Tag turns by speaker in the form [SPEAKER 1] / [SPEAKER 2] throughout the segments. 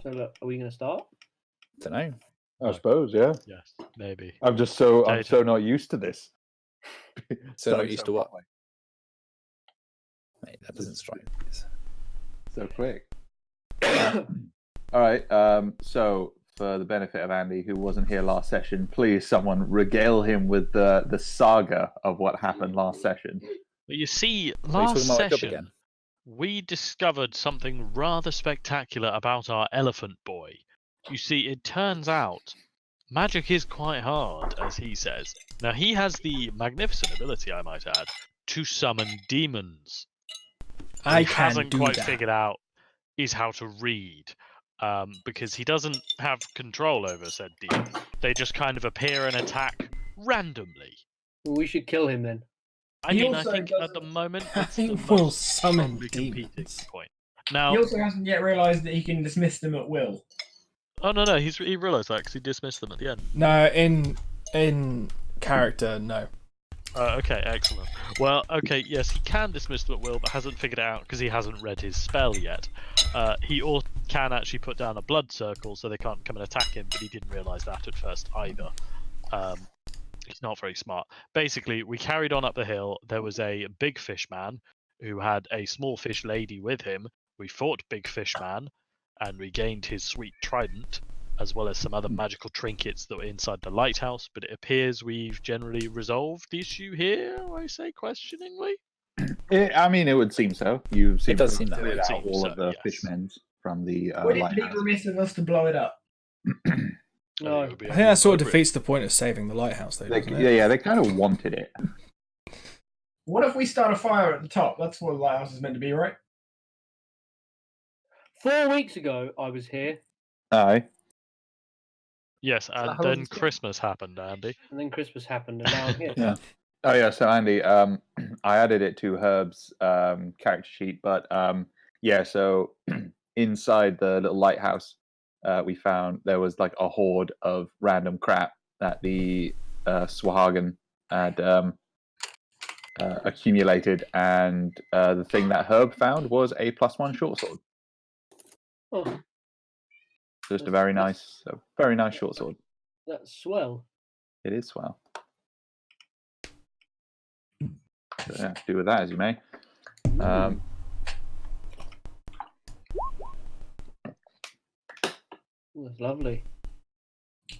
[SPEAKER 1] So look, are we going to start?
[SPEAKER 2] Don't know.
[SPEAKER 3] I suppose, yeah.
[SPEAKER 4] Yes, maybe.
[SPEAKER 3] I'm so not used to this.
[SPEAKER 2] So not used to what?
[SPEAKER 3] properly.
[SPEAKER 2] Mate, that doesn't strike me.
[SPEAKER 3] So quick. All right. So for the benefit of Andy, who wasn't here last session, please someone regale him with the saga of what happened last session.
[SPEAKER 4] But you see,
[SPEAKER 2] Are you
[SPEAKER 4] last
[SPEAKER 2] talking about my job
[SPEAKER 4] session,
[SPEAKER 2] again?
[SPEAKER 4] we discovered something rather spectacular about our elephant boy. You see, it turns out magic is quite hard, as he says. Now, he has the magnificent ability, I might add, to summon demons. What
[SPEAKER 5] I
[SPEAKER 4] he
[SPEAKER 5] can
[SPEAKER 4] hasn't
[SPEAKER 5] do
[SPEAKER 4] quite
[SPEAKER 5] that.
[SPEAKER 4] figured out is how to read, because he doesn't have control over said demons. They just kind of appear and attack randomly.
[SPEAKER 1] Well, we should kill him then.
[SPEAKER 4] I
[SPEAKER 6] He
[SPEAKER 4] mean, I
[SPEAKER 6] also
[SPEAKER 4] think at
[SPEAKER 6] doesn't-
[SPEAKER 4] the moment
[SPEAKER 5] I
[SPEAKER 4] it's
[SPEAKER 5] think
[SPEAKER 4] the
[SPEAKER 5] we'll
[SPEAKER 4] most
[SPEAKER 5] summon
[SPEAKER 4] strongly competing
[SPEAKER 5] demons.
[SPEAKER 4] point. Now,
[SPEAKER 6] He also hasn't yet realised that he can dismiss them at will.
[SPEAKER 4] oh no, he realised that because he dismissed them at the end.
[SPEAKER 5] No, in character, no.
[SPEAKER 4] Okay, excellent. Well, okay, yes, he can dismiss them at will, but hasn't figured it out because he hasn't read his spell yet. He can actually put down a blood circle so they can't come and attack him, but he didn't realise that at first either. He's not very smart. Basically, we carried on up the hill. There was a big fish man who had a small fish lady with him. We fought Big Fish Man, and we gained his sweet trident, as well as some other magical trinkets that were inside the lighthouse, but it appears we've generally resolved the issue here, I say questioningly.
[SPEAKER 3] I mean, it would seem so. You seem
[SPEAKER 2] does
[SPEAKER 3] to
[SPEAKER 2] seem that
[SPEAKER 3] cleared
[SPEAKER 4] way.
[SPEAKER 3] out all
[SPEAKER 4] So,
[SPEAKER 3] of the
[SPEAKER 4] yes.
[SPEAKER 3] fishmen from the
[SPEAKER 6] Would it be
[SPEAKER 3] lighthouse.
[SPEAKER 6] remiss of us to blow it up?
[SPEAKER 1] No.
[SPEAKER 4] It would be
[SPEAKER 5] I think that sort of
[SPEAKER 4] appropriate.
[SPEAKER 5] defeats the point of saving the lighthouse, though,
[SPEAKER 3] They,
[SPEAKER 5] doesn't it?
[SPEAKER 3] yeah, they kind of wanted it.
[SPEAKER 6] What if we start a fire at the top? That's what the lighthouse is meant to be, right?
[SPEAKER 1] 4 weeks ago, I was here,
[SPEAKER 3] Aye.
[SPEAKER 4] Yes, and
[SPEAKER 2] how long
[SPEAKER 4] then
[SPEAKER 2] is it?
[SPEAKER 4] Christmas happened, Andy.
[SPEAKER 1] and then Christmas happened, and now I'm here.
[SPEAKER 3] Yeah. Oh yeah. So Andy, I added it to Herb's character sheet, but yeah. So inside the little lighthouse, we found there was like a horde of random crap that the Swahagan had accumulated, and the thing that Herb found was a +1 short sword.
[SPEAKER 1] Oh,
[SPEAKER 3] Just a very nice short sword.
[SPEAKER 1] that's swell.
[SPEAKER 3] It is swell. So, yeah, do with that as you may.
[SPEAKER 1] Ooh, that's lovely.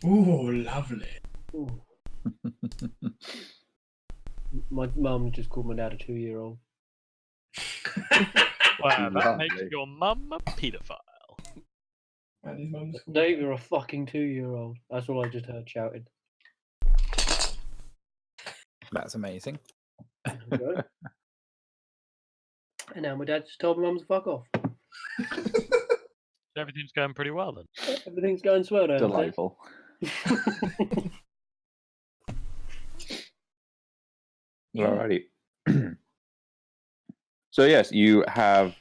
[SPEAKER 6] Ooh, lovely.
[SPEAKER 1] Ooh. My mum just called my dad a 2-year-old.
[SPEAKER 4] Wow, that makes
[SPEAKER 3] Lovely.
[SPEAKER 4] your mum a paedophile.
[SPEAKER 6] And his mum's called-
[SPEAKER 1] Dave, you're a fucking 2-year-old. That's all I just heard shouted.
[SPEAKER 2] That's amazing.
[SPEAKER 1] There we go. And now my dad just told my mum to fuck off.
[SPEAKER 4] Everything's going pretty well then.
[SPEAKER 1] Everything's going swell now.
[SPEAKER 3] Delightful. Alrighty. So yes, you have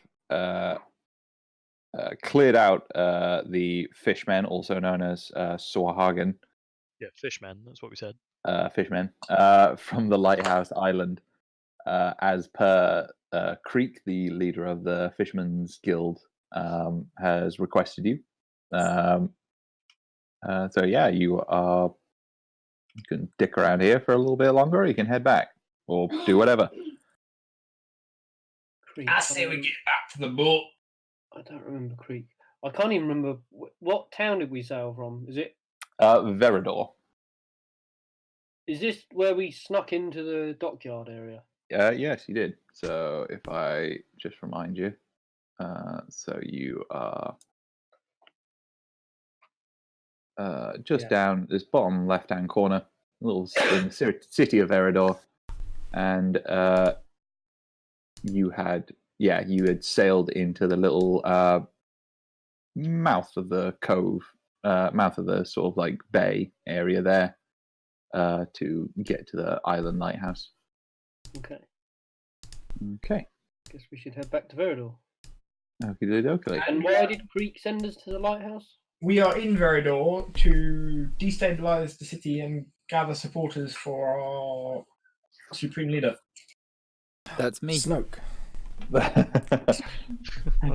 [SPEAKER 3] cleared out the fishmen, also known as Swahagan
[SPEAKER 4] Yeah, fishmen, that's what we said.
[SPEAKER 3] fishmen, from the lighthouse island, as per Creek, the leader of the Fishermen's Guild, has requested you. So yeah, you can dick around here for a little bit longer, or you can head back, or do whatever.
[SPEAKER 1] Creek.
[SPEAKER 6] I say we get back to the boat.
[SPEAKER 1] I don't remember Creek. I can't even remember what town did we sail from. Is
[SPEAKER 3] Verador.
[SPEAKER 1] this where we snuck into the dockyard area?
[SPEAKER 3] Yes, you did. So if I just remind you, so you are just down this bottom left-hand corner, little in the city of Verador, and you had sailed into the little mouth of the cove, mouth of the sort of like bay area there, to get to the island lighthouse.
[SPEAKER 1] Okay.
[SPEAKER 3] Okay.
[SPEAKER 1] Guess we should head back to Verador.
[SPEAKER 3] Okay.
[SPEAKER 1] And why did Creek send us to the lighthouse?
[SPEAKER 6] We are in Verador to destabilize the city and gather supporters for our supreme leader.
[SPEAKER 2] That's me.
[SPEAKER 5] Snoke.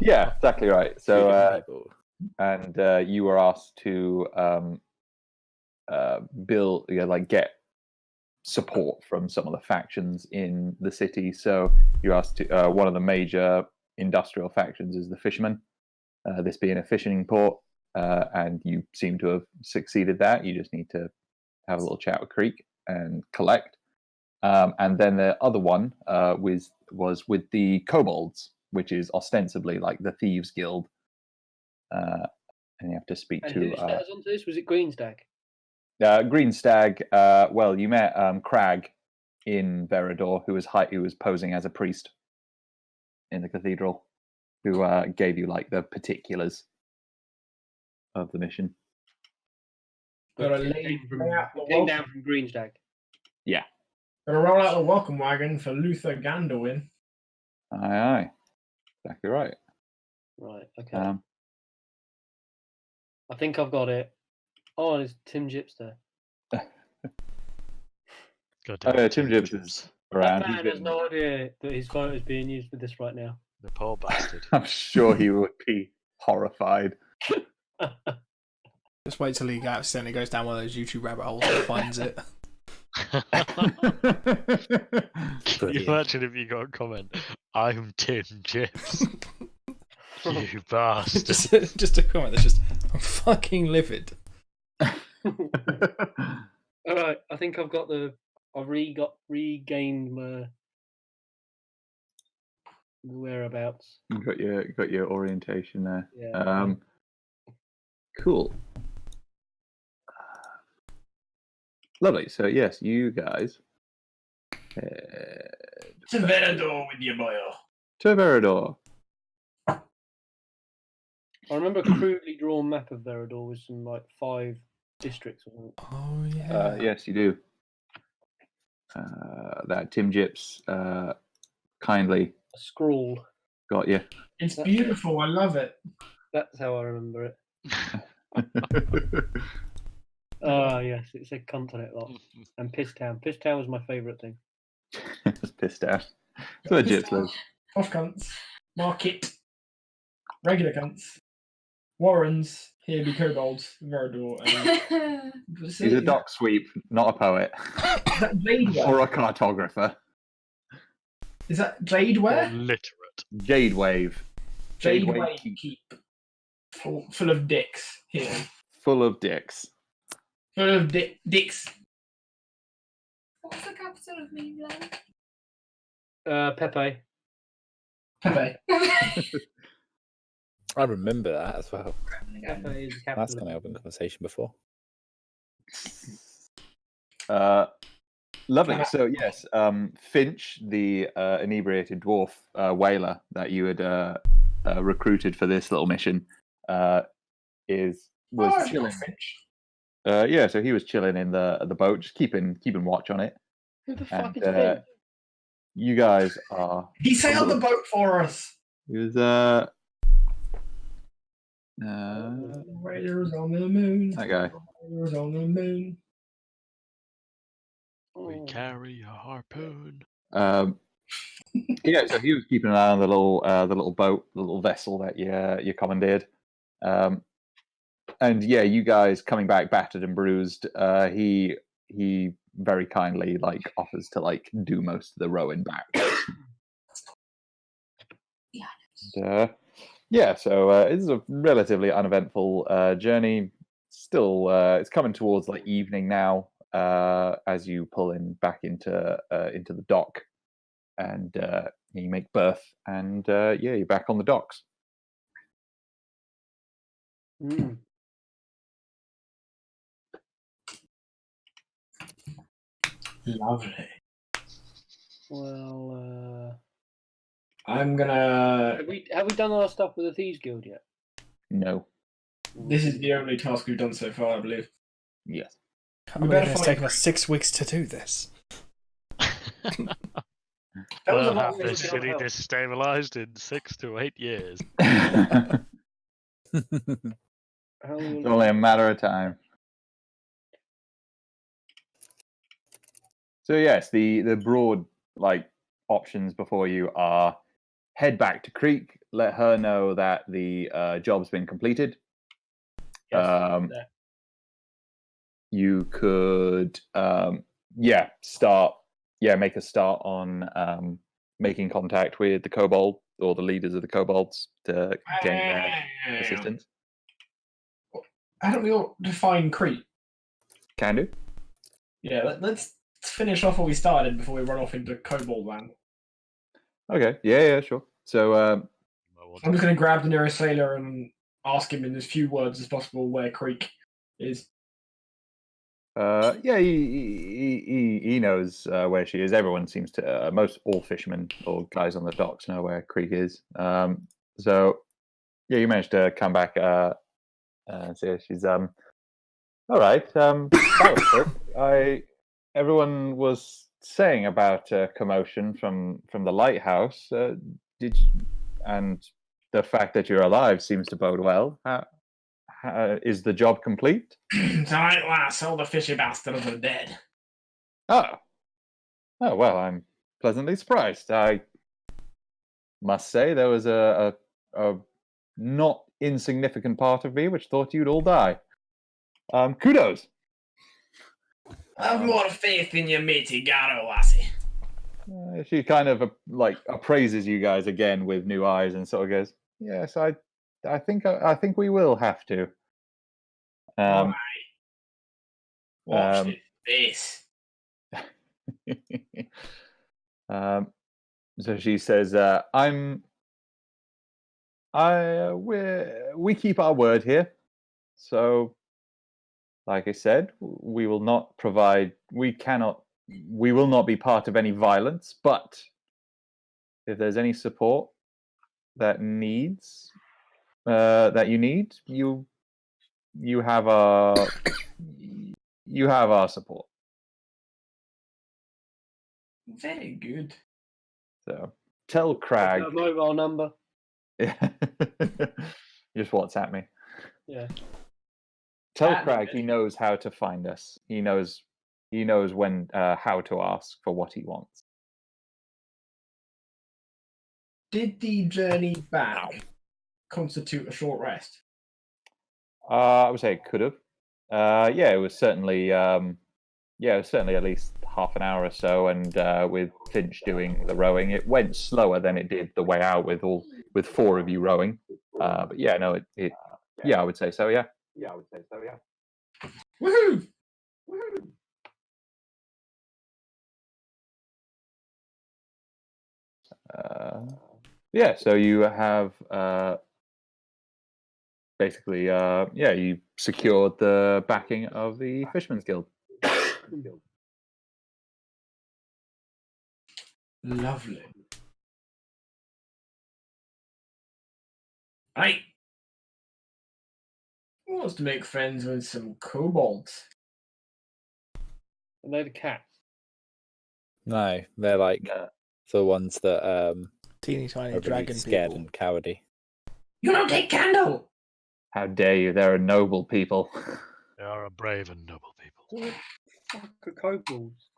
[SPEAKER 3] Yeah, exactly right.
[SPEAKER 2] Two
[SPEAKER 3] So
[SPEAKER 2] different people.
[SPEAKER 3] and you were asked to build, get support from some of the factions in the city. So you asked to, one of the major industrial factions is the fishermen. This being a fishing port, and you seem to have succeeded that. You just need to have a little chat with Creek and collect. And then the other one was with the kobolds, which is ostensibly like the Thieves Guild. And you have to speak
[SPEAKER 1] And
[SPEAKER 3] to
[SPEAKER 1] who set us onto this? Was it Greenstag?
[SPEAKER 3] Green Stag. Well, you met Crag in Verador, who was posing as a priest in the cathedral, who gave you like the particulars of the mission.
[SPEAKER 6] Gotta
[SPEAKER 1] It
[SPEAKER 6] lay out the
[SPEAKER 1] came
[SPEAKER 6] welcome.
[SPEAKER 1] down from Greenstag.
[SPEAKER 3] Yeah.
[SPEAKER 6] Gotta roll out the welcome wagon for Luther Gandalin.
[SPEAKER 3] Aye. Exactly right.
[SPEAKER 1] Right. Okay. I think I've got it. Oh, there's Tim Jips there.
[SPEAKER 3] Tim Jips is around.
[SPEAKER 1] That man has no idea that his photo is being used for this right now.
[SPEAKER 4] The poor bastard.
[SPEAKER 3] I'm sure he would be horrified.
[SPEAKER 5] Just wait till he accidentally goes down one of those YouTube rabbit holes and finds it.
[SPEAKER 4] Can you imagine if you got a comment? I'm Tim Jips. You bastard.
[SPEAKER 5] just a comment that's just, I'm fucking livid.
[SPEAKER 1] Alright, I think I've got I've regained my whereabouts.
[SPEAKER 3] You got your orientation there.
[SPEAKER 1] Yeah.
[SPEAKER 3] Cool. Lovely. So yes, you guys
[SPEAKER 6] To Verador with your boy.
[SPEAKER 3] to Verador.
[SPEAKER 1] I remember a crudely drawn map of Verador with some like 5 districts or something.
[SPEAKER 5] Oh, yeah.
[SPEAKER 3] Yes, you do. That Tim Jips kindly
[SPEAKER 1] A scrawl.
[SPEAKER 3] got you.
[SPEAKER 6] It's beautiful. I love it.
[SPEAKER 1] That's how I remember it. Ah, yes, it said cunt on it a lot. And Piss Town. Piss Town was my favourite thing.
[SPEAKER 3] It's pissed out. That's where Jips lives.
[SPEAKER 6] Off cunts. Market. Regular cunts. Warrens. Here be kobolds. Verador. And...
[SPEAKER 3] He's a dock sweep, not a poet.
[SPEAKER 6] Is that Jadeware?
[SPEAKER 3] Or a cartographer.
[SPEAKER 6] Is that Jadeware?
[SPEAKER 4] Literate.
[SPEAKER 3] Jade Wave.
[SPEAKER 6] Jadeware keep. Full of dicks here.
[SPEAKER 3] Full of dicks.
[SPEAKER 6] Full of dicks.
[SPEAKER 7] What's the capital of Mainland?
[SPEAKER 1] Pepe.
[SPEAKER 6] Pepe.
[SPEAKER 2] I remember that as well.
[SPEAKER 1] Pepe is the capital.
[SPEAKER 2] That's come up in conversation before.
[SPEAKER 3] Lovely. So yes, Finch, the inebriated dwarf whaler that you had recruited for this little mission, was chilling. Yeah, so he was chilling in the boat, just keeping watch on it.
[SPEAKER 1] Who the fuck
[SPEAKER 3] And
[SPEAKER 1] is Finch?
[SPEAKER 3] you guys are.
[SPEAKER 6] He sailed the boat for us.
[SPEAKER 3] He was
[SPEAKER 6] Raiders on the moon.
[SPEAKER 3] that guy.
[SPEAKER 6] Raiders on the moon.
[SPEAKER 4] We
[SPEAKER 1] Oh.
[SPEAKER 4] carry a harpoon.
[SPEAKER 3] Yeah, so he was keeping an eye on the little boat, the little vessel that you commandeered. And yeah, you guys coming back battered and bruised. He very kindly offers to do most of the rowing back.
[SPEAKER 7] Yeah.
[SPEAKER 3] Yeah, so this is a relatively uneventful journey. Still, it's coming towards evening now as you pull in back into the dock, and you make berth, and you're back on the docks.
[SPEAKER 1] Mm.
[SPEAKER 6] Lovely.
[SPEAKER 1] Well,
[SPEAKER 6] I'm gonna.
[SPEAKER 1] have we done our stuff with the Thieves Guild yet?
[SPEAKER 3] No.
[SPEAKER 6] This is the only task we've done so far, I believe.
[SPEAKER 3] Yes.
[SPEAKER 5] I
[SPEAKER 6] We
[SPEAKER 5] mean,
[SPEAKER 6] better
[SPEAKER 5] it's
[SPEAKER 6] find
[SPEAKER 5] taken us
[SPEAKER 6] Chris.
[SPEAKER 5] 6 weeks to do this.
[SPEAKER 6] That was a
[SPEAKER 4] We'll
[SPEAKER 6] lot
[SPEAKER 4] have
[SPEAKER 6] of
[SPEAKER 4] this
[SPEAKER 6] things
[SPEAKER 4] city
[SPEAKER 6] to help.
[SPEAKER 4] destabilized in 6 to 8 years.
[SPEAKER 1] How
[SPEAKER 3] It's only a matter of time. So yes, the broad options before you are head back to Creek, let her know that the job's been completed.
[SPEAKER 1] Yes, there.
[SPEAKER 3] You could, make a start on making contact with the kobold or the leaders of the kobolds to gain their assistance.
[SPEAKER 6] How don't we all define Crete?
[SPEAKER 3] Can do.
[SPEAKER 6] Yeah, let's finish off what we started before we run off into Kobold land.
[SPEAKER 3] Okay. Yeah, sure. So,
[SPEAKER 6] I'm just going to grab the nearest sailor and ask him in as few words as possible where Creek is.
[SPEAKER 3] he knows where she is. Everyone seems to, all fishermen or guys on the docks know where Creek is. So, yeah, you managed to come back. So she's all right. That was quick. Everyone was saying about commotion from the lighthouse. And the fact that you're alive seems to bode well. Is the job complete?
[SPEAKER 6] Tonight, lass, all the fishy bastards are dead.
[SPEAKER 3] Oh, well, I'm pleasantly surprised. I must say there was a not insignificant part of me which thought you'd all die. Kudos.
[SPEAKER 6] I have more faith in your matey Garo, lassie.
[SPEAKER 3] She kind of appraises you guys again with new eyes and sort of goes, "Yes, I think we will have to."
[SPEAKER 6] Watch this.
[SPEAKER 3] So she says, we keep our word here. So, like I said, we will not be part of any violence, but if there's any support that you need, you have our support.
[SPEAKER 6] Very good.
[SPEAKER 3] So tell Crag.
[SPEAKER 1] A mobile number.
[SPEAKER 3] Yeah. Just WhatsApp me.
[SPEAKER 1] Yeah.
[SPEAKER 3] Tell Crag he knows how to find us. He knows when how to ask for what he wants.
[SPEAKER 6] Did the journey back constitute a short rest?
[SPEAKER 3] I would say it could have. It was certainly at least half an hour or so, and with Finch doing the rowing, it went slower than it did the way out with four of you rowing. But I would say so. Yeah.
[SPEAKER 6] Woohoo!
[SPEAKER 3] So you have you secured the backing of the Fisherman's Guild.
[SPEAKER 6] Lovely. Right. Who wants to make friends with some kobolds?
[SPEAKER 1] Are they the cats?
[SPEAKER 2] No, they're like the ones that
[SPEAKER 5] Teeny tiny
[SPEAKER 2] are really
[SPEAKER 5] dragon
[SPEAKER 2] scared
[SPEAKER 5] people.
[SPEAKER 2] and cowardly.
[SPEAKER 6] You don't take candle!
[SPEAKER 3] How dare you? They're a noble people.
[SPEAKER 4] They are a brave and noble people.
[SPEAKER 1] Fuck are kobolds.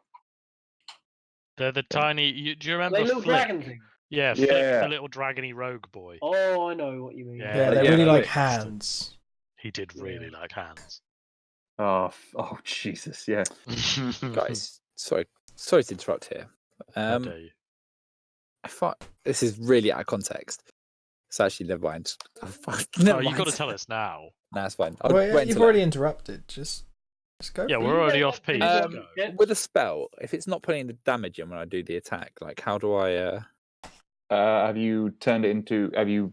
[SPEAKER 4] They're the tiny. Do you remember
[SPEAKER 1] They little
[SPEAKER 4] Flick?
[SPEAKER 1] dragon thing.
[SPEAKER 4] Yeah,
[SPEAKER 3] Yeah.
[SPEAKER 4] Flick, the little dragony rogue boy.
[SPEAKER 1] Oh, I know what you mean.
[SPEAKER 4] Yeah.
[SPEAKER 5] Yeah, they're
[SPEAKER 3] Yeah,
[SPEAKER 5] really like
[SPEAKER 3] like-
[SPEAKER 5] hands.
[SPEAKER 4] He did really like hands.
[SPEAKER 3] Oh, Jesus! Yeah.
[SPEAKER 2] Guys, sorry to interrupt here.
[SPEAKER 4] How dare you?
[SPEAKER 2] I thought this is really out of context. It's actually never mind.
[SPEAKER 4] Oh, you've got to tell us now.
[SPEAKER 2] Nah, it's fine.
[SPEAKER 5] Well, yeah, you've already interrupted. Just go.
[SPEAKER 4] Yeah,
[SPEAKER 5] for
[SPEAKER 4] we're
[SPEAKER 5] it.
[SPEAKER 4] already off piece. Go.
[SPEAKER 2] with a spell, if it's not putting the damage in when I do the attack, like how do I?
[SPEAKER 3] Have you turned it into? Have you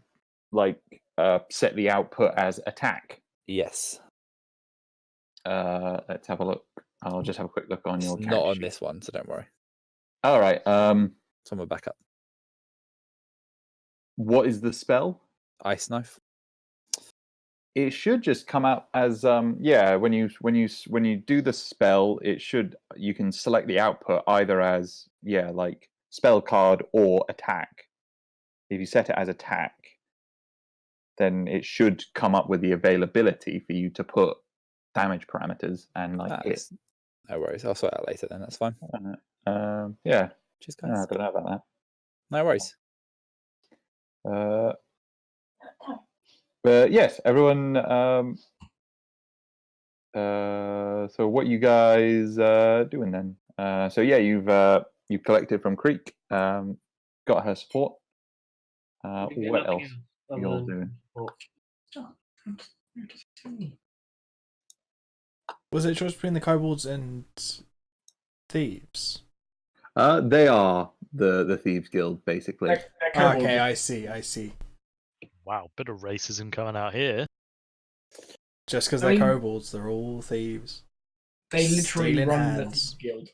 [SPEAKER 3] set the output as attack?
[SPEAKER 2] Yes,
[SPEAKER 3] Let's have a look. I'll just have a quick look on
[SPEAKER 2] it's
[SPEAKER 3] your.
[SPEAKER 2] not
[SPEAKER 3] character
[SPEAKER 2] on
[SPEAKER 3] sheet.
[SPEAKER 2] this one, so don't worry.
[SPEAKER 3] All right.
[SPEAKER 2] Someone back up.
[SPEAKER 3] What is the spell?
[SPEAKER 2] Ice knife.
[SPEAKER 3] It should just come out as when you do the spell, you can select the output either as spell card or attack. If you set it as attack, then it should come up with the availability for you to put damage parameters and hit.
[SPEAKER 2] No worries. I'll sort it out later. Then that's fine.
[SPEAKER 3] Yeah.
[SPEAKER 2] Cheers,
[SPEAKER 3] I
[SPEAKER 2] guys.
[SPEAKER 3] don't know about that.
[SPEAKER 2] No worries.
[SPEAKER 3] But yes, everyone. So what you guys doing then? So yeah, you've collected from Creek. Got her support.
[SPEAKER 1] We get
[SPEAKER 3] What
[SPEAKER 1] nothing
[SPEAKER 3] else
[SPEAKER 1] other
[SPEAKER 3] you all
[SPEAKER 1] than
[SPEAKER 3] doing?
[SPEAKER 1] support.
[SPEAKER 5] Was it a choice between the kobolds and thieves?
[SPEAKER 3] They are the Thieves Guild, basically.
[SPEAKER 6] They're kobolds.
[SPEAKER 5] Okay, I see.
[SPEAKER 4] Wow, bit of racism coming out here.
[SPEAKER 5] Just because
[SPEAKER 6] I
[SPEAKER 5] they're
[SPEAKER 6] mean-
[SPEAKER 5] kobolds, they're all thieves.
[SPEAKER 6] They literally
[SPEAKER 5] Stealing
[SPEAKER 6] run the
[SPEAKER 5] hands.
[SPEAKER 6] Thieves Guild.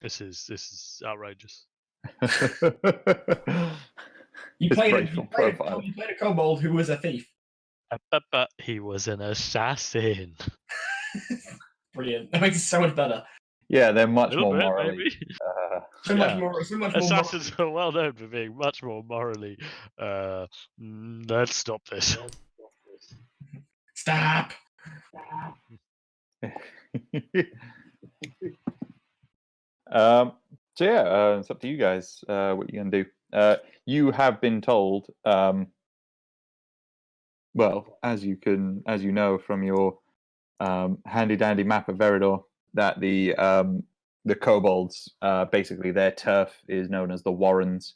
[SPEAKER 4] This is outrageous.
[SPEAKER 6] You
[SPEAKER 3] His
[SPEAKER 6] played,
[SPEAKER 3] racial profile.
[SPEAKER 6] you played a kobold who was a thief.
[SPEAKER 4] But he was an assassin.
[SPEAKER 6] Brilliant. That makes it so much better.
[SPEAKER 3] Yeah, they're
[SPEAKER 4] A
[SPEAKER 3] much
[SPEAKER 4] little
[SPEAKER 3] more
[SPEAKER 4] bit,
[SPEAKER 3] morally.
[SPEAKER 4] maybe.
[SPEAKER 6] So
[SPEAKER 4] Yeah.
[SPEAKER 6] much more. So much more.
[SPEAKER 4] Assassins are well known for being much more morally. Let's stop this.
[SPEAKER 6] Stop.
[SPEAKER 3] So yeah, it's up to you guys. What you gonna do? You have been told. Well, as you know from your handy dandy map of Veridor, that the kobolds, basically their turf is known as the Warrens.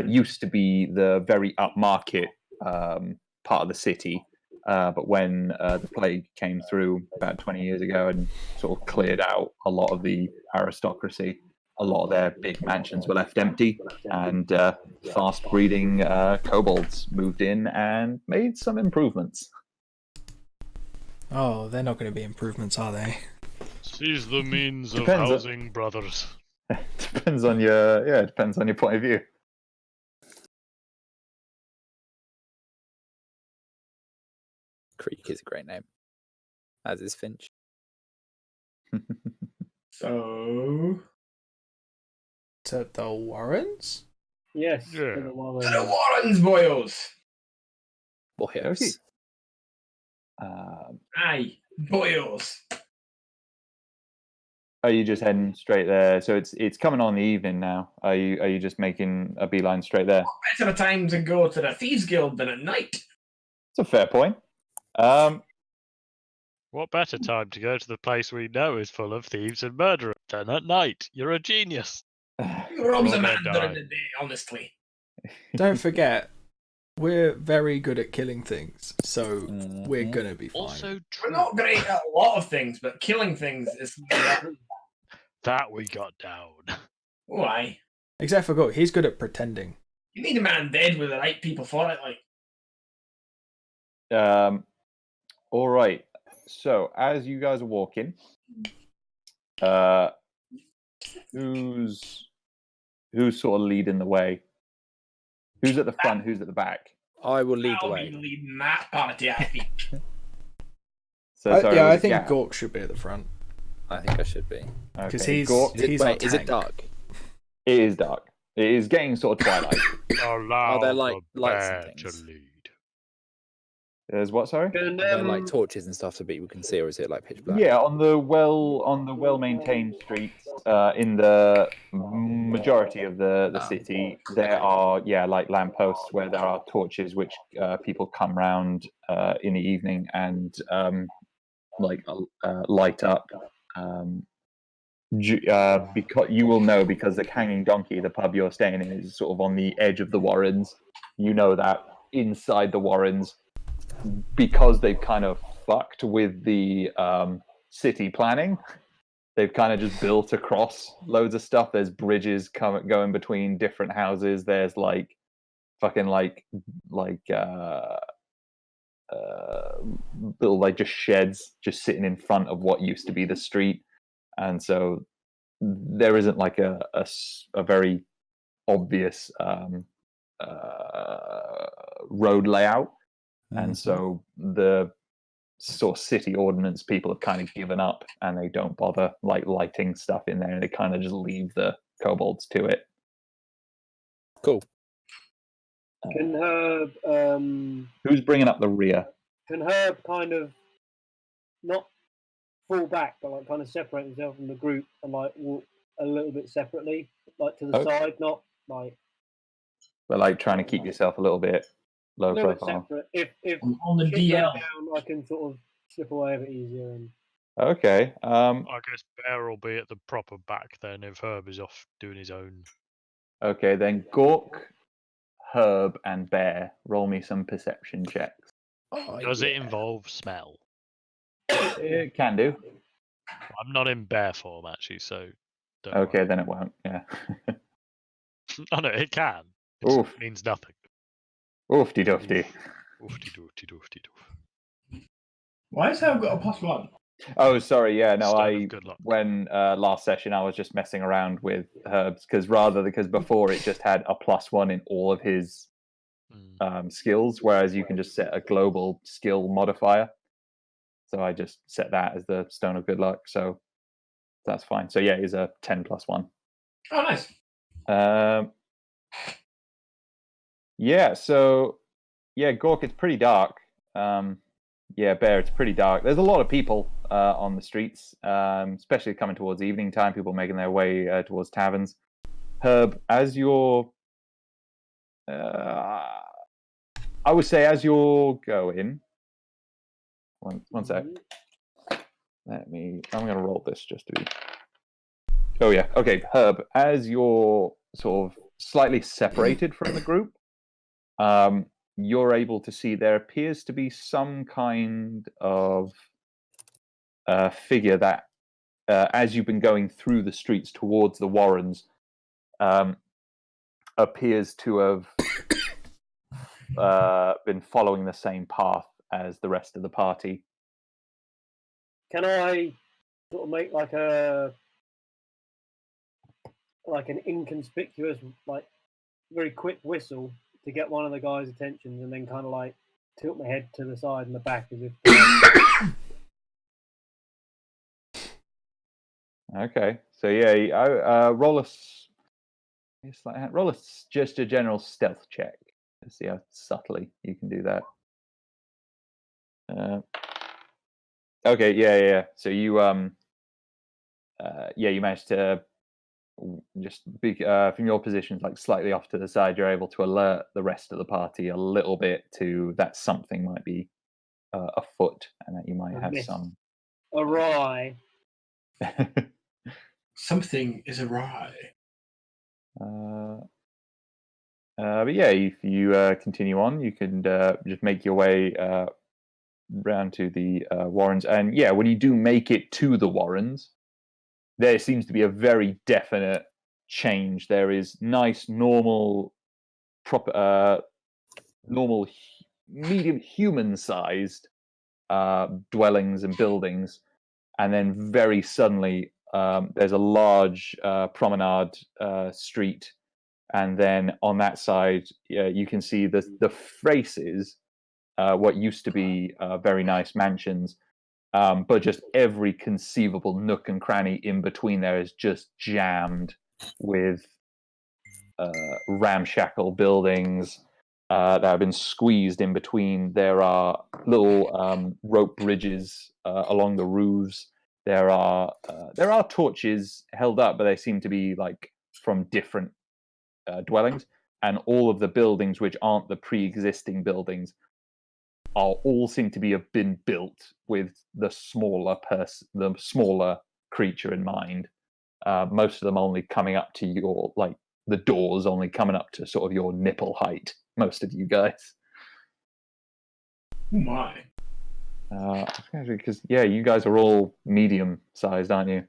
[SPEAKER 3] Used to be the very upmarket part of the city, but when the plague came through about 20 years ago and sort of cleared out a lot of the aristocracy, a lot of their big mansions were left empty, and fast-breeding kobolds moved in and made some improvements.
[SPEAKER 5] Oh, they're not going to be improvements, are they?
[SPEAKER 4] Seize the means of
[SPEAKER 3] Depends on-
[SPEAKER 4] housing, brothers.
[SPEAKER 3] Depends on your point of view.
[SPEAKER 2] Creek is a great name, as is Finch.
[SPEAKER 6] So
[SPEAKER 5] To the Warrens?
[SPEAKER 1] Yes.
[SPEAKER 4] Yeah.
[SPEAKER 1] to the
[SPEAKER 6] to
[SPEAKER 1] Warrens.
[SPEAKER 6] the Warrens, boyos.
[SPEAKER 2] Boyos.
[SPEAKER 6] Aye, boyos.
[SPEAKER 3] Are you just heading straight there? So it's coming on the evening now. Are you just making a beeline straight there?
[SPEAKER 6] Better time to go to the Thieves Guild than at night.
[SPEAKER 3] It's a fair point.
[SPEAKER 4] What better time to go to the place we know is full of thieves and murderers than at night? You're a genius.
[SPEAKER 6] Who robs
[SPEAKER 4] Well,
[SPEAKER 6] a man
[SPEAKER 4] then
[SPEAKER 6] during
[SPEAKER 4] die.
[SPEAKER 6] the day, honestly?
[SPEAKER 5] Don't forget, we're very good at killing things, so we're
[SPEAKER 3] Mhm.
[SPEAKER 5] going to be fine.
[SPEAKER 4] Also
[SPEAKER 6] We're
[SPEAKER 4] true.
[SPEAKER 6] not great at a lot of things, but killing things is.
[SPEAKER 4] That we got down.
[SPEAKER 6] Why?
[SPEAKER 5] Except for God, he's good at pretending.
[SPEAKER 6] You need a man dead with the right people for it, like.
[SPEAKER 3] All right. So as you guys are walking, who's sort of leading the way? Who's at the front? Who's at the back?
[SPEAKER 2] I will lead the
[SPEAKER 6] I'll
[SPEAKER 2] way.
[SPEAKER 6] be leading that party, I think.
[SPEAKER 3] So sorry,
[SPEAKER 5] yeah,
[SPEAKER 3] was
[SPEAKER 5] I
[SPEAKER 3] it
[SPEAKER 5] think
[SPEAKER 3] Gav?
[SPEAKER 5] Gork should be at the front.
[SPEAKER 2] I think I should be.
[SPEAKER 5] Because
[SPEAKER 3] Okay,
[SPEAKER 5] he's,
[SPEAKER 3] Gork-
[SPEAKER 5] he's our
[SPEAKER 2] Wait, is it
[SPEAKER 5] tank.
[SPEAKER 2] dark?
[SPEAKER 3] It is dark. It is getting sort of twilight.
[SPEAKER 4] Allow
[SPEAKER 2] there, like,
[SPEAKER 4] the
[SPEAKER 2] lights and
[SPEAKER 4] bear to
[SPEAKER 2] things?
[SPEAKER 4] lead.
[SPEAKER 3] There's what? Sorry.
[SPEAKER 1] Can,
[SPEAKER 2] Are there like torches and stuff so people can see, or is it like pitch black?
[SPEAKER 3] Yeah, on the well-maintained streets in the majority of the city, there are like lampposts where there are torches which people come round in the evening and light up. Because you will know, because the Hanging Donkey, the pub you're staying in, is sort of on the edge of the Warrens. You know that inside the Warrens, because they've kind of fucked with the city planning, they've kind of just built across loads of stuff. There's bridges going between different houses. There's little just sheds just sitting in front of what used to be the street, and so there isn't like a very obvious road layout. And so the sort of city ordinance people have kind of given up, and they don't bother lighting stuff in there, and they kind of just leave the kobolds to it.
[SPEAKER 2] Cool.
[SPEAKER 1] Can Herb
[SPEAKER 3] Who's bringing up the rear?
[SPEAKER 1] kind of not fall back, but like kind of separate himself from the group and like walk a little bit separately, like to the
[SPEAKER 3] Okay.
[SPEAKER 1] side, not like
[SPEAKER 3] but like trying to keep yourself a little bit low
[SPEAKER 1] A little bit
[SPEAKER 3] profile.
[SPEAKER 1] separate. If
[SPEAKER 6] On the
[SPEAKER 1] shit goes
[SPEAKER 6] DL.
[SPEAKER 1] down, I can sort of slip away a bit easier. And
[SPEAKER 3] Okay.
[SPEAKER 4] I guess Bear will be at the proper back then if Herb is off doing his own.
[SPEAKER 3] Okay, then Gork, Herb, and Bear, roll me some perception checks.
[SPEAKER 2] Oh,
[SPEAKER 4] Does it
[SPEAKER 2] yeah.
[SPEAKER 4] involve smell?
[SPEAKER 3] It can do.
[SPEAKER 4] I'm not in bear form actually, so. Don't
[SPEAKER 3] Okay,
[SPEAKER 4] worry.
[SPEAKER 3] then it won't. Yeah.
[SPEAKER 4] Oh no, it can. It
[SPEAKER 3] Oof.
[SPEAKER 4] means nothing.
[SPEAKER 3] Oofty doofty.
[SPEAKER 4] Oofty doofty doofty doof.
[SPEAKER 6] Why has Herb got a +1?
[SPEAKER 3] Oh, sorry. Yeah, no.
[SPEAKER 4] Stone of good luck.
[SPEAKER 3] When last session I was just messing around with herbs because before it just had a +1 in all of his skills, whereas you can just set a global skill modifier. So I just set that as the Stone of Good Luck. So that's fine. So yeah, it's a 10 + 1.
[SPEAKER 6] Oh, nice.
[SPEAKER 3] Yeah. So yeah, Gork, it's pretty dark. Yeah, Bear, it's pretty dark. There's a lot of people on the streets, especially coming towards evening time, people making their way towards taverns. Herb, as you're... I would say as you're going... One sec. I'm going to roll this just to be... Oh, yeah. Okay, Herb, as you're sort of slightly separated from the group, you're able to see there appears to be some kind of figure that, as you've been going through the streets towards the Warrens, appears to have been following the same path as the rest of the party.
[SPEAKER 1] can I sort of make like an inconspicuous, like very quick whistle to get one of the guys' attention, and then kind of like tilt my head to the side and the back as if.
[SPEAKER 3] Okay, so yeah, roll just a general stealth check. Let's see how subtly you can do that. Okay, yeah. So you you managed to just be from your position, like slightly off to the side. You're able to alert the rest of the party a little bit to that something might be afoot, and that you might have some
[SPEAKER 1] awry.
[SPEAKER 6] Something is awry.
[SPEAKER 3] But yeah, if you continue on, you can just make your way round to the Warrens. And yeah, when you do make it to the Warrens, there seems to be a very definite change. There is nice, normal, medium human-sized dwellings and buildings. And then very suddenly, there's a large promenade street. And then on that side, you can see the faces, what used to be very nice mansions, but just every conceivable nook and cranny in between there is just jammed with ramshackle buildings that have been squeezed in between. There are little rope bridges along the roofs. There are torches held up, but they seem to be like from different dwellings, and all of the buildings which aren't the pre-existing buildings all seem to have been built with the smaller creature in mind. Most of them only coming up to your, like, the doors only coming up to sort of your nipple height. Most of you guys.
[SPEAKER 6] Oh my.
[SPEAKER 3] Because yeah, you guys are all medium sized, aren't you?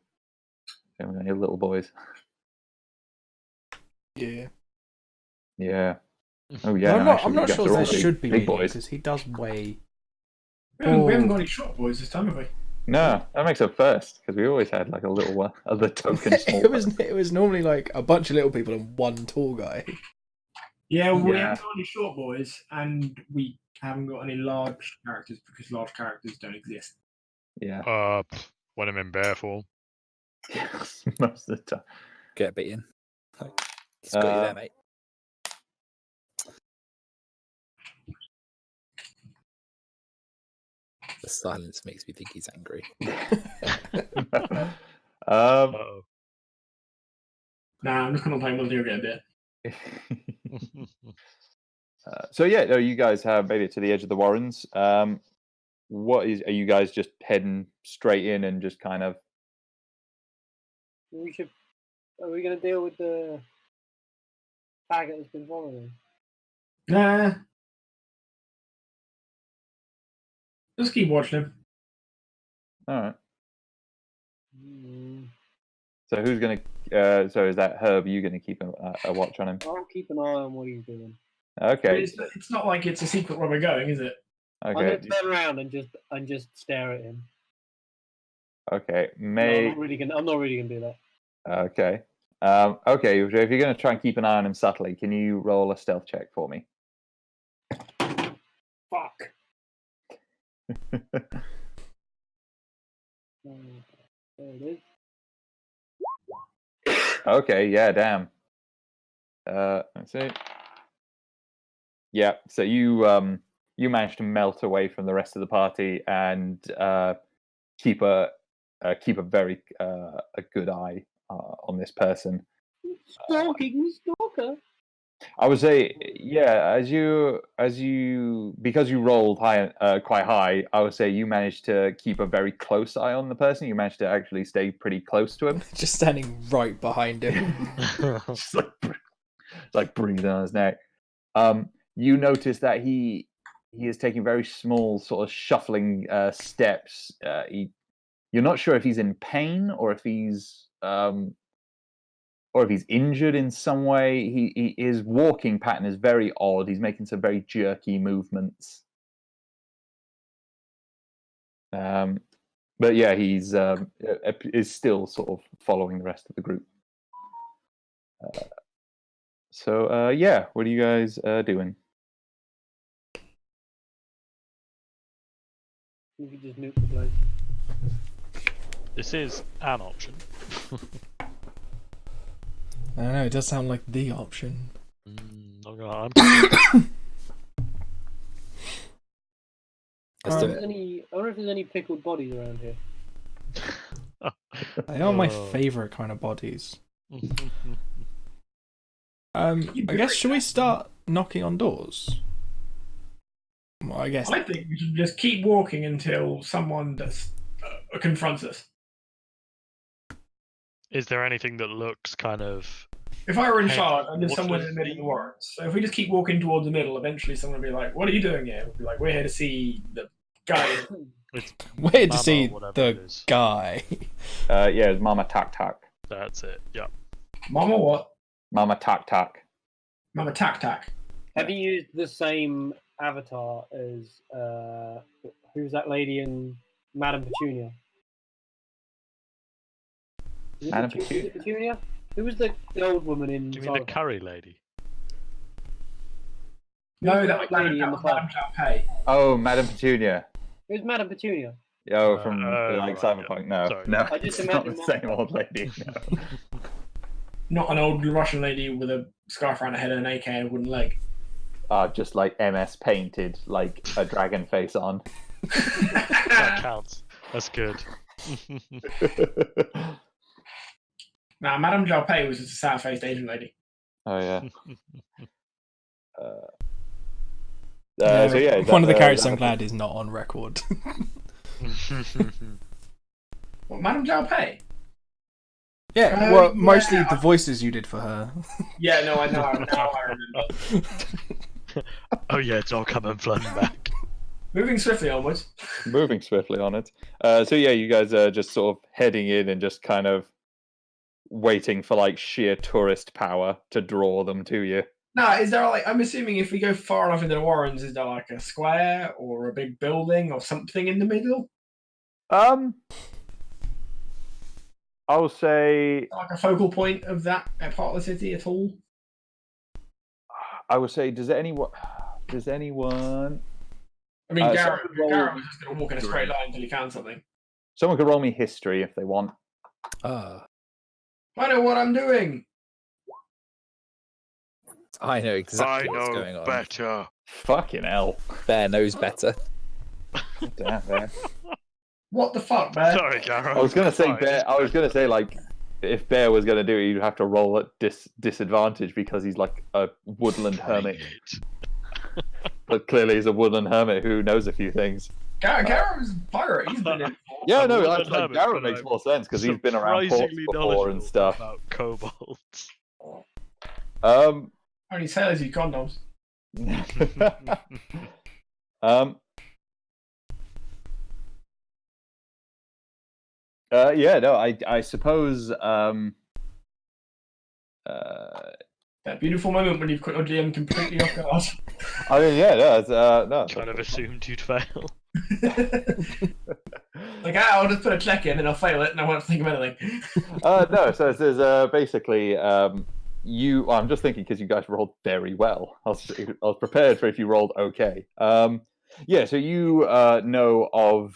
[SPEAKER 3] You're little boys.
[SPEAKER 5] Yeah.
[SPEAKER 3] Yeah. Oh yeah.
[SPEAKER 5] I'm
[SPEAKER 3] no,
[SPEAKER 5] not, I'm not
[SPEAKER 3] you guys
[SPEAKER 5] sure
[SPEAKER 3] are all
[SPEAKER 5] there
[SPEAKER 3] big-
[SPEAKER 5] should be
[SPEAKER 3] big
[SPEAKER 5] medium,
[SPEAKER 3] boys.
[SPEAKER 5] because he does weigh.
[SPEAKER 6] We haven't got any short boys this time, have we?
[SPEAKER 3] No, that makes it first because we always had like a little one, other token small.
[SPEAKER 5] It was normally like a bunch of little people and one tall guy.
[SPEAKER 6] Yeah, we
[SPEAKER 3] Yeah.
[SPEAKER 6] haven't got any short boys, and we haven't got any large characters because large characters don't exist.
[SPEAKER 3] Yeah.
[SPEAKER 4] When I'm in bear form.
[SPEAKER 3] Most of the time.
[SPEAKER 2] Get beaten. He's got you there, mate. The silence makes me think he's angry.
[SPEAKER 6] Nah, I'm just gonna play multi again a bit.
[SPEAKER 3] So yeah, no, you guys have made it to the edge of the Warrens. Are you guys just heading straight in and just kind of?
[SPEAKER 1] We should. Are we going to deal with the faggot that's been following?
[SPEAKER 6] Nah. Just keep watching him.
[SPEAKER 3] All right.
[SPEAKER 1] Mm,
[SPEAKER 3] So who's gonna? So is that Herb? You gonna keep a watch on him?
[SPEAKER 1] I'll keep an eye on what he's doing.
[SPEAKER 3] Okay.
[SPEAKER 6] It's not like it's a secret where we're going, is it?
[SPEAKER 1] I'm going
[SPEAKER 3] Okay.
[SPEAKER 1] to turn around and just stare at him.
[SPEAKER 3] Okay.
[SPEAKER 1] No, I'm not really gonna do that.
[SPEAKER 3] Okay. Okay. If you're gonna try and keep an eye on him subtly, can you roll a stealth check for me?
[SPEAKER 1] Fuck. There it is.
[SPEAKER 3] Okay. Yeah. Damn. Let's see. Yeah. So you managed to melt away from the rest of the party and keep a very a good eye on this person.
[SPEAKER 1] Stalking stalker.
[SPEAKER 3] I would say, yeah, as you because you rolled quite high, I would say you managed to keep a very close eye on the person. You managed to actually stay pretty close to him.
[SPEAKER 5] Just standing right behind him.
[SPEAKER 3] Just like breathing on his neck. You notice that he is taking very small, sort of shuffling steps. You're not sure if he's in pain or if he's injured in some way. His walking pattern is very odd. He's making some very jerky movements. But yeah, he's is still sort of following the rest of the group. So yeah, what are you guys doing?
[SPEAKER 1] We could just nuke the place.
[SPEAKER 4] This is an option.
[SPEAKER 5] I don't know, it does sound like the option.
[SPEAKER 4] Not gonna lie,
[SPEAKER 2] Let's do it.
[SPEAKER 1] I wonder if there's any pickled bodies around here.
[SPEAKER 5] They are my
[SPEAKER 4] Oh.
[SPEAKER 5] favourite kind of bodies.
[SPEAKER 4] I'm-
[SPEAKER 5] I guess, should we start knocking on doors? Well, I guess.
[SPEAKER 6] I think we should just keep walking until someone confronts us.
[SPEAKER 4] Is there anything that looks kind of?
[SPEAKER 6] If I were in
[SPEAKER 4] Hey,
[SPEAKER 6] charge, and there's
[SPEAKER 4] what
[SPEAKER 6] someone
[SPEAKER 4] does
[SPEAKER 6] in the middle of
[SPEAKER 4] the-
[SPEAKER 6] the warrants. So if we just keep walking towards the middle, eventually someone will be like, "What are you doing here?" We'll be like, "We're here to see the guy."
[SPEAKER 4] It's
[SPEAKER 5] Weird to
[SPEAKER 4] Mama
[SPEAKER 5] see
[SPEAKER 4] or whatever it
[SPEAKER 5] the
[SPEAKER 4] is.
[SPEAKER 5] guy.
[SPEAKER 3] Yeah, it's Mama Taak Taak.
[SPEAKER 4] That's it. Yeah.
[SPEAKER 6] Mama what?
[SPEAKER 3] Mama Taak Taak.
[SPEAKER 6] Mama Taak Taak.
[SPEAKER 1] Have you used the same avatar as who's that lady in Madame Petunia? Is it
[SPEAKER 3] Madame
[SPEAKER 1] Petunia? Who was the old woman in?
[SPEAKER 4] Do you mean the curry lady?
[SPEAKER 6] No,
[SPEAKER 1] Who's
[SPEAKER 6] that
[SPEAKER 1] the
[SPEAKER 6] was
[SPEAKER 1] lady in
[SPEAKER 6] Madame
[SPEAKER 1] the pub?
[SPEAKER 6] Chow Pei.
[SPEAKER 3] Oh, Madame Petunia.
[SPEAKER 1] Who's Madame Petunia?
[SPEAKER 3] Oh, from
[SPEAKER 4] right,
[SPEAKER 3] Cyberpunk. No,
[SPEAKER 4] Sorry.
[SPEAKER 3] no,
[SPEAKER 1] I just
[SPEAKER 3] it's not the
[SPEAKER 1] imagine
[SPEAKER 3] same old lady. No.
[SPEAKER 6] Not an old Russian lady with a scarf around her head and an AK and a wooden leg.
[SPEAKER 3] Just like MS painted, like a dragon face on.
[SPEAKER 4] That counts. That's good.
[SPEAKER 6] Now, Madame Chow Pei was just a sour-faced Asian lady.
[SPEAKER 3] Oh yeah.
[SPEAKER 5] Yeah,
[SPEAKER 3] So yeah,
[SPEAKER 5] one of the characters
[SPEAKER 3] that-
[SPEAKER 5] I'm glad is not on record.
[SPEAKER 6] What, Madame Chow Pei?
[SPEAKER 5] Yeah,
[SPEAKER 6] Oh,
[SPEAKER 5] well, mostly
[SPEAKER 6] yeah.
[SPEAKER 5] the voices you did for her.
[SPEAKER 6] Yeah, no, I know. Now I remember.
[SPEAKER 4] Oh yeah, it's all coming flooding back.
[SPEAKER 6] Moving swiftly onwards.
[SPEAKER 3] Moving swiftly on it. So yeah, you guys are just sort of heading in and just kind of waiting for like sheer tourist power to draw them to you.
[SPEAKER 6] No, is there like, I'm assuming if we go far enough into the Warrens, is there like a square or a big building or something in the middle?
[SPEAKER 3] I will say,
[SPEAKER 6] Like a focal point of that part of the city at all?
[SPEAKER 3] does anyone?
[SPEAKER 6] I mean, Garrett
[SPEAKER 3] someone roll
[SPEAKER 6] was just going to walk in a straight line until he found something.
[SPEAKER 3] Someone could roll me history if they want.
[SPEAKER 5] Ah,
[SPEAKER 6] I know what I'm doing.
[SPEAKER 2] I know exactly what's going on.
[SPEAKER 4] better.
[SPEAKER 3] Fucking hell!
[SPEAKER 2] Bear knows better.
[SPEAKER 3] Damn, man.
[SPEAKER 6] What the fuck, man?
[SPEAKER 4] Sorry, Gareth.
[SPEAKER 3] I was gonna say
[SPEAKER 4] Sorry.
[SPEAKER 3] bear. I was gonna say like if Bear was going to do it, you'd have to roll at disadvantage because he's like a woodland hermit. But clearly, he's a woodland hermit who knows a few things.
[SPEAKER 6] Garrow's a pirate. He's been in.
[SPEAKER 3] Yeah, no,
[SPEAKER 4] woodland
[SPEAKER 3] like,
[SPEAKER 4] hermit,
[SPEAKER 3] Garrett
[SPEAKER 4] but
[SPEAKER 3] makes more sense because he's been around ports
[SPEAKER 4] surprisingly
[SPEAKER 3] before and
[SPEAKER 4] knowledgeable
[SPEAKER 3] stuff.
[SPEAKER 4] about kobolds.
[SPEAKER 6] Only sailors use condoms.
[SPEAKER 3] Yeah, no, I suppose.
[SPEAKER 6] That beautiful moment when you've caught your DM completely off guard.
[SPEAKER 3] I mean, yeah, no, it's, no.
[SPEAKER 4] Kind of assumed you'd fail.
[SPEAKER 6] Like, I'll just put a check in and I'll fail it and I won't think of anything.
[SPEAKER 3] No, so there's basically you. I'm just thinking because you guys rolled very well. I was prepared for if you rolled okay. Yeah, so you know of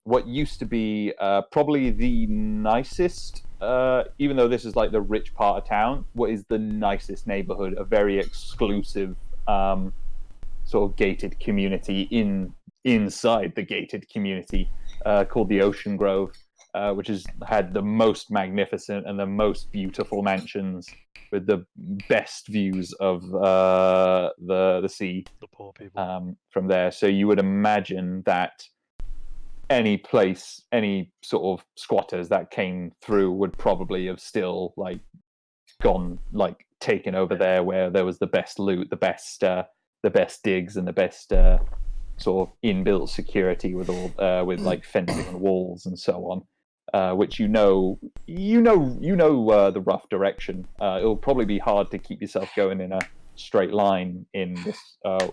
[SPEAKER 3] what used to be probably the nicest, even though this is like the rich part of town, what is the nicest neighborhood, a very exclusive sort of gated community inside the gated community called the Ocean Grove, which has had the most magnificent and the most beautiful mansions with the best views of the sea.
[SPEAKER 4] The poor people.
[SPEAKER 3] From there. So you would imagine that any sort of squatters that came through would probably have still like gone, like taken over there where there was the best loot, the best digs, and the best sort of inbuilt security with all with like fencing and walls and so on. Which you know the rough direction. It'll probably be hard to keep yourself going in a straight line in this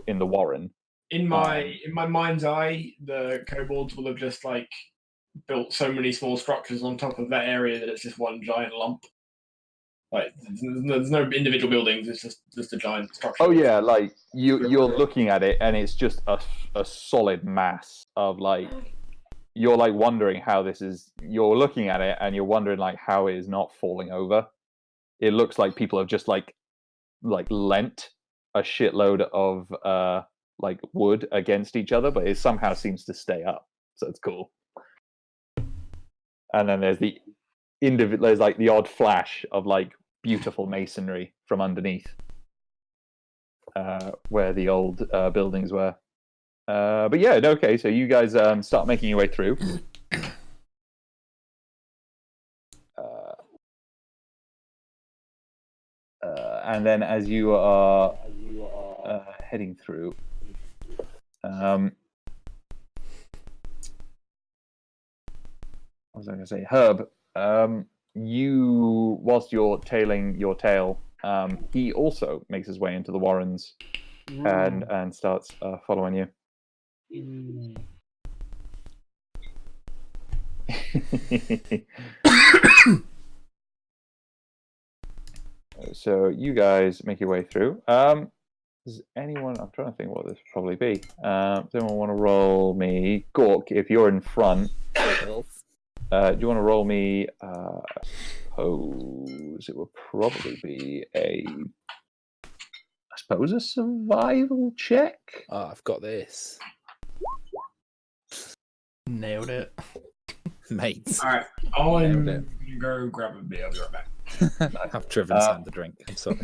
[SPEAKER 3] in the Warren.
[SPEAKER 6] In my mind's eye, the kobolds will have just like built so many small structures on top of that area that it's just one giant lump. Like there's no individual buildings; it's just a giant structure.
[SPEAKER 3] Oh yeah, like you're looking at it and it's just a solid mass of like. You're like wondering how this is. You're looking at it and you're wondering like how it is not falling over. It looks like people have just like lent a shitload of like wood against each other, but it somehow seems to stay up. So it's cool. And then there's there's like the odd flash of like beautiful masonry from underneath where the old buildings were. But yeah, okay. So you guys start making your way through. And then as you are heading through, what was I going to say? Herb, whilst you're tailing your tail, he also makes his way into the Warrens and starts following you. So you guys make your way through. Does anyone? I'm trying to think what this would probably be. Does anyone want to roll me Gork? If you're in front, do you want to roll me? I suppose it would probably be a survival check.
[SPEAKER 2] Oh, I've got this.
[SPEAKER 5] Nailed it.
[SPEAKER 2] Mate.
[SPEAKER 6] Alright, I'm gonna go grab a beer. I'll be right back.
[SPEAKER 2] I've driven Sam the drink. I'm sorry.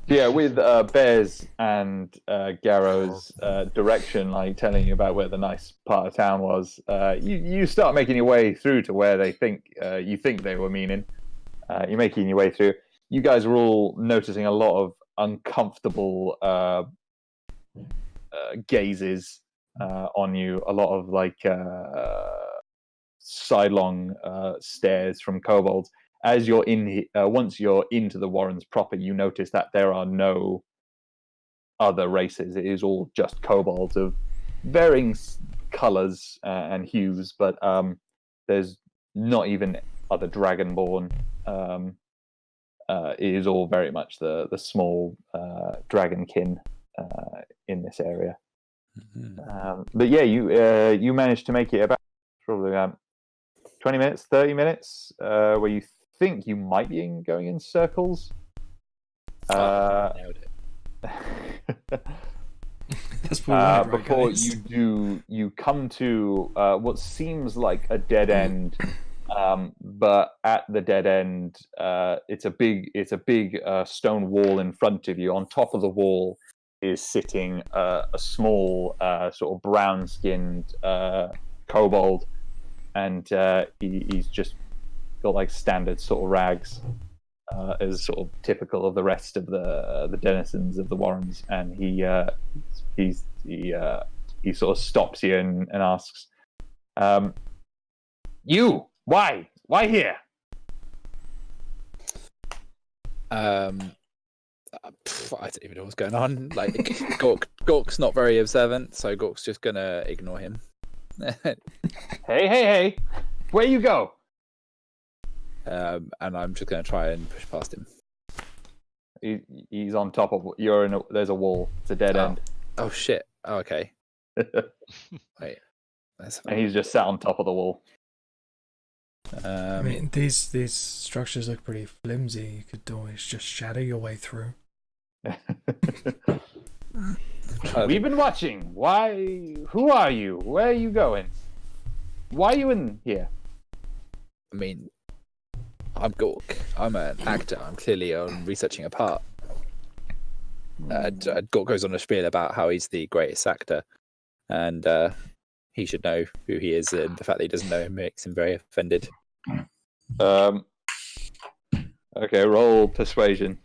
[SPEAKER 3] Yeah, with Bears and Garrow's direction, like telling you about where the nice part of town was, you start making your way through to where they think you think they were meaning. You're making your way through. You guys are all noticing a lot of uncomfortable gazes on you. A lot of like sidelong stares from kobolds. As you're once you're into the Warrens proper, you notice that there are no other races. It is all just kobolds of varying colors and hues, but there's not even other dragonborn. It is all very much the small dragonkin in this area.
[SPEAKER 2] Mm-hmm.
[SPEAKER 3] But yeah, you managed to make it about probably 20 minutes, 30 minutes, where you think you might be going in circles.
[SPEAKER 2] Nailed it.
[SPEAKER 5] That's right,
[SPEAKER 3] before
[SPEAKER 5] guys.
[SPEAKER 3] you come to what seems like a dead end But at the dead end, it's a big stone wall in front of you. On top of the wall is sitting a small sort of brown-skinned kobold, and he's just got like standard sort of rags, as sort of typical of the rest of the denizens of the Warrens. And he sort of stops you and asks, "You, why here?"
[SPEAKER 2] I don't even know what's going on. Like, Gork's not very observant, so Gork's just gonna ignore him.
[SPEAKER 3] Hey, where you go?
[SPEAKER 2] And I'm just gonna try and push past him.
[SPEAKER 3] He's on top of there's a wall. It's a dead end.
[SPEAKER 2] Oh shit. Oh, okay. Wait.
[SPEAKER 3] And he's just sat on top of the wall.
[SPEAKER 5] I mean, these structures look pretty flimsy. You could always just shadow your way through.
[SPEAKER 3] We've been watching. Why? Who are you? Where are you going? Why are you in here?
[SPEAKER 2] I mean, I'm Gork. I'm an actor. I'm clearly researching a part. Gork goes on a spiel about how he's the greatest actor, and he should know who he is, and the fact that he doesn't know him makes him very offended.
[SPEAKER 3] Okay, roll persuasion.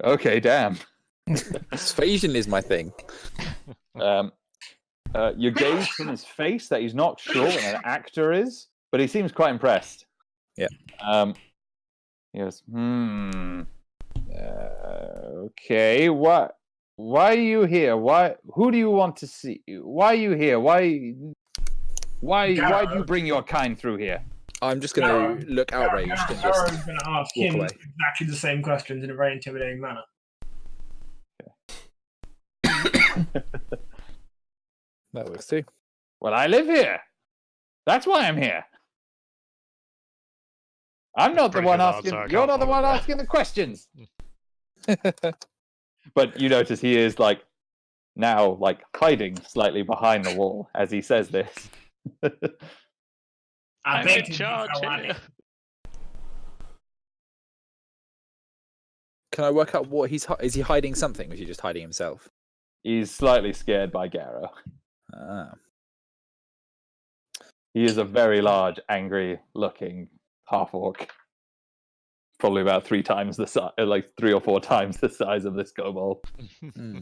[SPEAKER 3] Okay, damn.
[SPEAKER 2] Persuasion is my thing.
[SPEAKER 3] You gauge from his face that he's not sure what an actor is, but he seems quite impressed.
[SPEAKER 2] Yeah.
[SPEAKER 3] He goes, okay, why are you here? Who do you want to see? Why are you here? Why do you bring your kind through here?
[SPEAKER 2] I'm just going to look outraged and
[SPEAKER 6] Garrow's
[SPEAKER 2] just
[SPEAKER 6] going to ask
[SPEAKER 2] walk
[SPEAKER 6] him
[SPEAKER 2] away.
[SPEAKER 6] exactly the same questions in a very intimidating manner.
[SPEAKER 2] That works too.
[SPEAKER 3] Well, I live here. That's why I'm here. I'm not the one asking. You're not the one asking the questions. But you notice he is now hiding slightly behind the wall as he says this.
[SPEAKER 6] I
[SPEAKER 4] I'm
[SPEAKER 6] beg
[SPEAKER 4] in
[SPEAKER 6] to
[SPEAKER 4] charge
[SPEAKER 6] differ,
[SPEAKER 4] here.
[SPEAKER 6] laddie.
[SPEAKER 2] Can I work out what is he hiding something? Or is he just hiding himself?
[SPEAKER 3] He's slightly scared by Garrow.
[SPEAKER 2] Ah.
[SPEAKER 3] He is a very large, angry-looking half-orc. Probably about 3 times the size, 3 or 4 times the size of this kobold.
[SPEAKER 2] Hmm.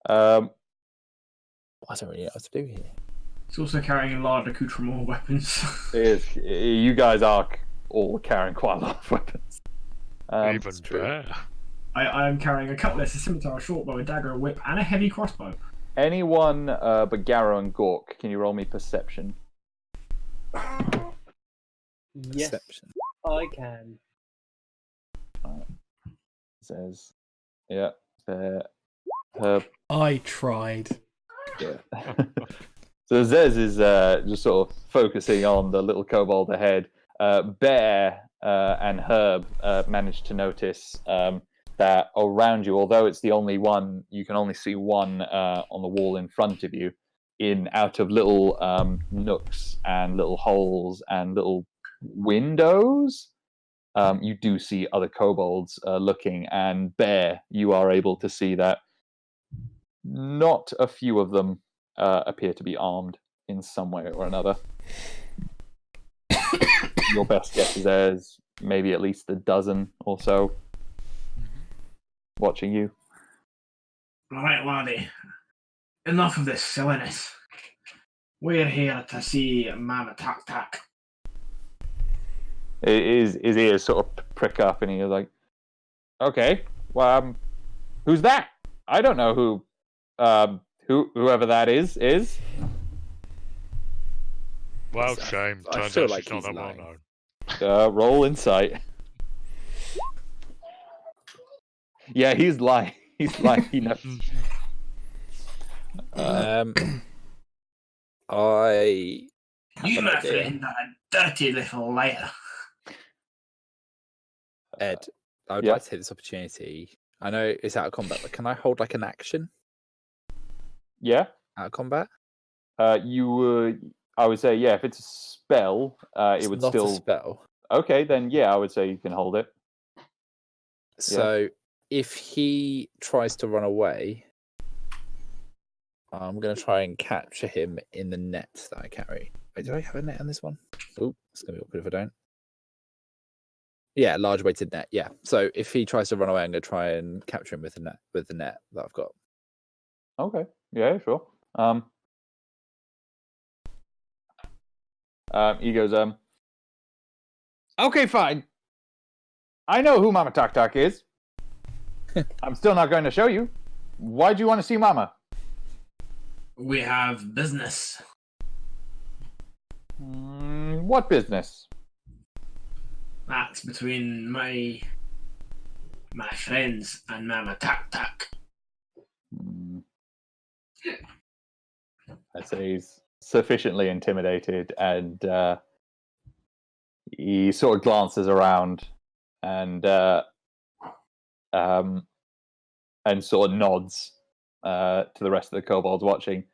[SPEAKER 3] Um,
[SPEAKER 2] I don't really know what to do here.
[SPEAKER 6] He's also carrying a large accoutrement of weapons.
[SPEAKER 3] you guys are all carrying quite a lot of weapons.
[SPEAKER 4] Even
[SPEAKER 2] true.
[SPEAKER 4] better.
[SPEAKER 6] I am carrying a cutlass, a scimitar, a short bow, a dagger, a whip, and a heavy crossbow.
[SPEAKER 3] Anyone but Garrow and Gork, can you roll me perception?
[SPEAKER 1] Yes,
[SPEAKER 2] Perception.
[SPEAKER 1] I can.
[SPEAKER 3] Says, yeah,
[SPEAKER 5] I tried.
[SPEAKER 3] yeah. So Zez is just sort of focusing on the little kobold ahead. Bear and Herb managed to notice that around you, although it's the only one, you can only see one on the wall in front of you, out of little nooks and little holes and little windows. You do see other kobolds looking, and Bear, you are able to see that not a few of them appear to be armed in some way or another. Your best guess is there's maybe at least a dozen or so watching you.
[SPEAKER 6] Right, laddie. Enough of this silliness. We're here to see Mama Taak Taak.
[SPEAKER 3] His ears sort of prick up, and he is like, "Okay, well, who's that? I don't know whoever that is."
[SPEAKER 4] Well, shame.
[SPEAKER 2] I
[SPEAKER 4] Turns
[SPEAKER 2] feel
[SPEAKER 4] out
[SPEAKER 2] like
[SPEAKER 4] she's not
[SPEAKER 2] he's
[SPEAKER 4] that well
[SPEAKER 2] lying.
[SPEAKER 4] known.
[SPEAKER 3] Roll insight. Yeah, he's lying. He's lying. He knows.
[SPEAKER 2] I have
[SPEAKER 6] You,
[SPEAKER 2] an
[SPEAKER 6] my
[SPEAKER 2] idea.
[SPEAKER 6] friend, are a dirty little liar.
[SPEAKER 2] Ed, I would
[SPEAKER 3] Yeah.
[SPEAKER 2] like to take this opportunity. I know it's out of combat, but can I hold an action
[SPEAKER 3] Yeah.
[SPEAKER 2] out of combat?
[SPEAKER 3] I would say, yeah, if it's a spell,
[SPEAKER 2] It's
[SPEAKER 3] it would
[SPEAKER 2] not
[SPEAKER 3] still.
[SPEAKER 2] a spell.
[SPEAKER 3] Okay, then yeah, I would say you can hold it.
[SPEAKER 2] So if he tries to run away, I'm going to try and capture him in the net that I carry. Wait, do I have a net on this one? Oh, it's going to be awkward if I don't. Yeah, large weighted net. Yeah. So if he tries to run away, I'm going to try and capture him with the net that I've got.
[SPEAKER 3] Okay. Yeah, sure. He goes, okay, fine. I know who Mama Taak Taak is. I'm still not going to show you. Why do you want to see Mama?
[SPEAKER 6] We have business.
[SPEAKER 3] What business?
[SPEAKER 6] That's between my friends and Mama Taak Taak.
[SPEAKER 3] I'd say he's sufficiently intimidated, and he sort of glances around and sort of nods to the rest of the kobolds watching.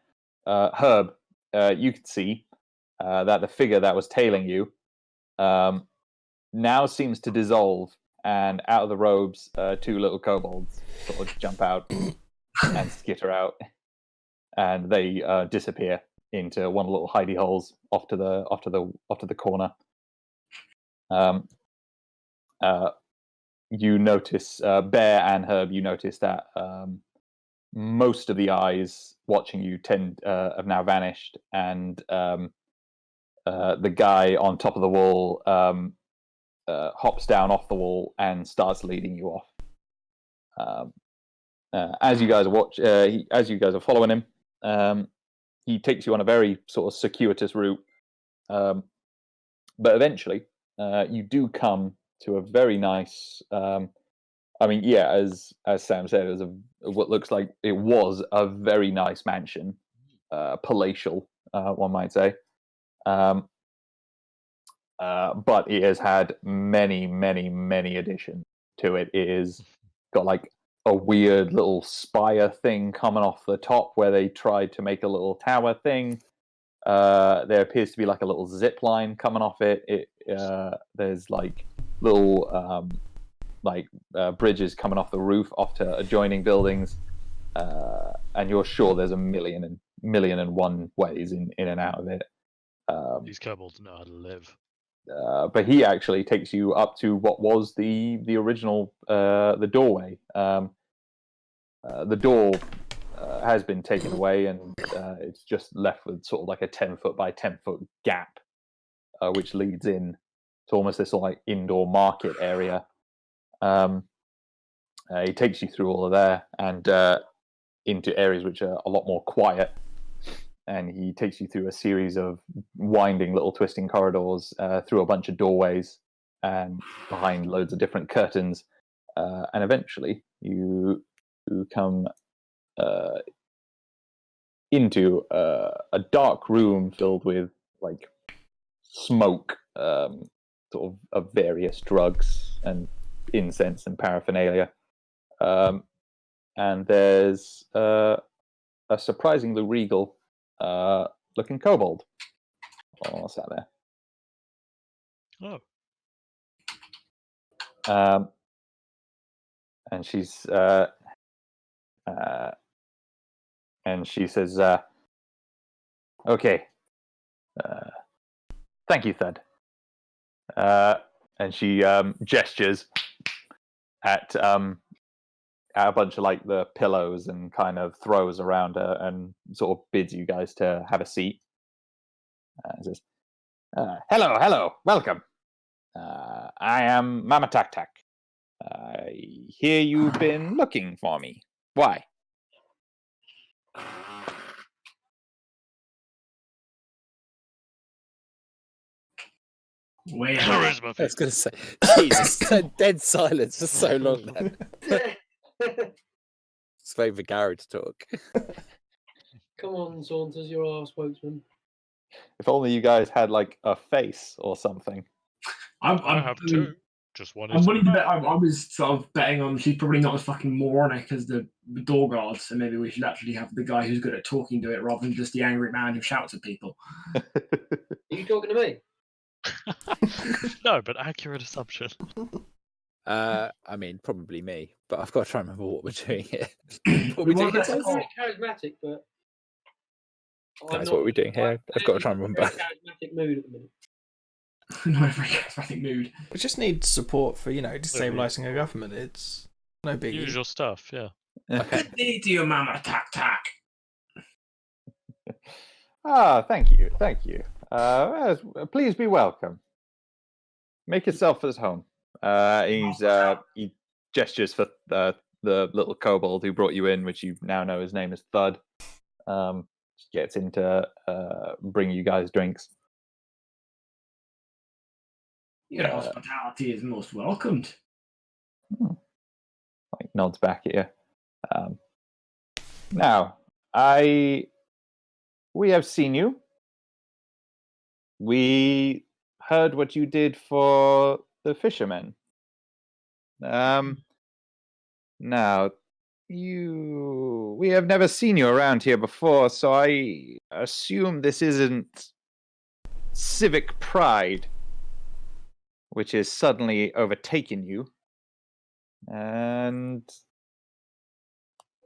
[SPEAKER 3] Herb, you could see that the figure that was tailing you now seems to dissolve, and out of the robes, two little kobolds sort of jump out and skitter out, and they disappear into one of the little hidey holes off to the corner. You notice, Bear and Herb, you notice that most of the eyes watching you have now vanished, and the guy on top of the wall hops down off the wall and starts leading you off. As you guys watch, as you guys are following him, he takes you on a very sort of circuitous route, but eventually you do come to a very nice. I mean, yeah, as Sam said, it was what looks like it was a very nice mansion, palatial, one might say. But it has had many, many, many additions to it. It is got like a weird little spire thing coming off the top where they tried to make a little tower thing. There appears to be like a little zip line coming off it. There's like little bridges coming off the roof off to adjoining buildings, and you're sure there's a million and one ways in and out of it.
[SPEAKER 4] These kobolds know how to live.
[SPEAKER 3] But he actually takes you up to what was the original the doorway. The door has been taken away, and it's just left with sort of like a 10-foot by 10-foot gap, which leads in to almost this like indoor market area. He takes you through all of there and into areas which are a lot more quiet. And he takes you through a series of winding little twisting corridors, through a bunch of doorways, and behind loads of different curtains. And eventually you come into a dark room filled with like smoke, sort of various drugs and incense and paraphernalia. And there's a surprisingly regal looking kobold all sat there.
[SPEAKER 4] Oh.
[SPEAKER 3] And she says, okay, thank you, Thud. And she gestures at a bunch of like the pillows and kind of throws around her and sort of bids you guys to have a seat. Says, hello, welcome. I am Mama Taak Taak. I hear you've been looking for me. Why?
[SPEAKER 4] Charisma.
[SPEAKER 2] I was going to say, Jesus, dead silence for so long then. It's waiting for Gary to talk.
[SPEAKER 1] Come on, Saunders, you're our spokesman.
[SPEAKER 3] If only you guys had like a face or something.
[SPEAKER 4] I have two. Just wanted
[SPEAKER 6] I'm
[SPEAKER 4] to
[SPEAKER 6] willing to bet. I was sort of betting on she's probably not as fucking moronic as the door guard, so maybe we should actually have the guy who's good at talking do it rather than just the angry man who shouts at people.
[SPEAKER 1] Are you talking to me?
[SPEAKER 4] No, but accurate assumption.
[SPEAKER 2] I mean, probably me, but I've got to try and remember what we're doing here. What are
[SPEAKER 6] We
[SPEAKER 2] we doing
[SPEAKER 6] want
[SPEAKER 2] here,
[SPEAKER 6] that
[SPEAKER 2] guys?
[SPEAKER 6] support.
[SPEAKER 1] Very charismatic, but
[SPEAKER 2] Guys, what are we doing here? I've got to try and remember.
[SPEAKER 1] Very charismatic mood at the minute.
[SPEAKER 6] Not a very charismatic mood.
[SPEAKER 5] We just need support for, destabilizing a government. It's no biggie.
[SPEAKER 4] Usual stuff, yeah.
[SPEAKER 2] Okay.
[SPEAKER 6] Good day to you, Mama Taak Taak.
[SPEAKER 3] Thank you. Please be welcome. Make yourself at home. He gestures for the little kobold who brought you in, which you now know his name is Thud. Gets in to bring you guys drinks.
[SPEAKER 6] Your hospitality is most welcomed.
[SPEAKER 3] Like nods back at you. Now, we have seen you. We heard what you did for the fishermen. Now, we have never seen you around here before, so I assume this isn't civic pride which is suddenly overtaken you. And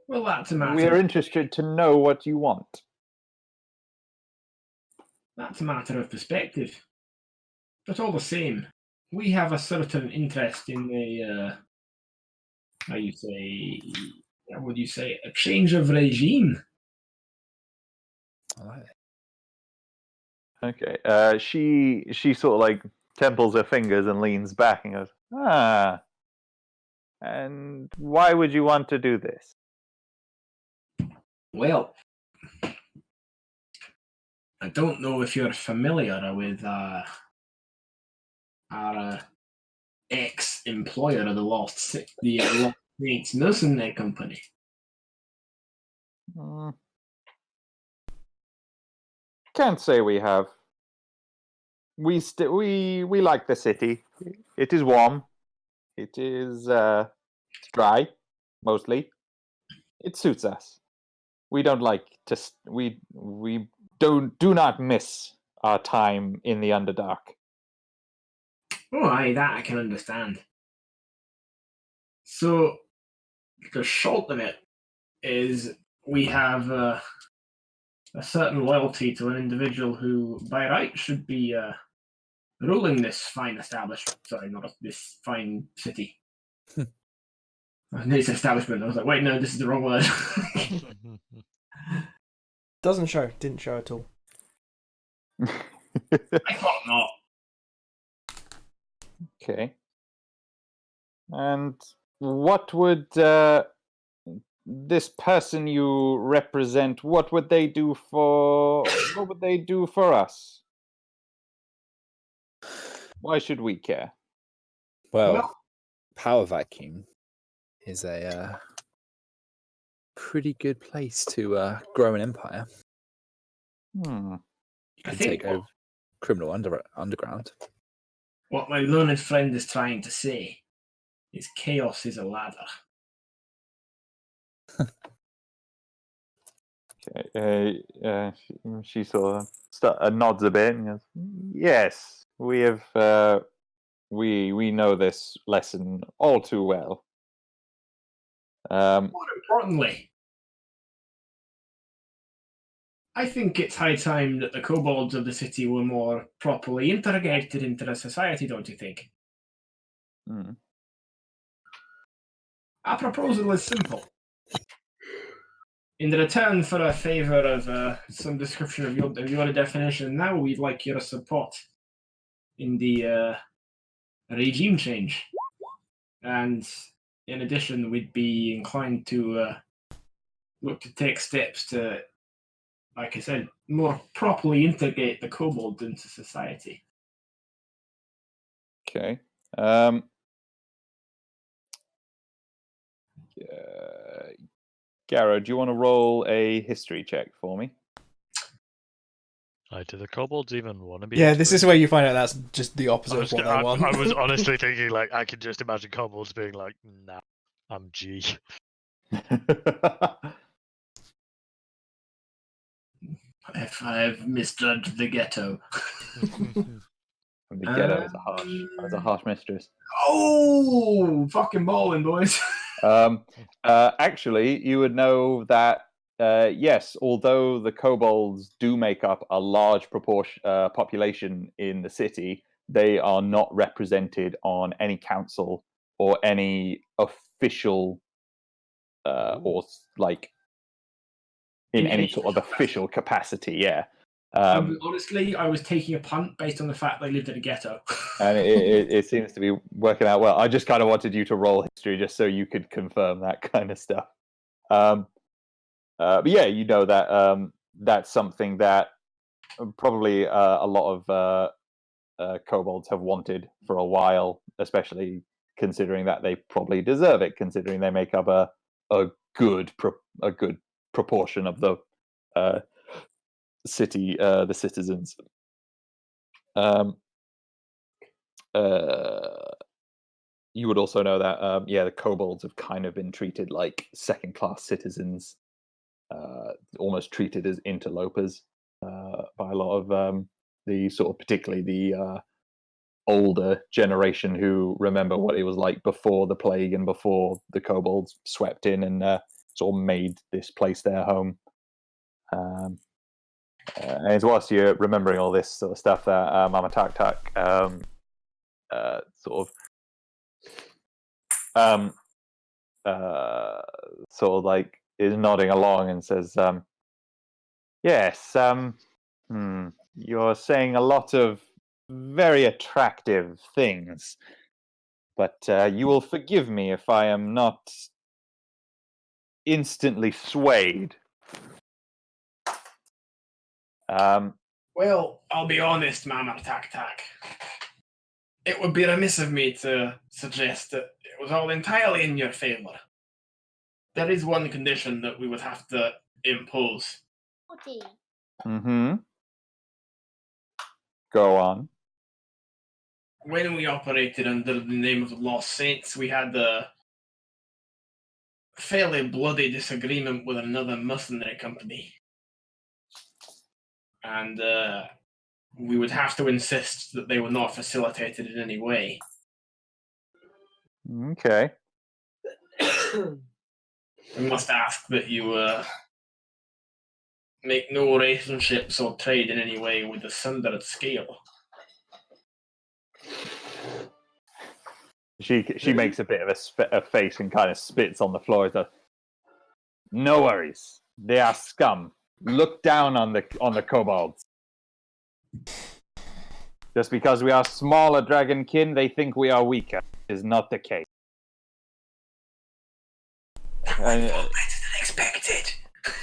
[SPEAKER 6] Well, that's a matter.
[SPEAKER 3] we are interested to know what you want.
[SPEAKER 6] That's a matter of perspective. But all the same, we have a certain interest in the how would you say, a change of regime.
[SPEAKER 2] I like it.
[SPEAKER 3] Okay. She sort of like temples her fingers and leans back and goes, and why would you want to do this?
[SPEAKER 6] Well, I don't know if you're familiar with our ex-employer of the Lost Saints Mercenary Company.
[SPEAKER 3] Can't say we have. We like the city. It is warm. It is dry, mostly. It suits us. We don't like to. We do not miss our time in the Underdark.
[SPEAKER 6] Oh, aye, that I can understand. So, the short of it is we have a certain loyalty to an individual who, by right, should be ruling this fine establishment. Sorry, not this fine city. This establishment. I was like, wait, no, this is the wrong word.
[SPEAKER 5] Didn't show at all.
[SPEAKER 6] I thought not.
[SPEAKER 3] Okay. And what would this person you represent? What would they do for? What would they do for us? Why should we care?
[SPEAKER 2] Well, power vacuum is a pretty good place to grow an empire.
[SPEAKER 3] Hmm.
[SPEAKER 6] I
[SPEAKER 2] And
[SPEAKER 6] think
[SPEAKER 2] take over criminal underground.
[SPEAKER 6] what my learned friend is trying to say is chaos is a ladder.
[SPEAKER 3] Okay. She sort of nods a bit and goes, "Yes, we have. We know this lesson all too well."
[SPEAKER 6] More importantly, I think it's high time that the kobolds of the city were more properly integrated into the society, don't you think?
[SPEAKER 3] Hmm.
[SPEAKER 6] Our proposal is simple. In return for a favour of some description of your definition, now we'd like your support in the regime change. And in addition, we'd be inclined to look to take steps to, like I said, more properly integrate the kobold into society.
[SPEAKER 3] Okay. Garrow, do you want to roll a history check for me?
[SPEAKER 4] Do the kobolds even want to be?
[SPEAKER 5] Yeah, this is
[SPEAKER 4] experienced?
[SPEAKER 5] where you find out that's just the
[SPEAKER 4] I
[SPEAKER 5] opposite
[SPEAKER 4] was,
[SPEAKER 5] of what
[SPEAKER 4] I,
[SPEAKER 5] they want.
[SPEAKER 4] I was honestly thinking, like, I could just imagine kobolds being like, "Nah, I'm G."
[SPEAKER 6] If I've misjudged the ghetto.
[SPEAKER 3] The ghetto is a harsh mistress.
[SPEAKER 6] Oh, fucking bowling, boys.
[SPEAKER 3] Actually, you would know that yes, although the kobolds do make up a large population in the city, they are not represented on any council or any official or like in any sort of official capacity. Yeah.
[SPEAKER 6] Honestly, I was taking a punt based on the fact they lived in a ghetto.
[SPEAKER 3] And it seems to be working out well. I just kind of wanted you to roll history just so you could confirm that kind of stuff. But yeah, you know that that's something that probably a lot of kobolds have wanted for a while, especially considering that they probably deserve it, considering they make up a good proportion of the city, the citizens. You would also know that yeah, the kobolds have kind of been treated like second-class citizens, almost treated as interlopers by a lot of the sort of particularly the older generation who remember what it was like before the plague and before the kobolds swept in and sort of made this place their home. And it's whilst you're remembering all this sort of stuff that Mama Taak Taak sort of like is nodding along and says, yes, you're saying a lot of very attractive things, but you will forgive me if I am not instantly swayed.
[SPEAKER 6] Well, I'll be honest, Mama Taak Taak. It would be remiss of me to suggest that it was all entirely in your favor. There is one condition that we would have to impose.
[SPEAKER 3] Mm-hmm. Go on.
[SPEAKER 6] When we operated under the name of the Lost Saints, we had a fairly bloody disagreement with another mercenary company. And we would have to insist that they were not facilitated in any way.
[SPEAKER 3] Okay.
[SPEAKER 6] We must ask that you make no relationships or trade in any way with the Sundered Scale.
[SPEAKER 3] She makes a bit of a face and kind of spits on the floor. No worries, they are scum. Look down on the kobolds. Just because we are smaller dragonkin, they think we are weaker. It is not the case.
[SPEAKER 6] Better than expected.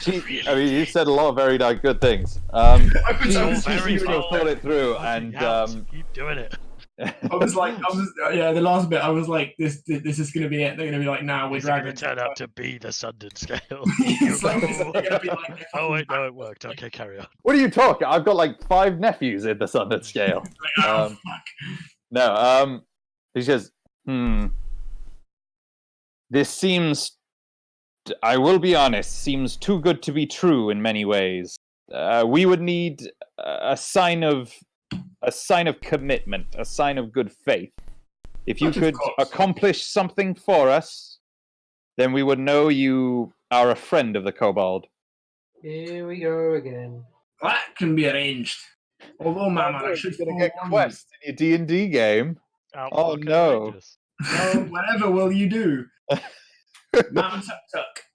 [SPEAKER 3] You said a lot of very good things. She thought it through, and
[SPEAKER 4] keep doing it.
[SPEAKER 6] The last bit, I was like, this is going to be it. They're going to be like, nah, we're
[SPEAKER 4] going to
[SPEAKER 6] dragons.
[SPEAKER 4] turn out to be the Sundered Scale. Oh wait, no, it worked. Okay, carry on.
[SPEAKER 3] What are you talking? I've got like 5 nephews in the Sundered Scale.
[SPEAKER 6] Fuck.
[SPEAKER 3] No, he says, this seems, I will be honest, seems too good to be true in many ways. We would need a sign of commitment, a sign of good faith. If you could accomplish something for us, then we would know you are a friend of the kobold.
[SPEAKER 1] Here we go again.
[SPEAKER 6] That can be arranged. Although, Mama, I should
[SPEAKER 3] gonna get quest in your D&D game. Oh no!
[SPEAKER 6] Whatever will you do, Mama Taak Taak?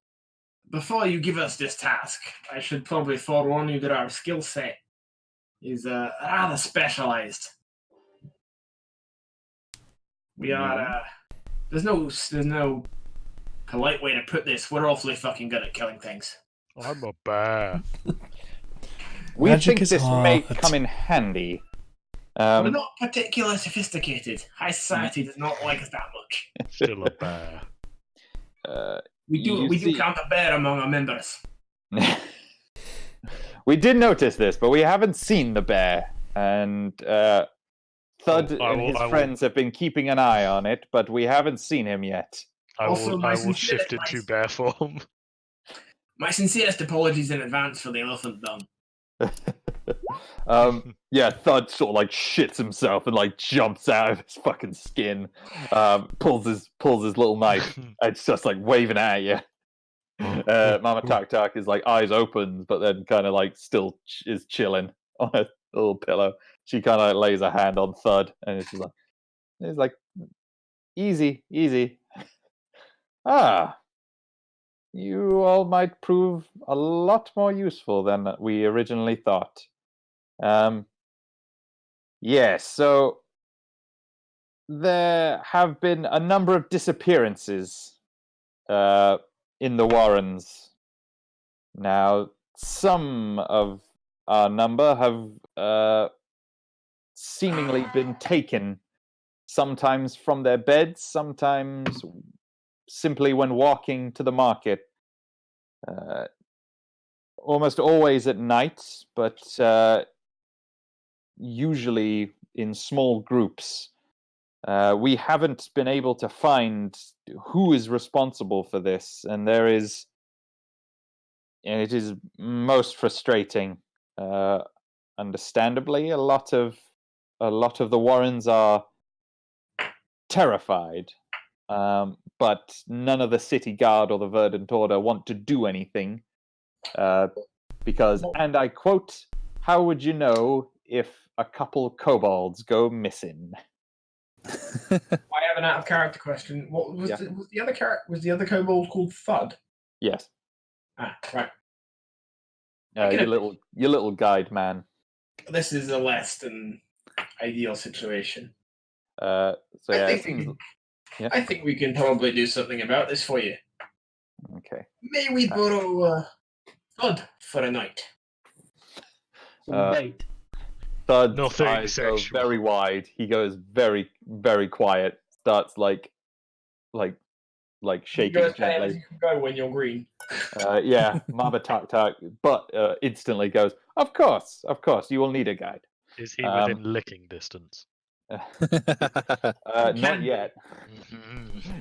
[SPEAKER 6] Before you give us this task, I should probably forewarn you that our skill set is rather specialized. We are. There's no polite way to put this. We're awfully fucking good at killing things.
[SPEAKER 4] I'm a bear.
[SPEAKER 3] We
[SPEAKER 5] Magic
[SPEAKER 3] think this may come in handy.
[SPEAKER 6] We're not particularly sophisticated. High society does not like us that much.
[SPEAKER 4] Still a bear.
[SPEAKER 6] We do count a bear among our members.
[SPEAKER 3] We did notice this, but we haven't seen the bear. And Thud and his friends have been keeping an eye on it, but we haven't seen him yet.
[SPEAKER 4] I
[SPEAKER 6] Also, my
[SPEAKER 4] will
[SPEAKER 6] sincere-
[SPEAKER 4] shift into bear form.
[SPEAKER 6] My sincerest apologies in advance for the elephant dung.
[SPEAKER 3] Yeah, Thud sort of like shits himself and like jumps out of his fucking skin, pulls his little knife, and it's just like waving at you. Mama Taak Taak is like eyes open, but then kind of like still is chilling on a little pillow. She kind of lays a hand on Thud, and it's like, easy. Ah, you all might prove a lot more useful than we originally thought. Yes, so there have been a number of disappearances in the Warrens. Now, some of our number have seemingly been taken, sometimes from their beds, sometimes simply when walking to the market. Almost always at night, but usually in small groups. We haven't been able to find who is responsible for this, and it is most frustrating. Understandably, a lot of the Warrens are terrified, but none of the city guard or the Verdant Order want to do anything because, and I quote, "How would you know if a couple kobolds go missing?"
[SPEAKER 6] I have an out of character question. What was the other character? Was the other kobold called Thud?
[SPEAKER 3] Yes.
[SPEAKER 6] Ah, right.
[SPEAKER 3] Your little guide man.
[SPEAKER 6] This is a less than ideal situation.
[SPEAKER 3] So yeah,
[SPEAKER 6] I think we can probably do something about this for you.
[SPEAKER 3] Okay.
[SPEAKER 6] May we borrow Thud for a night?
[SPEAKER 1] Some bait.
[SPEAKER 3] Thud's
[SPEAKER 4] Nothing
[SPEAKER 3] eyes go
[SPEAKER 4] sexual.
[SPEAKER 3] very wide. He goes very, very quiet. Starts like shaking
[SPEAKER 6] You go as
[SPEAKER 3] gently.
[SPEAKER 6] you can go when you're green.
[SPEAKER 3] Yeah, Mama Taak Taak, but instantly goes, Of course, you will need a guide.
[SPEAKER 4] Is he within licking distance?
[SPEAKER 3] Not yet.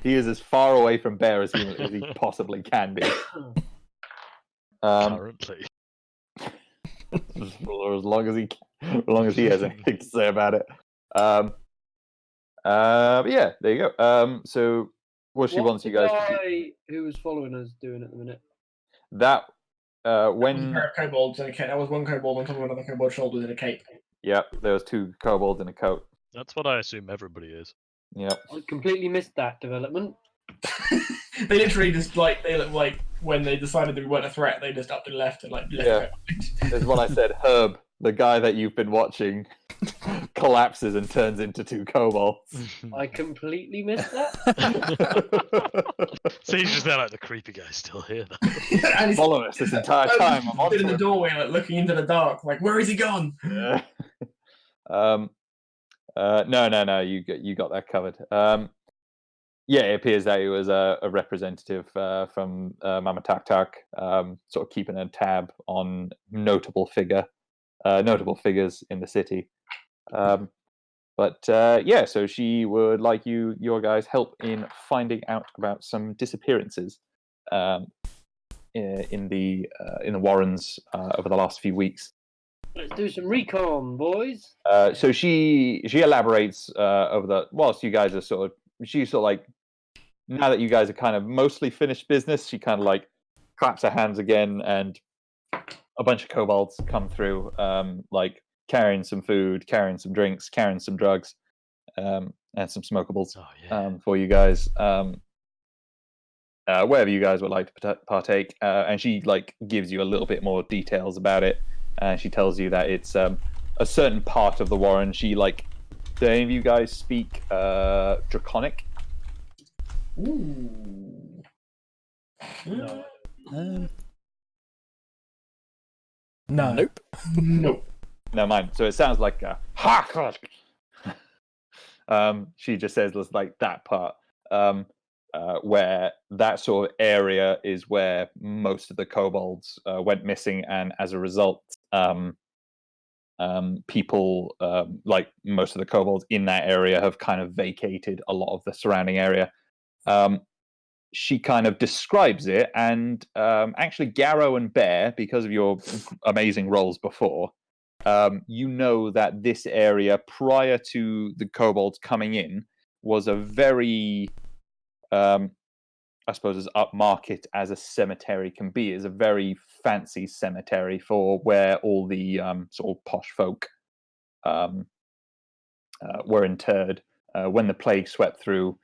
[SPEAKER 3] He is as far away from Bear as he possibly can be.
[SPEAKER 4] Currently.
[SPEAKER 3] For as long as he has anything to say about it. But yeah, there you go. So what she wants you guys to do.
[SPEAKER 1] Guy who was following us doing at the minute?
[SPEAKER 3] That
[SPEAKER 6] That was a
[SPEAKER 3] when
[SPEAKER 6] pair of kobolds in a cape. That was one kobold on top of another kobold shoulders in a cape.
[SPEAKER 3] yep, there was two kobolds in a coat.
[SPEAKER 4] That's what I assume everybody is.
[SPEAKER 3] Yep.
[SPEAKER 1] I completely missed that development.
[SPEAKER 6] They literally just they look like when they decided that we weren't a threat, they just upped and left and left.
[SPEAKER 3] Yeah. That's what I said. Herb, the guy that you've been watching, collapses and turns into two kobolds.
[SPEAKER 1] I completely missed that.
[SPEAKER 4] So he's just there like the creepy guy's still here.
[SPEAKER 6] And he's
[SPEAKER 3] Follow us this entire time. I'm on
[SPEAKER 6] stood in
[SPEAKER 3] to
[SPEAKER 6] the
[SPEAKER 3] it.
[SPEAKER 6] doorway, like looking into the dark, like where is he gone?
[SPEAKER 3] Yeah. No. You got that covered. Yeah, it appears that it was a representative from Mama Taak Taak, sort of keeping a tab on notable figures in the city. But yeah, so she would like your guys' help in finding out about some disappearances in the Warrens over the last few weeks.
[SPEAKER 1] Let's do some recon, boys.
[SPEAKER 3] So she elaborates whilst you guys are she's sort of like, now that you guys are kind of mostly finished business, she kind of like claps her hands again, and a bunch of kobolds come through, like carrying some food, carrying some drinks, carrying some drugs, and some smokables for you guys. Wherever you guys would like to partake, and she like gives you a little bit more details about it. And she tells you that it's a certain part of the Warren. She like, do any of you guys speak Draconic?
[SPEAKER 6] Ooh.
[SPEAKER 1] No.
[SPEAKER 5] No.
[SPEAKER 2] Nope.
[SPEAKER 6] Nope.
[SPEAKER 3] No, mine. So it sounds like ha. She just says like that part. where that sort of area is where most of the kobolds went missing, and as a result, people like most of the kobolds in that area have kind of vacated a lot of the surrounding area. She kind of describes it, and actually Garrow and Bear, because of your amazing rolls before, you know that this area, prior to the kobolds coming in, was a very, I suppose, as upmarket as a cemetery can be. It's a very fancy cemetery for where all the sort of posh folk were interred. When the plague swept through,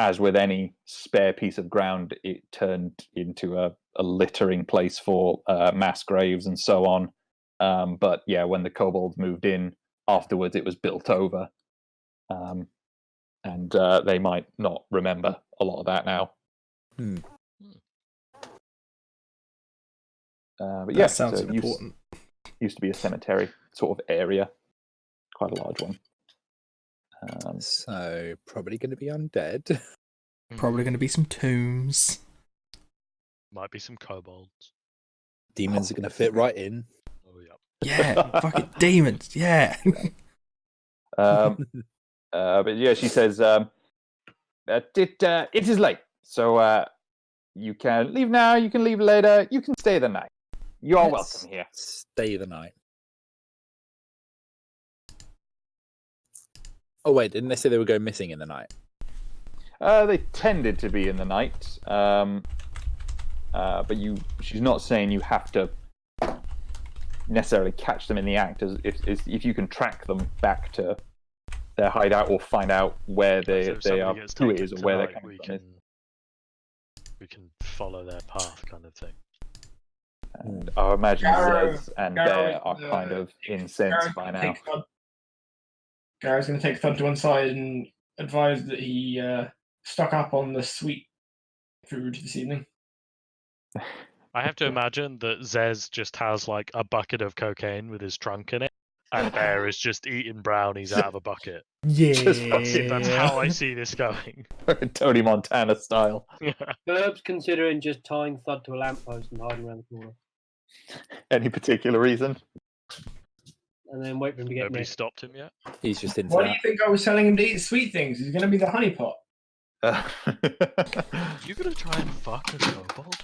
[SPEAKER 3] as with any spare piece of ground, it turned into a littering place for mass graves and so on. But yeah, when the kobolds moved in afterwards, it was built over. And they might not remember a lot of that now. But
[SPEAKER 5] That
[SPEAKER 3] yeah,
[SPEAKER 5] sounds
[SPEAKER 3] so it
[SPEAKER 5] important.
[SPEAKER 3] used to be a cemetery sort of area, quite a large one.
[SPEAKER 2] So probably going to be undead.
[SPEAKER 5] Probably going to be some tombs.
[SPEAKER 4] Might be some kobolds.
[SPEAKER 2] Demons are going to fit right in.
[SPEAKER 4] Oh yeah.
[SPEAKER 5] Yeah, fucking demons. Yeah.
[SPEAKER 3] But yeah, she says, it is late, so you can leave now, you can leave later, you can stay the night. You are welcome here.
[SPEAKER 2] Stay the night. Oh wait, didn't they say they were going missing in the night?
[SPEAKER 3] They tended to be in the night, but she's not saying you have to necessarily catch them in the act. If you can track them back to their hideout or find out where they are, who it is, or where they're coming from.
[SPEAKER 4] We can follow their path, kind of thing.
[SPEAKER 3] And I imagine Zez and Bear are kind of incensed by now.
[SPEAKER 6] Garrett's going to take Thud to one side and advise that he stock up on the sweet food this evening.
[SPEAKER 4] I have to imagine that Zez just has like a bucket of cocaine with his trunk in it, and Bear is just eating brownies out of a bucket.
[SPEAKER 5] Yeah.
[SPEAKER 4] That's how I see this going.
[SPEAKER 3] Tony Montana style.
[SPEAKER 1] Burb's considering just tying Thud to a lamppost and hiding around the corner.
[SPEAKER 3] Any particular reason?
[SPEAKER 1] And then wait for him to get
[SPEAKER 4] Nobody
[SPEAKER 1] near.
[SPEAKER 4] stopped him yet.
[SPEAKER 2] He's just into
[SPEAKER 6] Why
[SPEAKER 2] that.
[SPEAKER 6] do you think I was telling him to eat sweet things? He's going to be the honeypot.
[SPEAKER 4] You gonna try and fuck a kobold?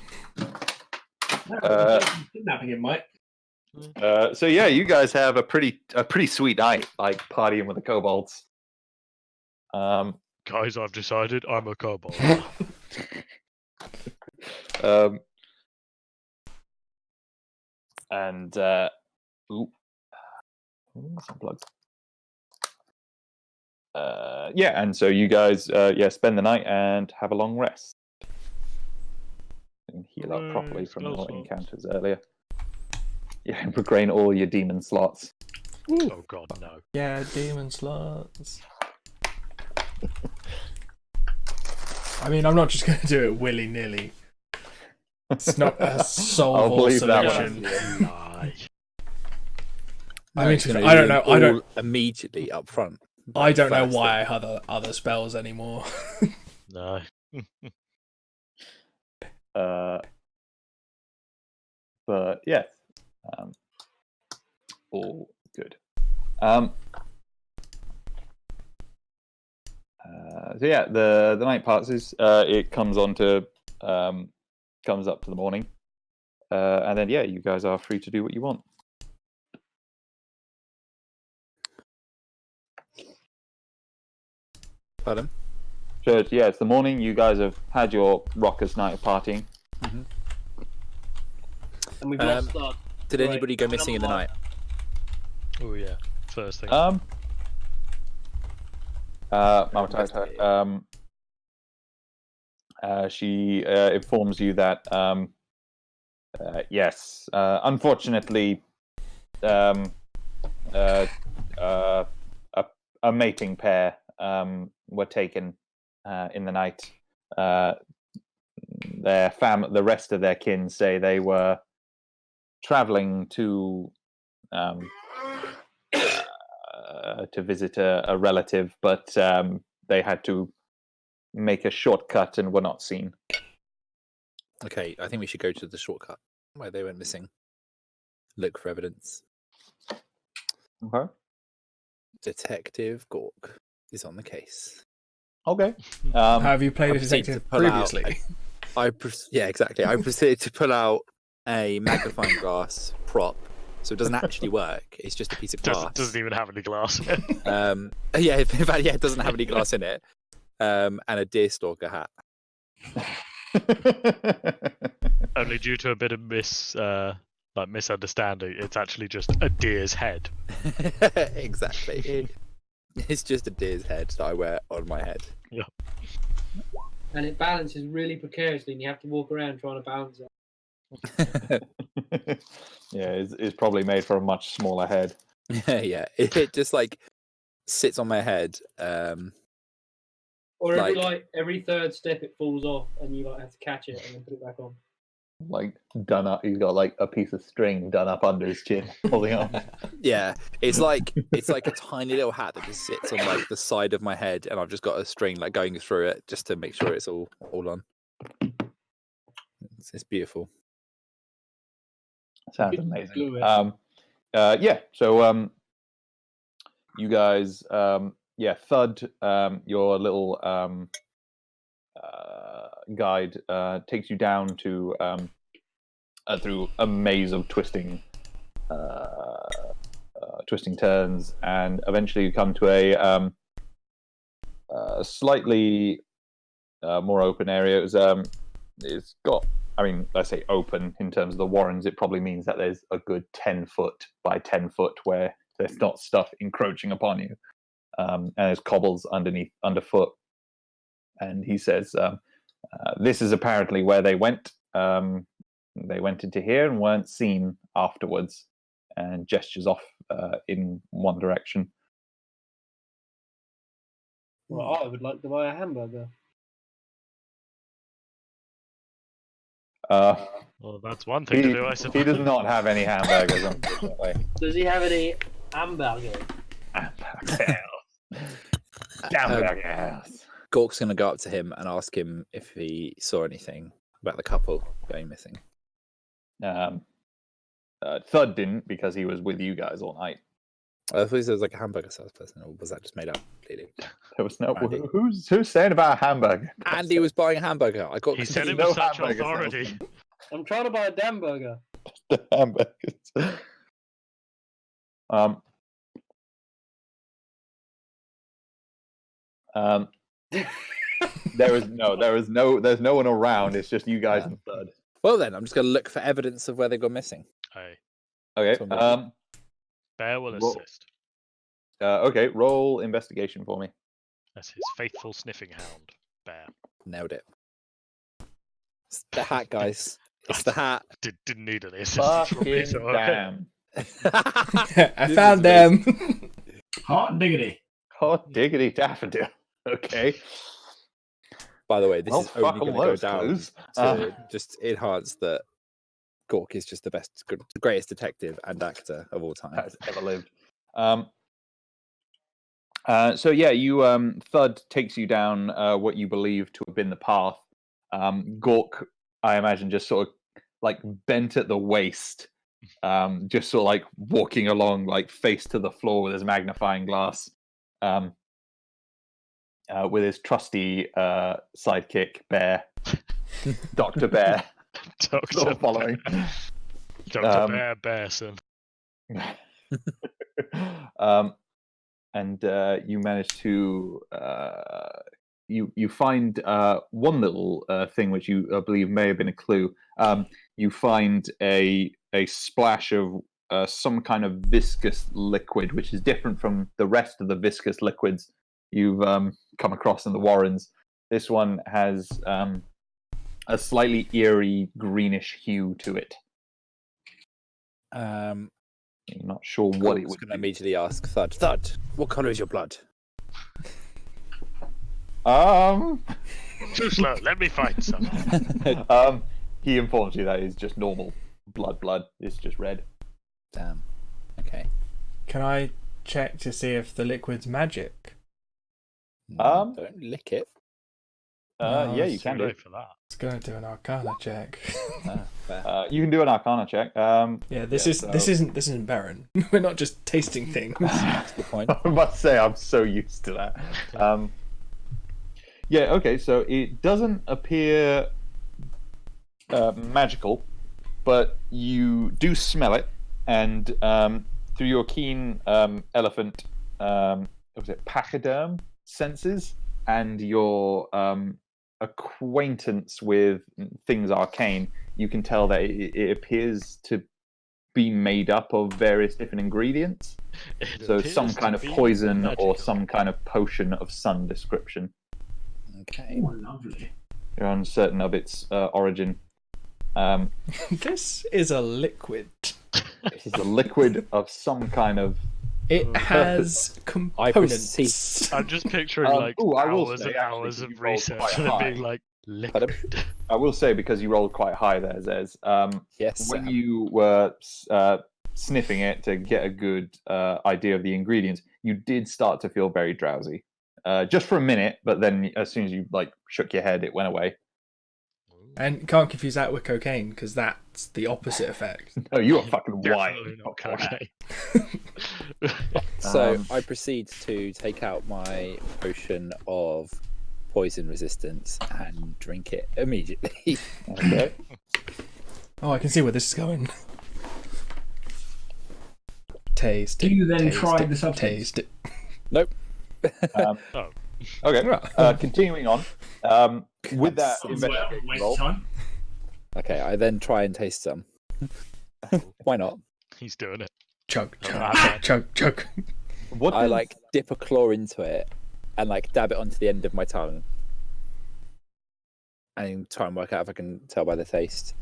[SPEAKER 6] No, kidnapping him, Mike.
[SPEAKER 3] So yeah, you guys have a pretty sweet night, like partying with the kobolds.
[SPEAKER 4] Guys, I've decided I'm a kobold.
[SPEAKER 3] And some plugs. Yeah, and so you guys spend the night and have a long rest and heal up properly from your encounters earlier. Yeah, and regain all your demon slots.
[SPEAKER 4] Oh god, no.
[SPEAKER 5] Yeah, demon slots. I mean, I'm not just going to do it willy-nilly. It's not a solve-all solution.
[SPEAKER 4] Lie.
[SPEAKER 5] I mean, I don't know. I don't
[SPEAKER 2] immediately up front.
[SPEAKER 5] I don't know why I have other spells anymore.
[SPEAKER 4] No.
[SPEAKER 3] But yes, all good. So yeah, the night passes. It comes up to the morning, and then yeah, you guys are free to do what you want.
[SPEAKER 2] Pardon?
[SPEAKER 3] So yeah, it's the morning. You guys have had your rockers' night of partying.
[SPEAKER 2] Mm-hmm.
[SPEAKER 1] And we've lost Thud.
[SPEAKER 2] Did anybody go missing in the night?
[SPEAKER 4] Oh yeah, first thing.
[SPEAKER 3] Mama Taak Taak, she informs you that yes, unfortunately, a mating pair were taken in the night. The rest of their kin say they were traveling to visit a relative, but they had to make a shortcut and were not seen.
[SPEAKER 2] Okay, I think we should go to the shortcut where they went missing. Look for evidence.
[SPEAKER 3] Okay.
[SPEAKER 2] Detective Gork is on the case.
[SPEAKER 3] Okay.
[SPEAKER 5] Have you played
[SPEAKER 2] I
[SPEAKER 5] a
[SPEAKER 2] proceed
[SPEAKER 5] detective
[SPEAKER 2] to pull out
[SPEAKER 5] previously?
[SPEAKER 2] Yeah, exactly. I proceeded to pull out a magnifying glass prop, so it doesn't actually work. It's just a piece of glass.
[SPEAKER 4] Doesn't even have any glass.
[SPEAKER 2] Yeah, in fact, yeah, it doesn't have any glass in it. And a deerstalker hat.
[SPEAKER 4] Only due to a bit of misunderstanding, it's actually just a deer's head.
[SPEAKER 2] Exactly. It's just a deer's head that I wear on my head.
[SPEAKER 4] Yeah.
[SPEAKER 1] And it balances really precariously, and you have to walk around trying to balance it.
[SPEAKER 3] Yeah, it's probably made for a much smaller head.
[SPEAKER 2] Yeah, it just like sits on my head.
[SPEAKER 1] Or every third step it falls off, and you like have to catch it and then put it back on.
[SPEAKER 3] Like done up, he's got like a piece of string done up under his chin, holding on.
[SPEAKER 2] Yeah, it's like a tiny little hat that just sits on like the side of my head, and I've just got a string like going through it just to make sure it's all on. It's beautiful.
[SPEAKER 3] Sounds
[SPEAKER 1] Glue
[SPEAKER 3] amazing.
[SPEAKER 1] it.
[SPEAKER 3] Yeah. So you guys, Thud, your little guide takes you down to through a maze of twisting turns, and eventually you come to a slightly more open area. It's got, I mean, let's say open in terms of the warrens. It probably means that there's a good 10 foot by 10 foot where there's not stuff encroaching upon you, and there's cobbles underfoot. And he says, this is apparently where they went. They went into here and weren't seen afterwards, and gestures off in one direction.
[SPEAKER 1] Well, I would like to buy a hamburger.
[SPEAKER 4] Well, that's one thing to do, I suppose.
[SPEAKER 3] He does not have any hamburgers, unfortunately.
[SPEAKER 1] Does he have any hamburgers?
[SPEAKER 3] Hamburgers.
[SPEAKER 2] Gork's gonna go up to him and ask him if he saw anything about the couple going missing.
[SPEAKER 3] Thud didn't, because he was with you guys all night.
[SPEAKER 2] I thought there was like a hamburger salesperson, or was that just made up? Clearly,
[SPEAKER 3] There was no.
[SPEAKER 2] Andy.
[SPEAKER 3] Who's saying about a hamburger?
[SPEAKER 2] Andy was buying a hamburger. I got.
[SPEAKER 4] He said it
[SPEAKER 3] No
[SPEAKER 4] with such
[SPEAKER 3] hamburger
[SPEAKER 4] authority.
[SPEAKER 1] I'm trying to buy a damn burger.
[SPEAKER 3] The hamburgers. There's no one around. It's just you guys and Thud.
[SPEAKER 2] Well, then I'm just gonna look for evidence of where they got missing.
[SPEAKER 4] Aye.
[SPEAKER 3] Okay.
[SPEAKER 4] Bear will
[SPEAKER 3] Roll.
[SPEAKER 4] assist.
[SPEAKER 3] Okay. Roll investigation for me.
[SPEAKER 4] That's his faithful sniffing hound, Bear.
[SPEAKER 2] Nailed it. It's the hat, guys. It's the hat.
[SPEAKER 4] Didn't need any assistance from me,
[SPEAKER 3] Fucking
[SPEAKER 4] so okay.
[SPEAKER 3] damn.
[SPEAKER 5] I found them.
[SPEAKER 6] Hot diggity.
[SPEAKER 3] Hot diggity daffodil. Okay.
[SPEAKER 2] By the way, this
[SPEAKER 3] Well,
[SPEAKER 2] is
[SPEAKER 3] fuck
[SPEAKER 2] only going
[SPEAKER 3] all
[SPEAKER 2] to go
[SPEAKER 3] those
[SPEAKER 2] down
[SPEAKER 3] clues.
[SPEAKER 2] to just enhance that Gork is just the greatest detective and actor of all time.
[SPEAKER 3] Has ever lived. So yeah, you Thud takes you down what you believe to have been the path. Gork, I imagine, just sort of like bent at the waist, just sort of like walking along, like face to the floor with his magnifying glass, with his trusty sidekick Bear, Dr. Bear, sort
[SPEAKER 4] Dr.
[SPEAKER 3] of following.
[SPEAKER 4] Dr. Bear Bearson.
[SPEAKER 3] And you manage to you find one little thing which you believe may have been a clue. You find a splash of some kind of viscous liquid, which is different from the rest of the viscous liquids you've come across in the Warrens. This one has a slightly eerie greenish hue to it. I'm not sure what it
[SPEAKER 2] Gork's
[SPEAKER 3] would
[SPEAKER 2] going to
[SPEAKER 3] be.
[SPEAKER 2] immediately ask Thud, what colour is your blood?
[SPEAKER 4] Too slow. Let me find some.
[SPEAKER 3] He informs you that it's just normal blood. It's just red.
[SPEAKER 2] Damn. Okay.
[SPEAKER 5] Can I check to see if the liquid's magic?
[SPEAKER 2] Don't lick it.
[SPEAKER 5] No,
[SPEAKER 3] yeah,
[SPEAKER 5] it's
[SPEAKER 3] you
[SPEAKER 4] Too
[SPEAKER 3] can do.
[SPEAKER 4] late for that.
[SPEAKER 5] It's gonna do an Arcana check.
[SPEAKER 2] Fair.
[SPEAKER 3] You can do an Arcana check.
[SPEAKER 5] Yeah, this
[SPEAKER 3] Yeah,
[SPEAKER 5] isn't Baron. We're not just tasting things.
[SPEAKER 2] That's the point.
[SPEAKER 3] I must say, I'm so used to that. Yeah, okay, so it doesn't appear magical, but you do smell it, and through your keen elephant, what was it, pachyderm senses, and your acquaintance with things arcane, you can tell that it appears to be made up of various different ingredients.
[SPEAKER 4] It
[SPEAKER 3] So
[SPEAKER 4] appears
[SPEAKER 3] some
[SPEAKER 4] to
[SPEAKER 3] kind of
[SPEAKER 4] be
[SPEAKER 3] poison
[SPEAKER 4] magical.
[SPEAKER 3] or some kind of potion of some description.
[SPEAKER 2] Okay.
[SPEAKER 6] Oh, lovely.
[SPEAKER 3] You're uncertain of its origin.
[SPEAKER 5] This is a liquid.
[SPEAKER 3] This is a liquid of some kind of.
[SPEAKER 5] It has components.
[SPEAKER 4] I'm just picturing like
[SPEAKER 3] I will
[SPEAKER 4] hours
[SPEAKER 3] say,
[SPEAKER 4] and
[SPEAKER 3] actually,
[SPEAKER 4] hours
[SPEAKER 3] you
[SPEAKER 4] of
[SPEAKER 3] rolled
[SPEAKER 4] research
[SPEAKER 3] quite
[SPEAKER 4] and it
[SPEAKER 3] high.
[SPEAKER 4] being like liquid.
[SPEAKER 3] I will say, because you rolled quite high there, Zez.
[SPEAKER 2] Yes.
[SPEAKER 3] When
[SPEAKER 2] Sam.
[SPEAKER 3] you were sniffing it to get a good idea of the ingredients, you did start to feel very drowsy. Just for a minute, but then as soon as you shook your head, it went away.
[SPEAKER 5] And can't confuse that with cocaine, because that's the opposite effect.
[SPEAKER 3] No, you are fucking
[SPEAKER 4] Definitely
[SPEAKER 3] wild.
[SPEAKER 4] not cocaine.
[SPEAKER 2] So I proceed to take out my potion of poison resistance and drink it immediately.
[SPEAKER 3] Okay.
[SPEAKER 5] Oh, I can see where this is going. Taste it.
[SPEAKER 6] Do you then
[SPEAKER 5] taste
[SPEAKER 6] try
[SPEAKER 5] it,
[SPEAKER 6] the substance?
[SPEAKER 5] Taste it.
[SPEAKER 2] Nope.
[SPEAKER 3] Okay. Continuing on. With that
[SPEAKER 6] Well,
[SPEAKER 3] investigation
[SPEAKER 6] waste
[SPEAKER 3] roll,
[SPEAKER 6] of time.
[SPEAKER 2] Okay, I then try and taste some. Why not?
[SPEAKER 4] He's doing it.
[SPEAKER 5] Chug,
[SPEAKER 4] Oh,
[SPEAKER 5] chug,
[SPEAKER 4] man.
[SPEAKER 5] chug, chug.
[SPEAKER 3] what
[SPEAKER 2] I
[SPEAKER 3] does-
[SPEAKER 2] dip a claw into it and dab it onto the end of my tongue and try and work out if I can tell by the taste.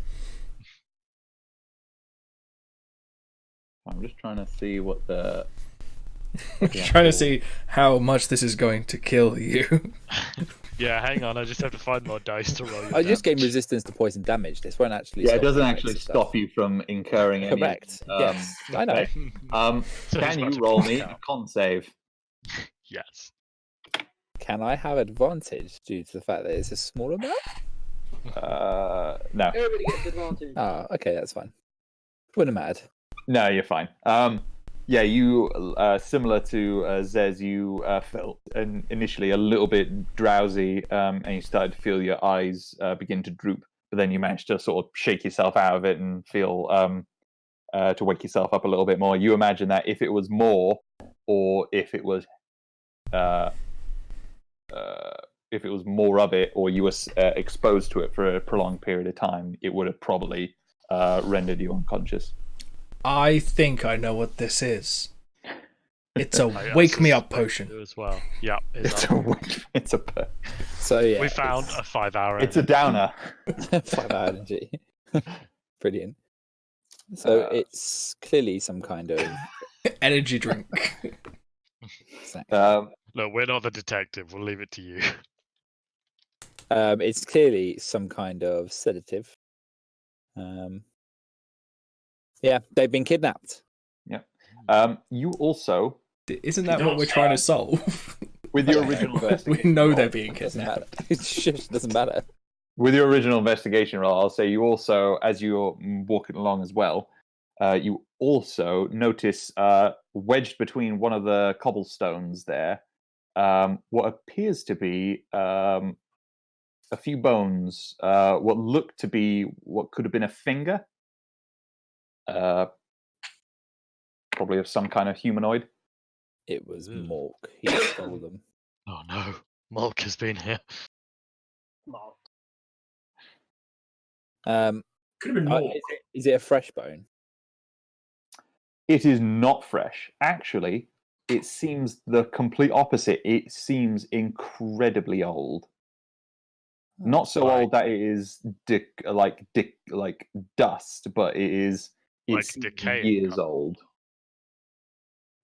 [SPEAKER 3] I'm just trying to see what the.
[SPEAKER 5] Trying to see how much this is going to kill you.
[SPEAKER 4] Yeah, hang on. I just have to find more dice to roll.
[SPEAKER 2] I just gained resistance to poison damage. This won't actually.
[SPEAKER 3] Yeah, it
[SPEAKER 2] stop
[SPEAKER 3] doesn't
[SPEAKER 2] me
[SPEAKER 3] actually
[SPEAKER 2] from
[SPEAKER 3] stop you from incurring any.
[SPEAKER 2] Correct. Yes, I know.
[SPEAKER 4] So
[SPEAKER 3] Can
[SPEAKER 4] he's
[SPEAKER 3] you
[SPEAKER 4] about to
[SPEAKER 3] roll
[SPEAKER 4] pass
[SPEAKER 3] me a
[SPEAKER 4] out.
[SPEAKER 3] con save?
[SPEAKER 4] Yes.
[SPEAKER 2] Can I have advantage due to the fact that it's a small amount?
[SPEAKER 3] No.
[SPEAKER 1] Everybody gets advantage.
[SPEAKER 2] Oh, okay, that's fine. Wouldn't have mattered.
[SPEAKER 3] No, you're fine. Yeah, you similar to Zez, you felt initially a little bit drowsy, and you started to feel your eyes begin to droop. But then you managed to sort of shake yourself out of it and feel to wake yourself up a little bit more. You imagine that if it was more, or if it was more of it, or you were exposed to it for a prolonged period of time, it would have probably rendered you unconscious.
[SPEAKER 5] I think I know what this is. It's a
[SPEAKER 4] I
[SPEAKER 5] wake me up
[SPEAKER 4] suspect
[SPEAKER 5] potion.
[SPEAKER 4] you as well. Yeah,
[SPEAKER 3] It's a
[SPEAKER 2] So yeah,
[SPEAKER 4] we found a 5-hour.
[SPEAKER 3] it's a downer.
[SPEAKER 2] 5 hour energy. Brilliant. So it's clearly some kind of.
[SPEAKER 5] Energy drink.
[SPEAKER 4] Look, we're not the detective. We'll leave it to you.
[SPEAKER 2] It's clearly some kind of sedative. Yeah, they've been kidnapped.
[SPEAKER 3] You also,
[SPEAKER 5] Isn't that what we're trying to solve?
[SPEAKER 3] with your
[SPEAKER 2] Okay,
[SPEAKER 3] original
[SPEAKER 2] but-
[SPEAKER 5] We
[SPEAKER 3] investigation
[SPEAKER 5] know
[SPEAKER 3] roll-
[SPEAKER 5] they're being
[SPEAKER 2] Doesn't
[SPEAKER 5] kidnapped.
[SPEAKER 2] matter. Shush, doesn't matter.
[SPEAKER 3] with your original investigation roll, I'll say you also, as you're walking along as well, you also notice wedged between one of the cobblestones there, what appears to be a few bones, what looked to be what could have been a finger, probably of some kind of humanoid.
[SPEAKER 2] It was
[SPEAKER 4] Ugh.
[SPEAKER 2] Mork. He stole them.
[SPEAKER 4] Oh no, Mulk has been here.
[SPEAKER 1] Mark.
[SPEAKER 6] Could have been more.
[SPEAKER 2] Is it a fresh bone?
[SPEAKER 3] It is not fresh. Actually, it seems the complete opposite. It seems incredibly old. Not so
[SPEAKER 4] Right.
[SPEAKER 3] old that it is like dust, but it's
[SPEAKER 4] Like decaying
[SPEAKER 3] years
[SPEAKER 4] colour.
[SPEAKER 3] old.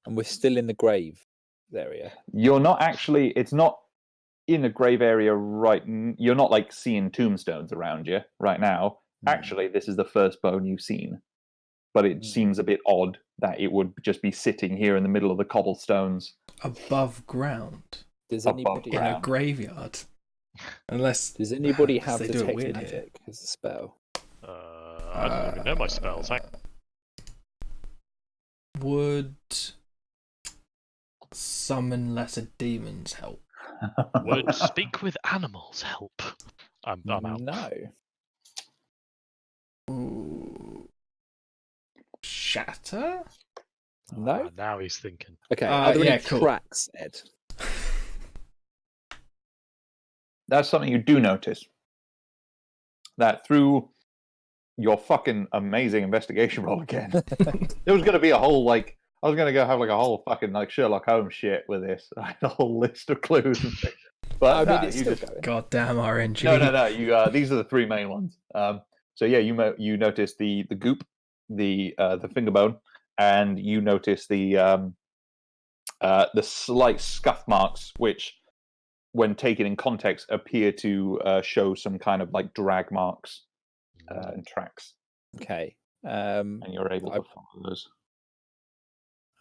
[SPEAKER 2] And we're still in the grave area.
[SPEAKER 3] You're not actually. It's not in a grave area you're not seeing tombstones around you right now. Actually, this is the first bone you've seen, but it seems a bit odd that it would just be sitting here in the middle of the cobblestones.
[SPEAKER 5] Above ground.
[SPEAKER 2] Does
[SPEAKER 3] Above
[SPEAKER 2] anybody
[SPEAKER 5] In a
[SPEAKER 3] ground.
[SPEAKER 5] graveyard. Unless
[SPEAKER 2] Does anybody
[SPEAKER 5] unless
[SPEAKER 2] have
[SPEAKER 5] they do it
[SPEAKER 2] detect
[SPEAKER 5] weird here.
[SPEAKER 2] magic as a spell?
[SPEAKER 4] I don't even know my spells.
[SPEAKER 5] Would summon lesser demons help?
[SPEAKER 4] Would speak with animals help? I'm out.
[SPEAKER 2] No.
[SPEAKER 5] Ooh. Shatter?
[SPEAKER 2] No.
[SPEAKER 4] Now he's thinking.
[SPEAKER 2] Okay. Are there
[SPEAKER 5] yeah,
[SPEAKER 2] any
[SPEAKER 5] cool.
[SPEAKER 2] tracks, Ed?
[SPEAKER 3] That's something you do notice. That through your fucking amazing investigation roll again, there was going to be a whole I was going to go have a whole fucking Sherlock Holmes shit with this, a whole list of clues and things. But
[SPEAKER 2] I mean, it's still going.
[SPEAKER 5] Goddamn RNG.
[SPEAKER 3] No. You these are the three main ones. So yeah, you notice the goop, the finger bone, and you notice the slight scuff marks, which, when taken in context, appear to show some kind of drag marks and tracks.
[SPEAKER 2] Okay.
[SPEAKER 3] And you're able to follow those.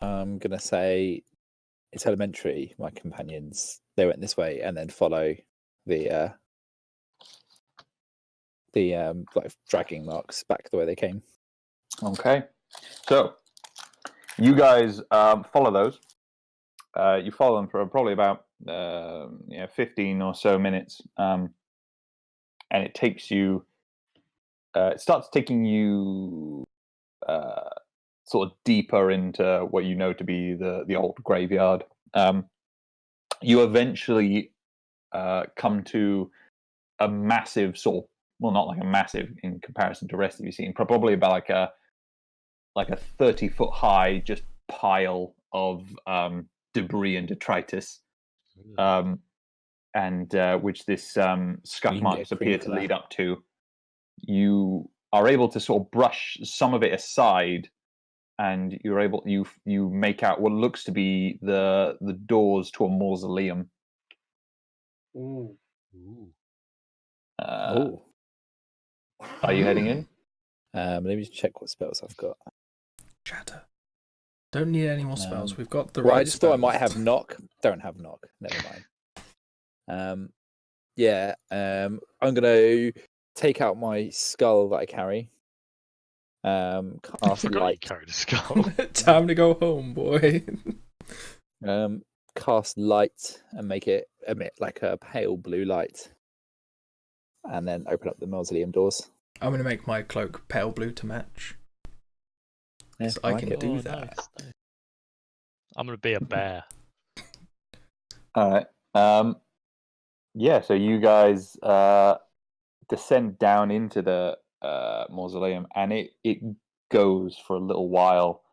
[SPEAKER 2] I'm gonna say it's elementary. My companions, they went this way, and then follow the dragging marks back the way they came.
[SPEAKER 3] Okay, so you guys follow those. You follow them for probably about 15 or so minutes, and it takes you. It starts taking you sort of deeper into what you know to be the old graveyard. You eventually come to a massive not like a massive in comparison to the rest of you seen, probably about like a 30-foot high just pile of debris and detritus, and which this scuff marks appear to lead up to. You are able to sort of brush some of it aside, and you make out what looks to be the doors to a mausoleum.
[SPEAKER 1] Ooh.
[SPEAKER 3] Are you heading in?
[SPEAKER 2] Let me just check what spells I've got.
[SPEAKER 5] Shatter. Don't need any more spells. We've got the
[SPEAKER 2] Well,
[SPEAKER 5] right
[SPEAKER 2] I just thought I might
[SPEAKER 5] spells.
[SPEAKER 2] have knock. Don't have knock. Never mind. I'm gonna take out my skull that I carry.
[SPEAKER 4] I
[SPEAKER 2] Cast
[SPEAKER 4] forgot you
[SPEAKER 2] light.
[SPEAKER 4] carried a skull.
[SPEAKER 5] Time to go home, boy.
[SPEAKER 2] Cast light and make it emit like a pale blue light, and then open up the mausoleum doors.
[SPEAKER 5] I'm going to make my cloak pale blue to match.
[SPEAKER 2] Yes,
[SPEAKER 5] I can do that.
[SPEAKER 4] Nice. I'm going to be a bear.
[SPEAKER 3] All right. So you guys descend down into the mausoleum, and it goes for a little while.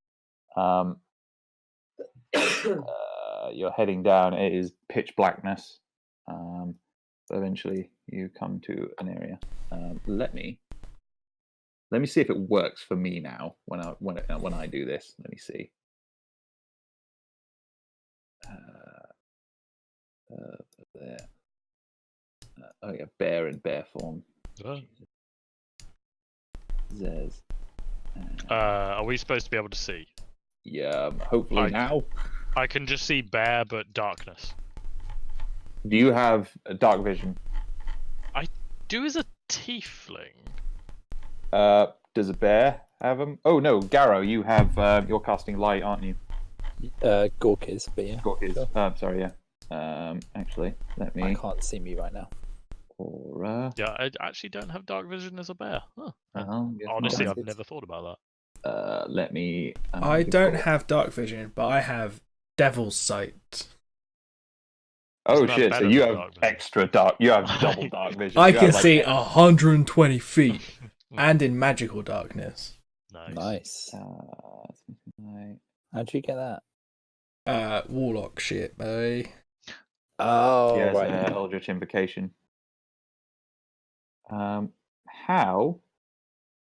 [SPEAKER 3] You're heading down. It is pitch blackness. Eventually, you come to an area. Let me see if it works for me now. When I do this, let me see. There. Oh yeah, bear in bear form. Zez.
[SPEAKER 4] Are we supposed to be able to see?
[SPEAKER 3] Yeah, hopefully now.
[SPEAKER 4] I can just see bear, but darkness.
[SPEAKER 3] Do you have a dark vision?
[SPEAKER 4] I do as a tiefling.
[SPEAKER 3] Does a bear have them? Oh no, Garrow, you have. You're casting light, aren't you?
[SPEAKER 2] Gork is, but yeah.
[SPEAKER 3] Gork is. Sorry, yeah. Actually, let me.
[SPEAKER 2] I can't see me right now.
[SPEAKER 4] Yeah, I actually don't have dark vision as a bear. Huh.
[SPEAKER 3] Honestly,
[SPEAKER 4] Honestly, I've never thought about
[SPEAKER 3] that. Let me.
[SPEAKER 5] I don't have dark vision, but I have devil's sight.
[SPEAKER 3] Oh
[SPEAKER 4] Isn't
[SPEAKER 3] shit!
[SPEAKER 4] that
[SPEAKER 3] So
[SPEAKER 4] better
[SPEAKER 3] you
[SPEAKER 4] than
[SPEAKER 3] have
[SPEAKER 4] dark vision?
[SPEAKER 3] extra dark. You have double dark vision.
[SPEAKER 5] I
[SPEAKER 3] You
[SPEAKER 5] can
[SPEAKER 3] have, like,
[SPEAKER 5] see 120 feet and in magical darkness.
[SPEAKER 4] Nice.
[SPEAKER 2] How'd you get that?
[SPEAKER 5] Warlock shit, boy.
[SPEAKER 2] Oh,
[SPEAKER 3] yes,
[SPEAKER 2] right.
[SPEAKER 3] Eldritch Invocation. How?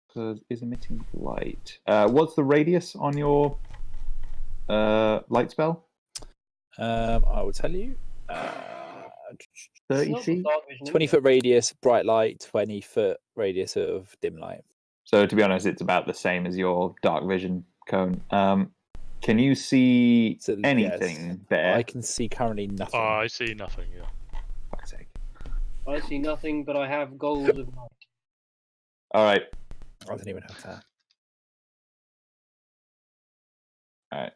[SPEAKER 3] Because is emitting light. What's the radius on your light spell?
[SPEAKER 2] I will tell you.
[SPEAKER 3] 30 feet.
[SPEAKER 2] 20-foot radius, bright light. 20-foot radius of dim light.
[SPEAKER 3] So to be honest, it's about the same as your dark vision cone. Can you see anything there?
[SPEAKER 2] I can see currently nothing.
[SPEAKER 4] I see nothing. Yeah.
[SPEAKER 3] Fuck's sake.
[SPEAKER 1] I see nothing, but I have goals of night.
[SPEAKER 3] All right.
[SPEAKER 2] I don't even have that.
[SPEAKER 3] All right.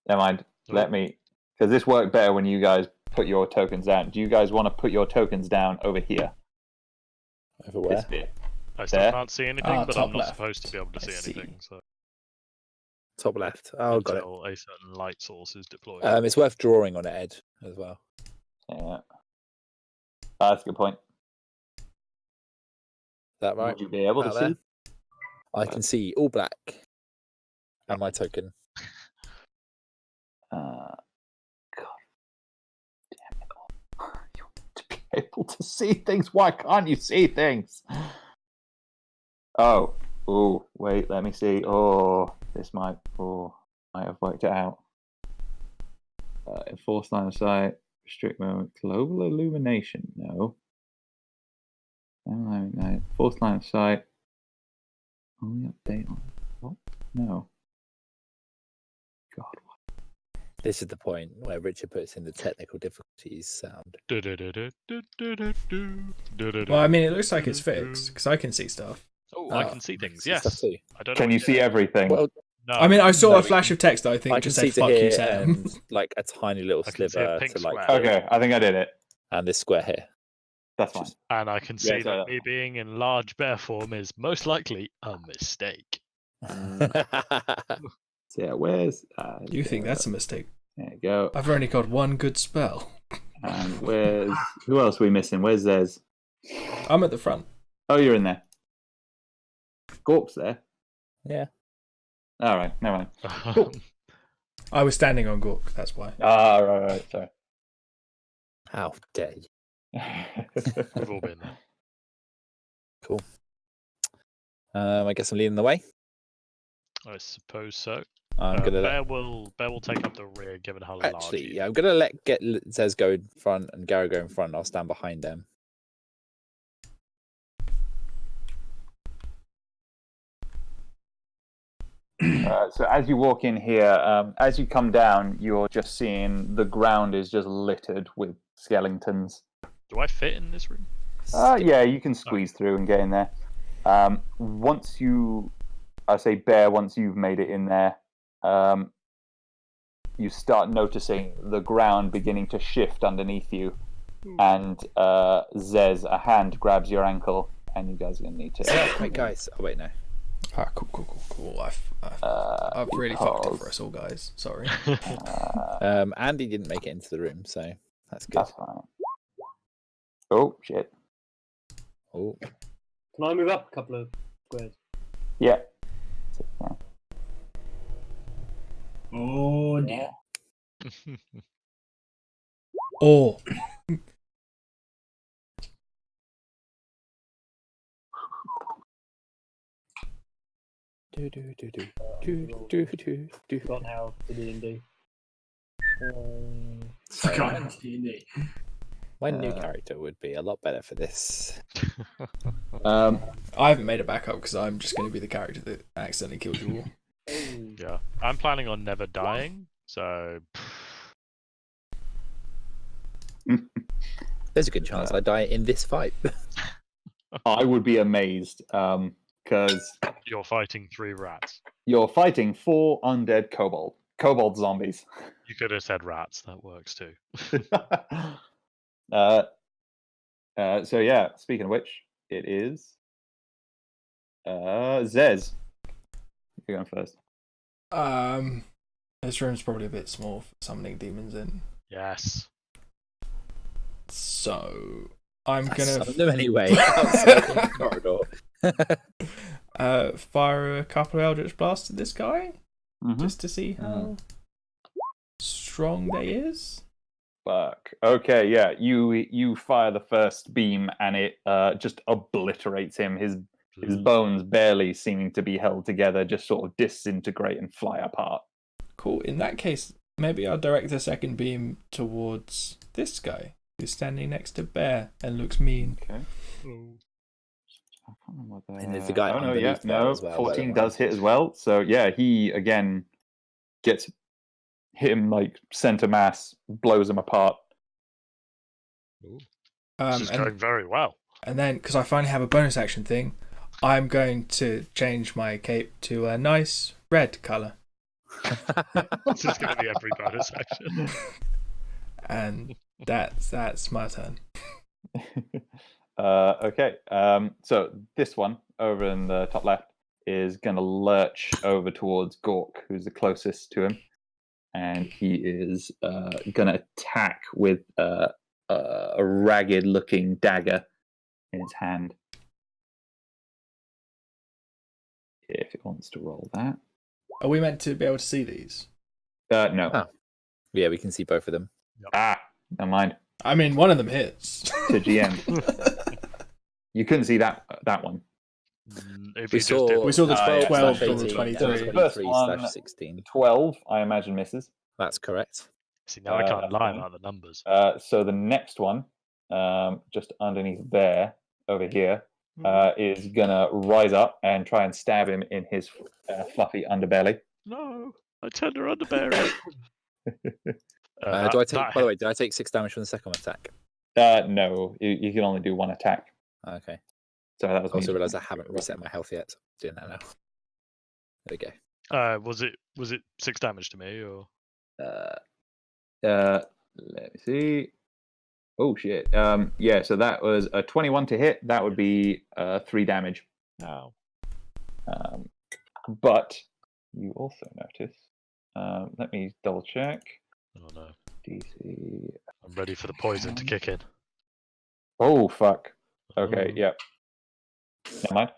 [SPEAKER 3] Never mind.
[SPEAKER 4] Oh.
[SPEAKER 3] Let me, because this worked better when you guys put your tokens down. Do you guys want to put your tokens down over here?
[SPEAKER 2] Over where?
[SPEAKER 3] This bit.
[SPEAKER 4] I still
[SPEAKER 3] There.
[SPEAKER 4] can't see anything,
[SPEAKER 5] Ah,
[SPEAKER 4] but I'm
[SPEAKER 5] top
[SPEAKER 4] not
[SPEAKER 5] left.
[SPEAKER 4] supposed to be able to
[SPEAKER 5] I
[SPEAKER 4] see
[SPEAKER 5] see.
[SPEAKER 4] anything. So
[SPEAKER 2] Top left. Oh, got it.
[SPEAKER 4] until a certain light source is deployed.
[SPEAKER 2] It's worth drawing on Ed as well.
[SPEAKER 3] Yeah. That's a good point.
[SPEAKER 2] Is that right?
[SPEAKER 3] Would you be able to
[SPEAKER 2] Out
[SPEAKER 3] see?
[SPEAKER 2] there? I can see all black. And my token.
[SPEAKER 3] God damn it all. You want to be able to see things. Why can't you see things? Oh. Oh, wait, let me see. Oh, this might have worked it out. Enforced line of sight, restrict moment, global illumination. No. Enforced line of sight. Only update on what? No. God.
[SPEAKER 2] This is the point where Richard puts in the technical difficulties sound.
[SPEAKER 5] Well, I mean, it looks like it's fixed because I can see stuff.
[SPEAKER 4] Oh, I can see things. Yes.
[SPEAKER 2] Stuff too.
[SPEAKER 4] I don't know
[SPEAKER 3] Can
[SPEAKER 4] what
[SPEAKER 3] you see everything?
[SPEAKER 2] Well,
[SPEAKER 4] No.
[SPEAKER 5] I mean, I saw
[SPEAKER 2] no,
[SPEAKER 5] a flash of text that I think
[SPEAKER 2] I can
[SPEAKER 5] just
[SPEAKER 2] see
[SPEAKER 5] said
[SPEAKER 2] to
[SPEAKER 5] "fuck
[SPEAKER 2] here
[SPEAKER 5] you, Sam."
[SPEAKER 2] and like a tiny little
[SPEAKER 4] I can see a
[SPEAKER 2] sliver
[SPEAKER 4] pink
[SPEAKER 2] to like
[SPEAKER 4] square.
[SPEAKER 3] Okay, I think I did it.
[SPEAKER 2] and this square here.
[SPEAKER 3] That's fine.
[SPEAKER 4] And I can see
[SPEAKER 3] Yeah, so
[SPEAKER 4] that
[SPEAKER 3] that-
[SPEAKER 4] me being in large bear form is most likely a mistake.
[SPEAKER 3] So yeah, where's
[SPEAKER 5] You think that's a mistake?
[SPEAKER 3] there you go.
[SPEAKER 5] I've only got one good spell.
[SPEAKER 3] And where's who else are we missing? Where's Zez?
[SPEAKER 5] I'm at the front.
[SPEAKER 3] Oh, you're in there. Gork's there.
[SPEAKER 2] Yeah.
[SPEAKER 3] All right, never mind. Cool.
[SPEAKER 5] I was standing on Gork, that's why.
[SPEAKER 3] Ah, right, sorry.
[SPEAKER 2] How dare you?
[SPEAKER 4] We've all been there.
[SPEAKER 2] Cool. I guess I'm leading the way.
[SPEAKER 4] I suppose so.
[SPEAKER 2] I'm gonna
[SPEAKER 4] Bear will take up the rear, given how large he
[SPEAKER 2] actually,
[SPEAKER 4] is.
[SPEAKER 2] yeah, I'm gonna get Zez go in front and Gary go in front. I'll stand behind them.
[SPEAKER 3] So as you walk in here, as you come down, you're just seeing the ground is just littered with skeletons.
[SPEAKER 4] Do I fit in this room?
[SPEAKER 3] Yeah, you can squeeze through and get in there. Once you've made it in there, you start noticing the ground beginning to shift underneath you, and Zez, a hand grabs your ankle, and you guys are gonna need to.
[SPEAKER 2] Wait, guys. Oh wait, no.
[SPEAKER 5] Ah, cool. I've really fucked it for us all, guys. Sorry.
[SPEAKER 2] Andy didn't make it into the room, so that's good.
[SPEAKER 3] That's fine. Oh shit!
[SPEAKER 2] Oh,
[SPEAKER 1] Can I move up a couple of squares?
[SPEAKER 3] Yeah.
[SPEAKER 6] Oh dear.
[SPEAKER 5] Oh,
[SPEAKER 1] Forgot how the D&D.
[SPEAKER 6] Forgot it's D&D.
[SPEAKER 2] my new character would be a lot better for this.
[SPEAKER 5] I haven't made it back up because I'm just going to be the character that accidentally killed you all.
[SPEAKER 4] Yeah. I'm planning on never dying, so
[SPEAKER 2] There's a good chance I die in this fight.
[SPEAKER 3] I would be amazed, because
[SPEAKER 4] you're fighting 3 rats.
[SPEAKER 3] you're fighting 4 undead kobold zombies.
[SPEAKER 4] You could have said rats, that works too.
[SPEAKER 3] So yeah, speaking of which, it is Zez. You're going first.
[SPEAKER 5] This room's probably a bit small for summoning demons in,
[SPEAKER 4] Yes.
[SPEAKER 5] so I'm gonna
[SPEAKER 2] Summon them anyway. Outside in the corridor.
[SPEAKER 5] fire a couple of Eldritch Blasts at this guy
[SPEAKER 3] Mhm.
[SPEAKER 5] just to see how strong they is.
[SPEAKER 3] Fuck. Okay, yeah. You fire the first beam and it just obliterates him. His bones barely seeming to be held together, just sort of disintegrate and fly apart.
[SPEAKER 5] Cool. In that case, maybe I'll direct the second beam towards this guy who's standing next to Bear and looks mean.
[SPEAKER 3] Okay. I can't remember what
[SPEAKER 2] And there's the guy
[SPEAKER 3] Oh no,
[SPEAKER 2] underneath
[SPEAKER 3] yeah,
[SPEAKER 2] there
[SPEAKER 3] no.
[SPEAKER 2] as well, by the
[SPEAKER 3] 14
[SPEAKER 2] way.
[SPEAKER 3] does hit as well. So yeah, he again gets hit him like center mass, blows him apart.
[SPEAKER 4] Ooh. This is going very well.
[SPEAKER 5] And then, because I finally have a bonus action thing, I'm going to change my cape to a nice red colour.
[SPEAKER 4] This is going to be every bonus action.
[SPEAKER 5] And that's my turn.
[SPEAKER 3] Okay. So this one over in the top left is going to lurch over towards Gork, who's the closest to him, and he is going to attack with a ragged-looking dagger in his hand. If it wants to roll that.
[SPEAKER 5] Are we meant to be able to see these?
[SPEAKER 3] No.
[SPEAKER 2] Oh. Yeah, we can see both of them.
[SPEAKER 3] Ah, never mind.
[SPEAKER 5] I mean, one of them hits.
[SPEAKER 3] To GM. You couldn't see that one.
[SPEAKER 4] If
[SPEAKER 2] We
[SPEAKER 4] you
[SPEAKER 2] saw,
[SPEAKER 4] just did,
[SPEAKER 5] we saw the 12
[SPEAKER 2] 12
[SPEAKER 5] from
[SPEAKER 2] 18,
[SPEAKER 5] 23.
[SPEAKER 3] First one-
[SPEAKER 2] 23/16.
[SPEAKER 3] 12, I imagine, misses.
[SPEAKER 2] That's correct.
[SPEAKER 4] see, now I can't
[SPEAKER 3] that's
[SPEAKER 4] lie
[SPEAKER 3] fine.
[SPEAKER 4] about the numbers.
[SPEAKER 3] So the next one, just underneath there, over here, is gonna rise up and try and stab him in his fluffy underbelly.
[SPEAKER 4] No, I turned her underberry.
[SPEAKER 2] Do I take? By the way, did I take 6 damage from the second attack?
[SPEAKER 3] No, you can only do one attack.
[SPEAKER 2] Okay.
[SPEAKER 3] So that was
[SPEAKER 2] I also
[SPEAKER 3] me.
[SPEAKER 2] realised I haven't reset my health yet. So doing that now. There we go.
[SPEAKER 4] Was it 6 damage to me or?
[SPEAKER 3] Let me see. Oh shit. Yeah. So that was a 21 to hit. That would be 3 damage.
[SPEAKER 4] No.
[SPEAKER 3] But you also notice. Let me double check.
[SPEAKER 4] Oh no.
[SPEAKER 3] DC.
[SPEAKER 4] I'm ready for the poison to kick in.
[SPEAKER 3] Oh fuck. Okay.
[SPEAKER 4] Oh.
[SPEAKER 3] Yep. Never mind.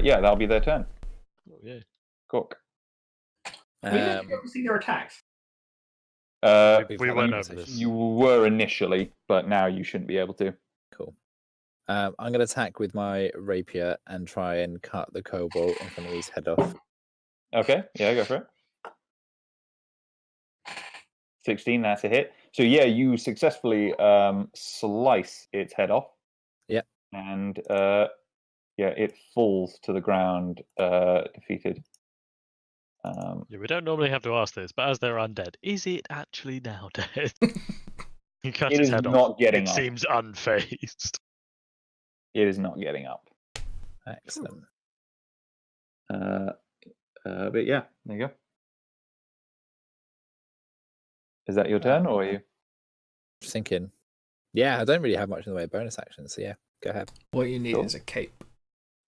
[SPEAKER 3] Yeah, that'll be their turn.
[SPEAKER 4] Oh, yeah.
[SPEAKER 3] Cook.
[SPEAKER 6] We didn't get to see their attacks.
[SPEAKER 4] We went over this.
[SPEAKER 3] You were initially, but now you shouldn't be able to.
[SPEAKER 2] Cool. I'm going to attack with my rapier and try and cut the kobold in front of his head off.
[SPEAKER 3] Okay. Yeah, go for it. 16, that's a hit. So yeah, you successfully slice its head off.
[SPEAKER 2] Yep.
[SPEAKER 3] And yeah, it falls to the ground, defeated.
[SPEAKER 4] Yeah, we don't normally have to ask this, but as they're undead, is it actually now dead? You cut
[SPEAKER 3] It
[SPEAKER 4] its
[SPEAKER 3] is
[SPEAKER 4] head
[SPEAKER 3] not
[SPEAKER 4] off.
[SPEAKER 3] getting
[SPEAKER 4] It
[SPEAKER 3] up.
[SPEAKER 4] seems unfazed.
[SPEAKER 3] It is not getting up.
[SPEAKER 2] Excellent.
[SPEAKER 3] But yeah, there you go. Is that your turn, or are you?
[SPEAKER 2] Just thinking. Yeah, I don't really have much in the way of bonus actions, so yeah, go ahead.
[SPEAKER 5] What you need
[SPEAKER 3] Sure.
[SPEAKER 5] is a cape.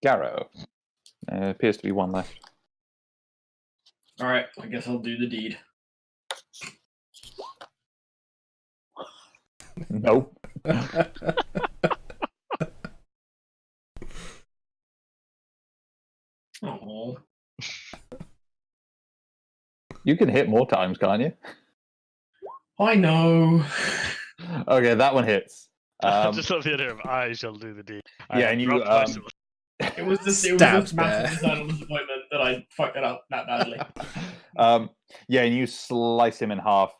[SPEAKER 3] Garrow. Appears to be one left.
[SPEAKER 6] All right, I guess I'll do the deed.
[SPEAKER 3] Nope.
[SPEAKER 6] Oh,
[SPEAKER 3] You can hit more times, can't you?
[SPEAKER 6] I know.
[SPEAKER 3] Okay, that one hits.
[SPEAKER 4] I just love the idea of I shall do the deed.
[SPEAKER 3] Yeah, and you,
[SPEAKER 6] It was this
[SPEAKER 5] Stabs
[SPEAKER 6] massive
[SPEAKER 5] bear.
[SPEAKER 6] internal disappointment that I fucked it up that badly.
[SPEAKER 3] Yeah, and you slice him in half,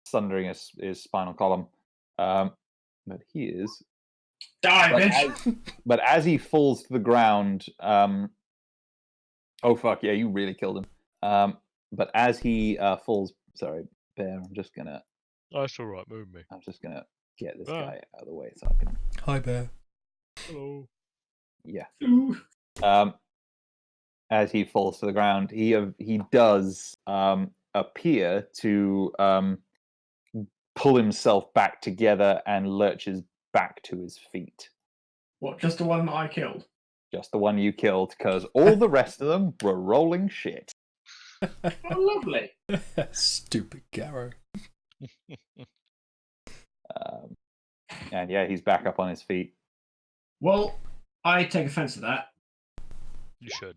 [SPEAKER 3] sundering his spinal column. But he is.
[SPEAKER 6] Die,
[SPEAKER 3] But
[SPEAKER 6] bitch!
[SPEAKER 3] But as he falls to the ground, oh fuck yeah, you really killed him. But as he falls, sorry, Bear, I'm just gonna
[SPEAKER 4] Move me.
[SPEAKER 3] get this
[SPEAKER 4] Oh.
[SPEAKER 3] guy out of the way so I can.
[SPEAKER 5] Hi, Bear.
[SPEAKER 4] Hello.
[SPEAKER 3] Yeah.
[SPEAKER 6] Ooh.
[SPEAKER 3] As he falls to the ground, he does appear to pull himself back together and lurches back to his feet.
[SPEAKER 6] What, just the one that I killed?
[SPEAKER 3] Just the one you killed, because all the rest of them were rolling shit.
[SPEAKER 6] Oh, lovely.
[SPEAKER 5] Stupid Garrow.
[SPEAKER 3] And yeah, he's back up on his feet.
[SPEAKER 6] Well, I take offense to that.
[SPEAKER 4] You should.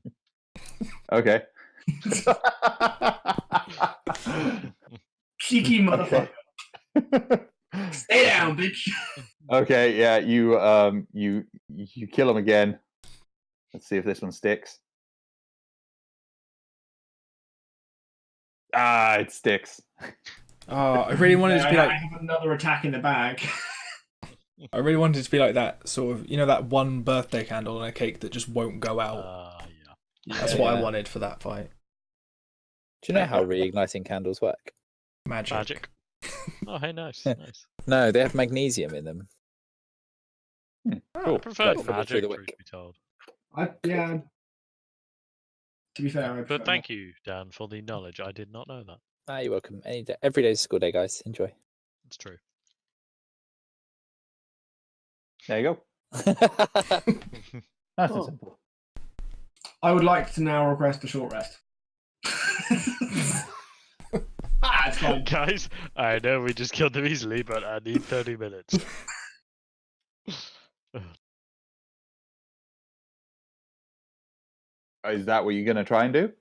[SPEAKER 3] Okay.
[SPEAKER 6] Cheeky motherfucker. Stay down, bitch.
[SPEAKER 3] Okay, yeah, you kill him again. Let's see if this one sticks. Ah, it sticks.
[SPEAKER 5] Oh, I really wanted it to be
[SPEAKER 6] I
[SPEAKER 5] like.
[SPEAKER 6] have another attack in the bag.
[SPEAKER 5] I really wanted it to be like that sort of, that one birthday candle on a cake that just won't go out.
[SPEAKER 4] Yeah.
[SPEAKER 5] That's what I wanted for that fight.
[SPEAKER 2] Do you know how reigniting candles work?
[SPEAKER 5] Magic.
[SPEAKER 4] Magic. Oh, hey, nice. Nice.
[SPEAKER 2] No, they have magnesium in them. Cool.
[SPEAKER 4] I prefer
[SPEAKER 2] Right, follow
[SPEAKER 4] magic,
[SPEAKER 2] through the
[SPEAKER 4] truth
[SPEAKER 2] wick.
[SPEAKER 4] be told.
[SPEAKER 6] Yeah. To be fair, I
[SPEAKER 4] But
[SPEAKER 6] prefer
[SPEAKER 4] thank you, Dan, for the knowledge. I did not know that.
[SPEAKER 2] You're welcome. Any day, every day's school day, guys. Enjoy.
[SPEAKER 4] It's true.
[SPEAKER 3] There you go. Nice and simple.
[SPEAKER 6] I would like to now request a short rest. It's fine.
[SPEAKER 4] Guys, I know we just killed them easily, but I need 30 minutes.
[SPEAKER 3] Is that what you're going to try and do?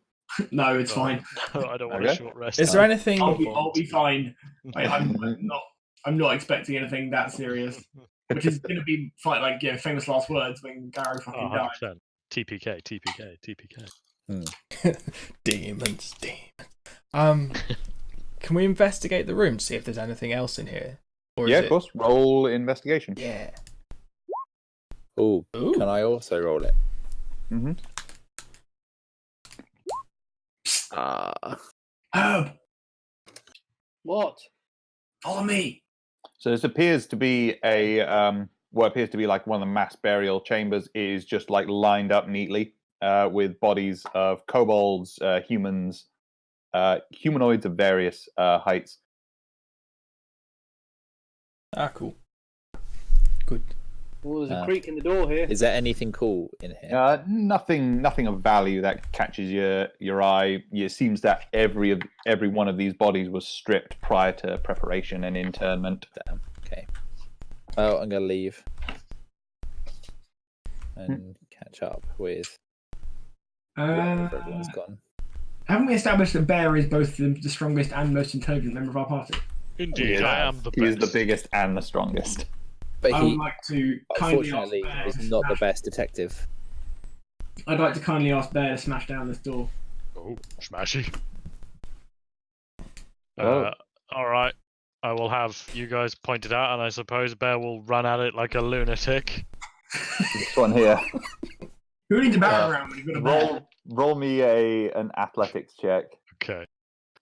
[SPEAKER 6] No, it's fine.
[SPEAKER 4] No, I don't want a
[SPEAKER 3] Okay.
[SPEAKER 4] short rest.
[SPEAKER 5] Is there anything?
[SPEAKER 6] I'll be fine. I'm not expecting anything that serious. Which is going to be like famous last words when Gary fucking
[SPEAKER 4] Oh,
[SPEAKER 6] died.
[SPEAKER 4] 100%. TPK, TPK, TPK.
[SPEAKER 5] Demons. Can we investigate the room to see if there's anything else in here? Or
[SPEAKER 3] Yeah,
[SPEAKER 5] is
[SPEAKER 3] of course. Roll investigation.
[SPEAKER 5] Yeah.
[SPEAKER 2] Oh,
[SPEAKER 5] Ooh.
[SPEAKER 2] can I also roll it?
[SPEAKER 3] Mm-hmm.
[SPEAKER 6] Herb,
[SPEAKER 1] What?
[SPEAKER 6] follow me.
[SPEAKER 3] So this appears to be what appears to be like one of the mass burial chambers is just like lined up neatly with bodies of kobolds, humans, humanoids of various heights.
[SPEAKER 5] Cool. Good.
[SPEAKER 1] Oh, there's a creak in the door here.
[SPEAKER 2] Is there anything cool in here?
[SPEAKER 3] Nothing of value that catches your eye. It seems that every one of these bodies was stripped prior to preparation and internment.
[SPEAKER 2] Damn. Okay. Well, I'm gonna leave and catch up with wherever everyone's gone.
[SPEAKER 6] Haven't we established that Bear is both the strongest and most intelligent member of our party?
[SPEAKER 4] Indeed, I am the best.
[SPEAKER 3] He is the biggest and the strongest.
[SPEAKER 2] But
[SPEAKER 6] I
[SPEAKER 2] he,
[SPEAKER 6] would like to kindly ask
[SPEAKER 2] unfortunately,
[SPEAKER 6] Bear
[SPEAKER 2] is
[SPEAKER 6] to
[SPEAKER 2] not the
[SPEAKER 6] smash-
[SPEAKER 2] best detective.
[SPEAKER 6] I'd like to kindly ask Bear to smash down this door.
[SPEAKER 4] Oh, smashy.
[SPEAKER 3] Oh.
[SPEAKER 4] Alright. I will have you guys point it out, and I suppose Bear will run at it like a lunatic.
[SPEAKER 3] This one here.
[SPEAKER 6] Who needs a barrel around when you've got a bear?
[SPEAKER 3] Roll me an athletics check.
[SPEAKER 4] Okay.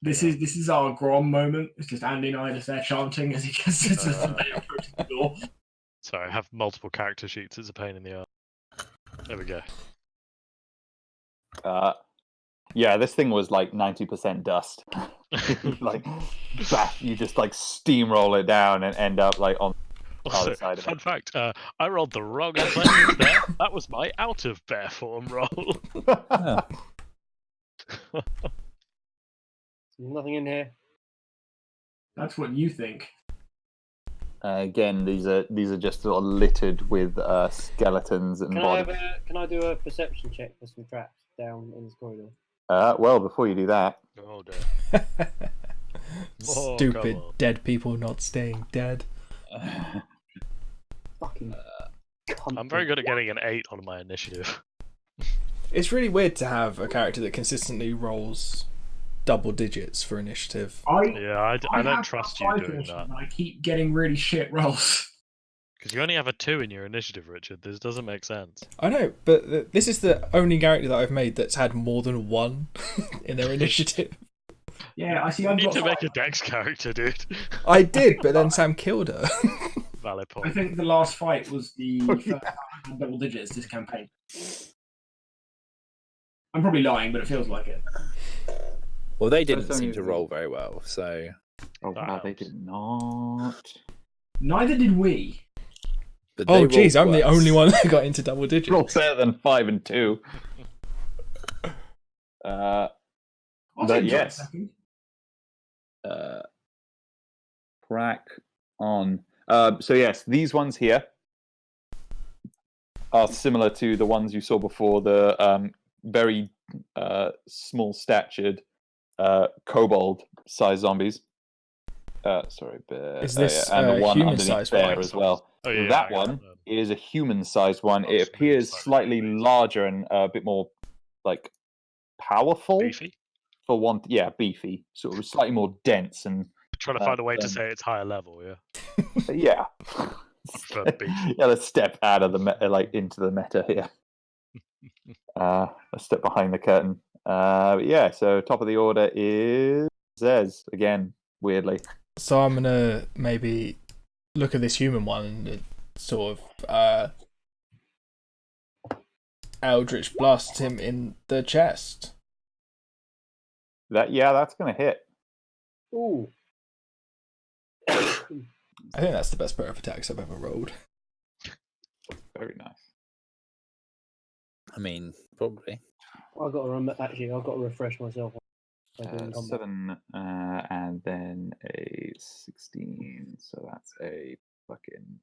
[SPEAKER 6] This is our Grom moment. It's just Andy and I just there chanting as he gets as the bear approaches the door.
[SPEAKER 4] Sorry, I have multiple character sheets. It's a pain in the ass. There we go.
[SPEAKER 3] Yeah, this thing was like 90% dust. Like, you just like steamroll it down and end up like on the
[SPEAKER 4] Also,
[SPEAKER 3] other side of
[SPEAKER 4] fun
[SPEAKER 3] it.
[SPEAKER 4] fact, I rolled the wrong athletics there. That was my out of bear form roll.
[SPEAKER 1] There's nothing in here.
[SPEAKER 6] That's what you think.
[SPEAKER 3] Again, these are just sort of littered with skeletons and bodies.
[SPEAKER 1] Can I do a perception check for some traps down in this corridor?
[SPEAKER 3] Well, before you do that,
[SPEAKER 4] Oh dear. Oh,
[SPEAKER 5] Stupid
[SPEAKER 4] come on.
[SPEAKER 5] dead people not staying dead.
[SPEAKER 1] Fucking. cunt.
[SPEAKER 4] I'm very good at getting an 8 on my initiative.
[SPEAKER 5] It's really weird to have a character that consistently rolls double digits for initiative.
[SPEAKER 4] Yeah, I don't
[SPEAKER 6] have
[SPEAKER 4] trust
[SPEAKER 6] +5
[SPEAKER 4] you doing
[SPEAKER 6] initiative,
[SPEAKER 4] that.
[SPEAKER 6] and I keep getting really shit rolls.
[SPEAKER 4] Because you only have a 2 in your initiative, Richard. This doesn't make sense.
[SPEAKER 5] I know, but this is the only character that I've made that's had more than 1 in their initiative.
[SPEAKER 6] Yeah, I see.
[SPEAKER 4] You
[SPEAKER 6] I've
[SPEAKER 4] need
[SPEAKER 6] got
[SPEAKER 4] to make a
[SPEAKER 6] 5.
[SPEAKER 4] dex character, dude.
[SPEAKER 5] I did, but then Sam killed her.
[SPEAKER 4] Valid
[SPEAKER 6] I
[SPEAKER 4] point.
[SPEAKER 6] think the last fight was the first time I had double digits this campaign. I'm probably lying, but it feels like it.
[SPEAKER 2] Well, they didn't
[SPEAKER 3] First time
[SPEAKER 2] seem
[SPEAKER 3] you-
[SPEAKER 2] to roll very well, so
[SPEAKER 3] oh
[SPEAKER 4] That
[SPEAKER 3] wow, they
[SPEAKER 4] helps.
[SPEAKER 3] did not.
[SPEAKER 6] Neither did we.
[SPEAKER 2] but they
[SPEAKER 5] Oh,
[SPEAKER 2] rolled
[SPEAKER 5] jeez, I'm the
[SPEAKER 2] worse.
[SPEAKER 5] only one that got into double digits.
[SPEAKER 3] Roll better than 5 and 2.
[SPEAKER 6] I'll
[SPEAKER 3] But
[SPEAKER 6] take
[SPEAKER 3] yes.
[SPEAKER 6] a second.
[SPEAKER 3] Crack on. So yes, these ones here are similar to the ones you saw before. The very small statured kobold-sized zombies. Sorry, bear.
[SPEAKER 5] Is this,
[SPEAKER 3] and the one
[SPEAKER 5] human-sized
[SPEAKER 3] underneath bear
[SPEAKER 4] one?
[SPEAKER 3] as well.
[SPEAKER 4] Oh, yeah,
[SPEAKER 3] That
[SPEAKER 4] I got
[SPEAKER 3] one
[SPEAKER 4] that.
[SPEAKER 3] is a human-sized one.
[SPEAKER 4] Oh,
[SPEAKER 3] It appears
[SPEAKER 4] smooth,
[SPEAKER 3] slightly
[SPEAKER 4] slightly.
[SPEAKER 3] larger and a bit more like powerful.
[SPEAKER 4] Beefy?
[SPEAKER 3] For one, yeah, beefy, sort of slightly more dense and
[SPEAKER 4] Trying to find a way to
[SPEAKER 3] um,
[SPEAKER 4] say it's higher level, yeah.
[SPEAKER 3] yeah.
[SPEAKER 4] For beefy.
[SPEAKER 3] Yeah, let's step out of the into the meta here. Let's step behind the curtain. But yeah, so top of the order is Zez again. Weirdly,
[SPEAKER 5] So I'm gonna maybe look at this human one and sort of Eldritch blasts him in the chest.
[SPEAKER 3] That's gonna hit.
[SPEAKER 1] Ooh.
[SPEAKER 5] I think that's the best pair of attacks I've ever rolled.
[SPEAKER 3] Very nice.
[SPEAKER 2] I mean, probably.
[SPEAKER 1] I've got to refresh myself.
[SPEAKER 3] 7 and then a 16, so that's a fucking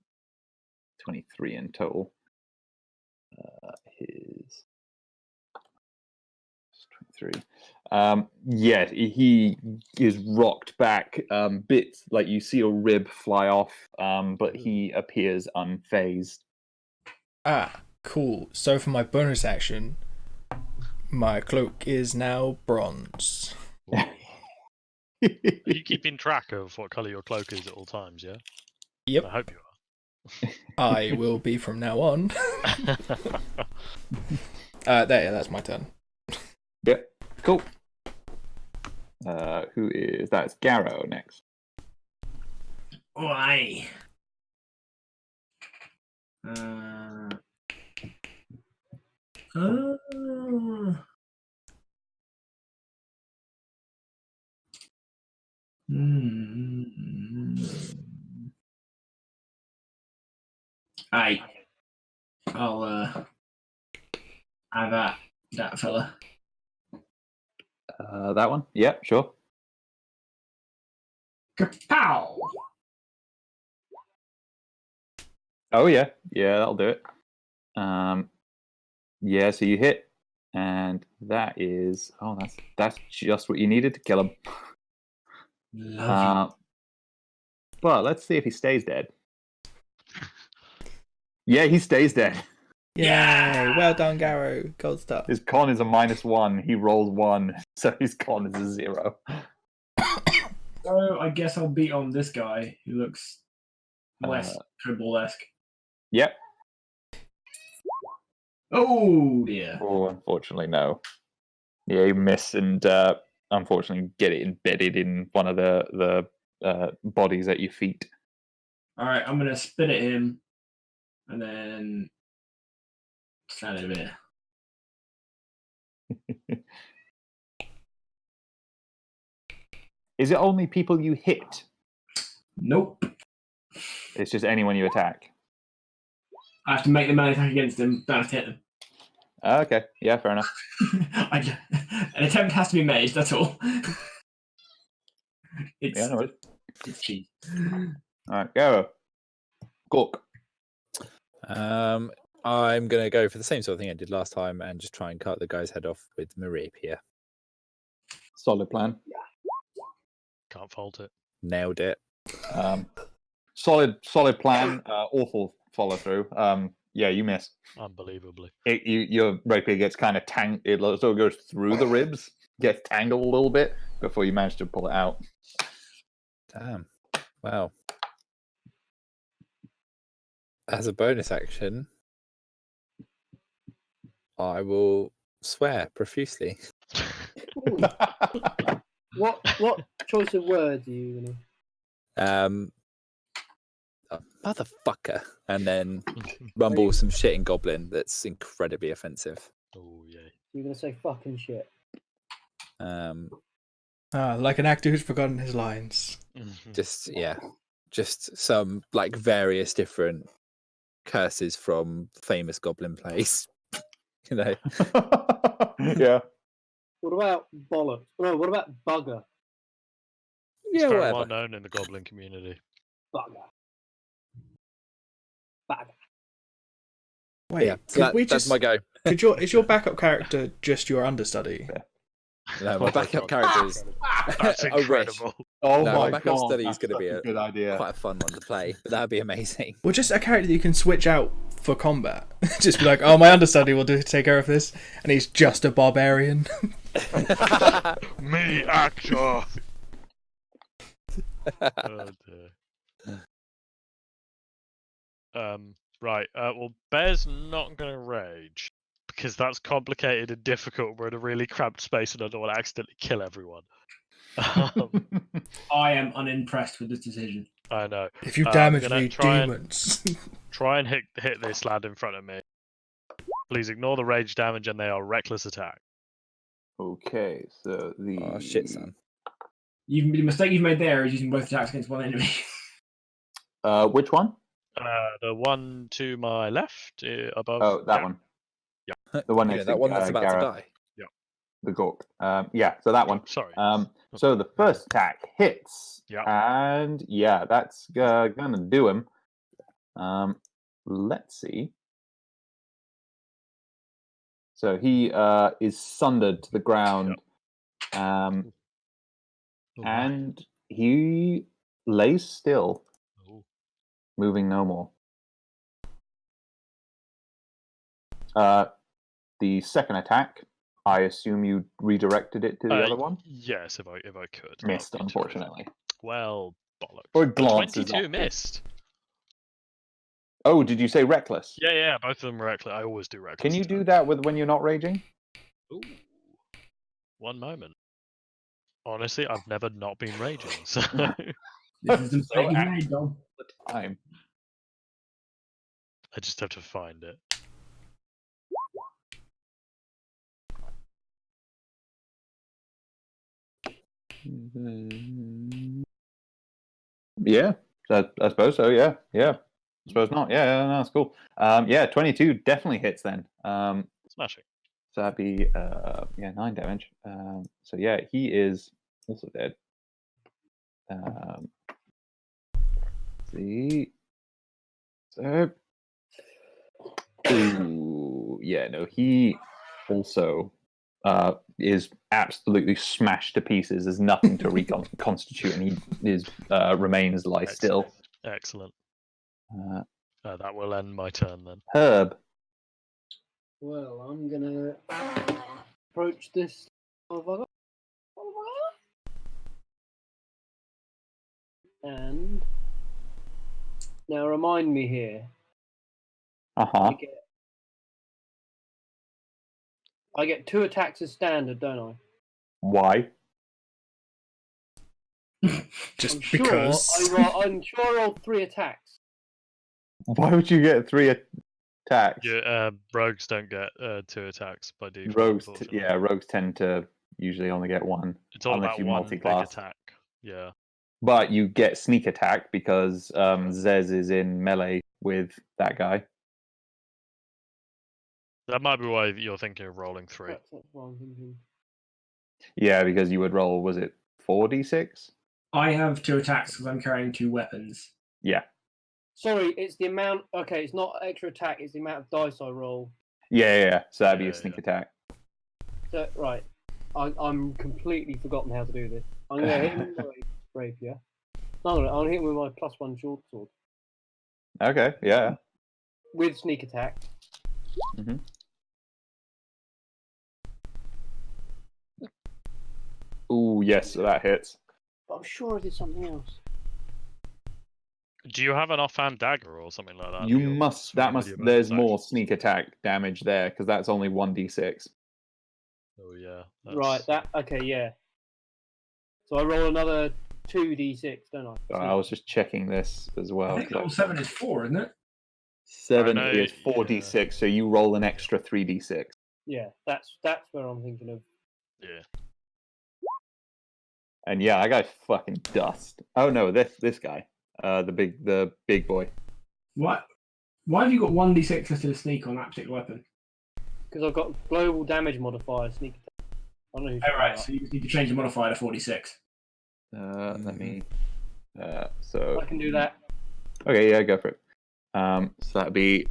[SPEAKER 3] 23 in total. His 23. Yeah, he is rocked back. Bits like you see a rib fly off, but he appears unfazed.
[SPEAKER 5] Ah, cool. So for my bonus action, my cloak is now bronze.
[SPEAKER 4] Are you keeping track of what colour your cloak is at all times, yeah?
[SPEAKER 5] Yep.
[SPEAKER 4] I hope you
[SPEAKER 5] I will be from now on. That's my turn.
[SPEAKER 3] Yep, cool. Who is that's Garrow next?
[SPEAKER 6] Why? I'll have that fella.
[SPEAKER 3] That one? Yep, sure.
[SPEAKER 6] Kapow!
[SPEAKER 3] Oh yeah, that'll do it. Yeah, so you hit, and that is that's just what you needed to kill him.
[SPEAKER 6] Love
[SPEAKER 3] But let's see if he stays dead. Yeah, he stays dead.
[SPEAKER 5] Yay! Well done, Garrow. Gold star.
[SPEAKER 3] His con is a -1. He rolled 1, so his con is a 0.
[SPEAKER 6] So I guess I'll beat on this guy who looks less kobold-esque.
[SPEAKER 3] Yep.
[SPEAKER 6] Oh dear.
[SPEAKER 3] Oh, unfortunately, no. Yeah, you miss, and unfortunately, get it embedded in one of the bodies at your feet.
[SPEAKER 6] All right, I'm gonna spit at him, and then stand over here.
[SPEAKER 3] Is it only people you hit?
[SPEAKER 6] Nope.
[SPEAKER 3] It's just anyone you attack.
[SPEAKER 6] I have to make the melee attack against him. Don't have to hit them.
[SPEAKER 3] Okay, yeah, fair enough.
[SPEAKER 6] An attempt has to be made. That's all.
[SPEAKER 3] Yeah, no worries.
[SPEAKER 6] It's cheap.
[SPEAKER 3] All right, go. Gork.
[SPEAKER 2] I'm gonna go for the same sort of thing I did last time and just try and cut the guy's head off with my rapier.
[SPEAKER 3] Solid plan.
[SPEAKER 4] Can't fault it.
[SPEAKER 2] Nailed it.
[SPEAKER 3] Solid plan. Awful follow through. Yeah, you miss.
[SPEAKER 4] Unbelievably.
[SPEAKER 3] Your rapier gets kind of tangled. It sort of goes through the ribs, gets tangled a little bit before you manage to pull it out.
[SPEAKER 2] Damn. Wow. As a bonus action, I will swear profusely.
[SPEAKER 1] What choice of words are you gonna?
[SPEAKER 2] Motherfucker, and then rumble some shit in Goblin that's incredibly offensive.
[SPEAKER 4] Oh yeah.
[SPEAKER 1] You're gonna say fucking shit.
[SPEAKER 5] Like an actor who's forgotten his lines.
[SPEAKER 2] Just some like various different curses from famous Goblin plays. You know.
[SPEAKER 3] Yeah.
[SPEAKER 1] What about bollocks? No, what about bugger?
[SPEAKER 4] It's
[SPEAKER 2] Yeah,
[SPEAKER 4] very
[SPEAKER 2] whatever.
[SPEAKER 4] well known in the Goblin community.
[SPEAKER 1] Bugger. Bugger.
[SPEAKER 5] Wait,
[SPEAKER 2] Yeah, so that's my go.
[SPEAKER 5] Is your backup character just your understudy?
[SPEAKER 2] No, my backup character is
[SPEAKER 4] That's
[SPEAKER 2] I wish.
[SPEAKER 4] incredible.
[SPEAKER 3] Oh
[SPEAKER 2] No,
[SPEAKER 3] my
[SPEAKER 2] my backup
[SPEAKER 3] god,
[SPEAKER 2] study is
[SPEAKER 3] that's
[SPEAKER 2] going to be
[SPEAKER 3] such a good idea.
[SPEAKER 2] quite a fun one to play. But that'd be amazing.
[SPEAKER 5] Well, just a character that you can switch out for combat. Just be like, oh, my understudy will take care of this, and he's just a barbarian.
[SPEAKER 4] Me, actor. Oh dear. Right. Well, Bear's not going to rage because that's complicated and difficult. We're in a really cramped space, and I don't want to accidentally kill everyone.
[SPEAKER 6] I am unimpressed with this decision.
[SPEAKER 4] I know.
[SPEAKER 5] If you
[SPEAKER 4] I'm
[SPEAKER 5] damage
[SPEAKER 4] gonna
[SPEAKER 5] me,
[SPEAKER 4] try and-
[SPEAKER 5] demons.
[SPEAKER 4] Try and hit this lad in front of me. Please ignore the rage damage, and they are reckless attack.
[SPEAKER 3] Okay, so the
[SPEAKER 2] Oh shit, son.
[SPEAKER 6] The mistake you've made there is using both attacks against one enemy.
[SPEAKER 3] Which one?
[SPEAKER 4] The one to my left, above.
[SPEAKER 3] Oh, that
[SPEAKER 4] yeah.
[SPEAKER 3] one.
[SPEAKER 4] Yeah.
[SPEAKER 3] The one
[SPEAKER 2] Yeah,
[SPEAKER 3] next
[SPEAKER 2] that
[SPEAKER 3] to
[SPEAKER 2] one that's about
[SPEAKER 3] Gareth,
[SPEAKER 2] to die.
[SPEAKER 3] the Gork. Yeah, so that one.
[SPEAKER 4] Sorry.
[SPEAKER 3] So the first attack hits.
[SPEAKER 4] Yeah.
[SPEAKER 3] And yeah, that's gonna do him. Let's see. So he is sundered to the ground.
[SPEAKER 4] Oh, my.
[SPEAKER 3] And he lays still,
[SPEAKER 4] Oh.
[SPEAKER 3] moving no more. The second attack, I assume you redirected it to the other one?
[SPEAKER 4] Yes, if I could. That
[SPEAKER 3] Missed,
[SPEAKER 4] would be
[SPEAKER 3] unfortunately.
[SPEAKER 4] terrific. Well, bollocks.
[SPEAKER 3] Or glances
[SPEAKER 4] 22
[SPEAKER 3] off.
[SPEAKER 4] missed.
[SPEAKER 3] Oh, did you say reckless?
[SPEAKER 4] Yeah, both of them were reckless. I always do reckless.
[SPEAKER 3] Can you do
[SPEAKER 4] attack.
[SPEAKER 3] that with when you're not raging?
[SPEAKER 4] Ooh. One moment. Honestly, I've never not been raging, so
[SPEAKER 6] This is the mistake
[SPEAKER 3] So
[SPEAKER 6] you made, Dom.
[SPEAKER 3] The time.
[SPEAKER 4] I just have to find it.
[SPEAKER 3] Yeah, I suppose so. Yeah. I suppose not. Yeah, no, that's cool. Yeah, 22 definitely hits then.
[SPEAKER 4] Smashing.
[SPEAKER 3] So that'd be 9 damage. So yeah, he is also dead. See. So. Ooh, yeah, no, he also is absolutely smashed to pieces. There's nothing to reconstitute, and he remains lie still.
[SPEAKER 4] Excellent. That will end my turn then.
[SPEAKER 3] Herb.
[SPEAKER 1] Well, I'm gonna approach this motherfucker. And now remind me here.
[SPEAKER 3] Uh-huh.
[SPEAKER 1] I get 2 attacks as standard, don't I?
[SPEAKER 3] Why?
[SPEAKER 5] Just
[SPEAKER 1] I'm sure
[SPEAKER 5] because.
[SPEAKER 1] I'm sure I rolled 3 attacks.
[SPEAKER 3] Why would you get 3 attacks?
[SPEAKER 4] Yeah, rogues don't get 2 attacks by default.
[SPEAKER 3] Rogues,
[SPEAKER 4] unfortunately.
[SPEAKER 3] rogues tend to usually only get 1.
[SPEAKER 4] It's all
[SPEAKER 3] unless
[SPEAKER 4] about
[SPEAKER 3] you
[SPEAKER 4] one big
[SPEAKER 3] multi-class.
[SPEAKER 4] attack. Yeah.
[SPEAKER 3] But you get sneak attack because Zez is in melee with that guy.
[SPEAKER 4] That might be why you're thinking of rolling 3.
[SPEAKER 1] That's what I'm thinking.
[SPEAKER 3] Yeah, because you would roll, was it 4d6?
[SPEAKER 6] I have 2 attacks because I'm carrying 2 weapons.
[SPEAKER 3] Yeah.
[SPEAKER 1] Sorry, it's the amount. Okay, it's not extra attack. It's the amount of dice I roll.
[SPEAKER 3] Yeah. So that'd be
[SPEAKER 4] Yeah,
[SPEAKER 3] a sneak attack.
[SPEAKER 1] So right, I'm completely forgotten how to do this. I'm gonna hit him with my rapier. No, I'm gonna hit him with my +1 short sword
[SPEAKER 3] Okay, yeah.
[SPEAKER 1] with sneak attack.
[SPEAKER 3] Mhm. Ooh, yes, so that hits.
[SPEAKER 1] But I'm sure I did something else.
[SPEAKER 4] Do you have an offhand dagger or something like that?
[SPEAKER 3] You
[SPEAKER 4] You're
[SPEAKER 3] must.
[SPEAKER 4] swinging
[SPEAKER 3] That
[SPEAKER 4] with
[SPEAKER 3] must.
[SPEAKER 4] your bonus
[SPEAKER 3] There's
[SPEAKER 4] action?
[SPEAKER 3] more sneak attack damage there because that's only 1d6.
[SPEAKER 4] Oh yeah.
[SPEAKER 1] Right. Okay. Yeah. So I roll another 2d6, don't I?
[SPEAKER 3] So I was just checking this as well.
[SPEAKER 6] I think level 7 is 4, isn't it?
[SPEAKER 3] 7
[SPEAKER 4] I know,
[SPEAKER 3] is 4d6, so you roll an extra 3d6.
[SPEAKER 1] Yeah. That's where I'm thinking of.
[SPEAKER 4] Yeah.
[SPEAKER 3] And yeah, that guy's fucking dust. Oh no, this guy, the big boy.
[SPEAKER 6] What? Why have you got 1d6 listed as sneak on that particular weapon?
[SPEAKER 1] Because I've got global damage modifier sneak attack. I don't know who
[SPEAKER 6] Oh, right, so you just need to change the modifier to 46.
[SPEAKER 3] Let me. So
[SPEAKER 1] I can do that.
[SPEAKER 3] okay, yeah, go for it. So that'd be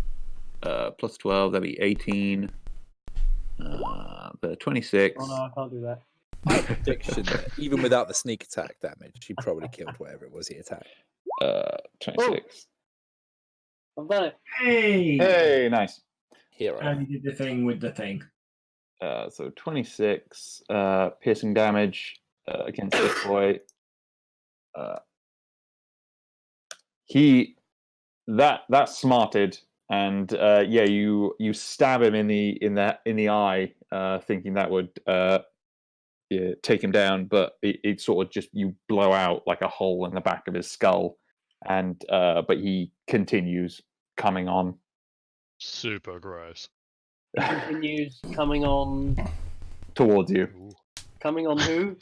[SPEAKER 3] plus 12. That'd be 18. The 26.
[SPEAKER 1] Oh no, I can't do that.
[SPEAKER 2] My prediction that even without the sneak attack damage, he probably killed whatever it was he attacked.
[SPEAKER 3] 26.
[SPEAKER 1] I've done it.
[SPEAKER 6] Hey!
[SPEAKER 3] Hey, nice.
[SPEAKER 2] Hero.
[SPEAKER 6] And you did the thing with the thing.
[SPEAKER 3] So 26 piercing damage against this boy. That's smarted, and yeah, you stab him in the eye, thinking that would take him down, but it sort of just you blow out like a hole in the back of his skull, and but he continues coming on.
[SPEAKER 4] Super gross.
[SPEAKER 1] He continues coming on.
[SPEAKER 3] Towards you.
[SPEAKER 4] Ooh.
[SPEAKER 1] Coming on who?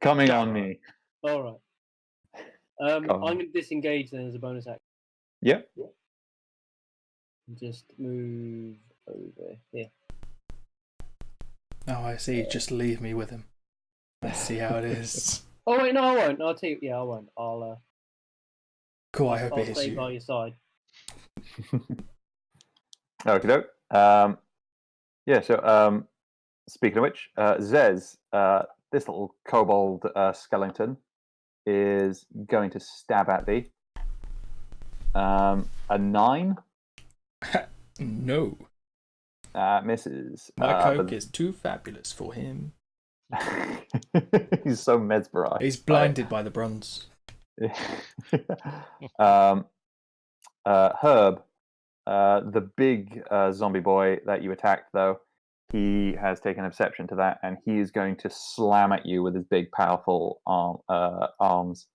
[SPEAKER 3] Coming on
[SPEAKER 4] Gamma.
[SPEAKER 3] me.
[SPEAKER 1] All right. I'm going to disengage then as a bonus action.
[SPEAKER 3] Yep.
[SPEAKER 1] Just move over here.
[SPEAKER 5] Oh, I see. Just leave me with him. Let's see how it is.
[SPEAKER 1] Oh wait, no, I won't. I'll tell you. Yeah, I won't.
[SPEAKER 5] Cool. I hope
[SPEAKER 1] I'll
[SPEAKER 5] it hits
[SPEAKER 1] stay
[SPEAKER 5] you.
[SPEAKER 1] by your side.
[SPEAKER 3] Okie doke. Yeah, so speaking of which, Zez, this little kobold skeleton is going to stab at thee. A 9
[SPEAKER 5] No.
[SPEAKER 3] misses.
[SPEAKER 5] My coke
[SPEAKER 3] but-
[SPEAKER 5] is too fabulous for him.
[SPEAKER 3] He's so mesmerized.
[SPEAKER 5] He's blinded by the bronze.
[SPEAKER 3] Herb, the big zombie boy that you attacked, though, he has taken exception to that, and he is going to slam at you with his big, powerful arms.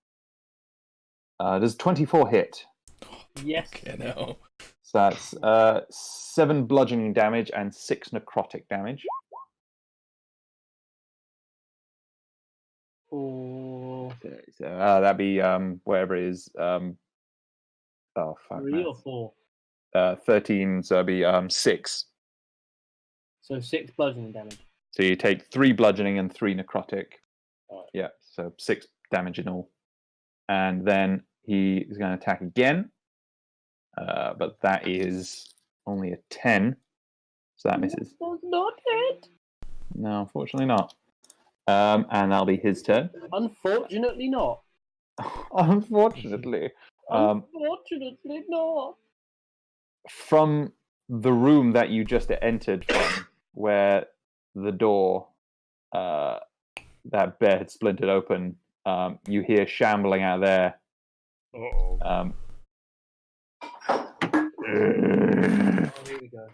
[SPEAKER 3] Does 24 hit?
[SPEAKER 1] Yes.
[SPEAKER 5] Okay, no.
[SPEAKER 3] So that's 7 bludgeoning damage and 6 necrotic damage.
[SPEAKER 1] Or
[SPEAKER 3] So that'd be whatever it is. Oh fuck.
[SPEAKER 1] 3 or 4.
[SPEAKER 3] 13, so it'd be 6.
[SPEAKER 1] So 6 bludgeoning damage.
[SPEAKER 3] So you take 3 bludgeoning and 3 necrotic.
[SPEAKER 1] Alright.
[SPEAKER 3] Yeah, so 6 damage in all. And then he is going to attack again. But that is only a 10. So that misses.
[SPEAKER 1] Does not hit.
[SPEAKER 3] No, unfortunately not. And that'll be his turn.
[SPEAKER 1] Unfortunately not.
[SPEAKER 3] Unfortunately.
[SPEAKER 1] Unfortunately not.
[SPEAKER 3] From the room that you just entered from, where the door that bear had splintered open, you hear shambling out there.
[SPEAKER 4] Uh-oh.
[SPEAKER 1] Oh, here we go.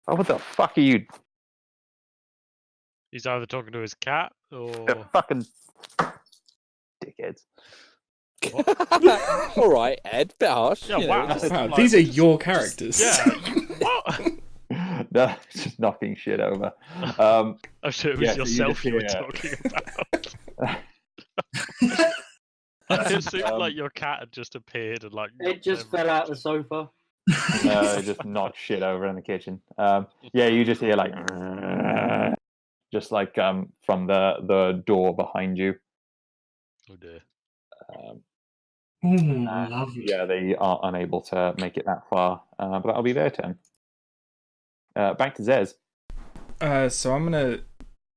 [SPEAKER 3] Oh, what the fuck are you?
[SPEAKER 4] He's either talking to his cat or
[SPEAKER 3] The fucking dickheads.
[SPEAKER 2] All right, Ed, bit harsh.
[SPEAKER 4] Yeah,
[SPEAKER 2] you know,
[SPEAKER 4] wow.
[SPEAKER 2] just-
[SPEAKER 5] Wow,
[SPEAKER 4] like-
[SPEAKER 5] these are your characters.
[SPEAKER 4] yeah. What?
[SPEAKER 3] No, just knocking shit over.
[SPEAKER 4] I'm sure it was
[SPEAKER 3] Yeah, so you
[SPEAKER 4] yourself
[SPEAKER 3] just
[SPEAKER 4] you were
[SPEAKER 3] hear-
[SPEAKER 4] talking about. It seemed like your cat had just appeared and like.
[SPEAKER 1] It just fell out the sofa.
[SPEAKER 3] No, just knocked shit over in the kitchen. Yeah, you just hear like, just like from the door behind you.
[SPEAKER 4] Oh dear.
[SPEAKER 6] Lovely.
[SPEAKER 3] Yeah, they are unable to make it that far, but that'll be their turn. Back to Zez.
[SPEAKER 5] So I'm gonna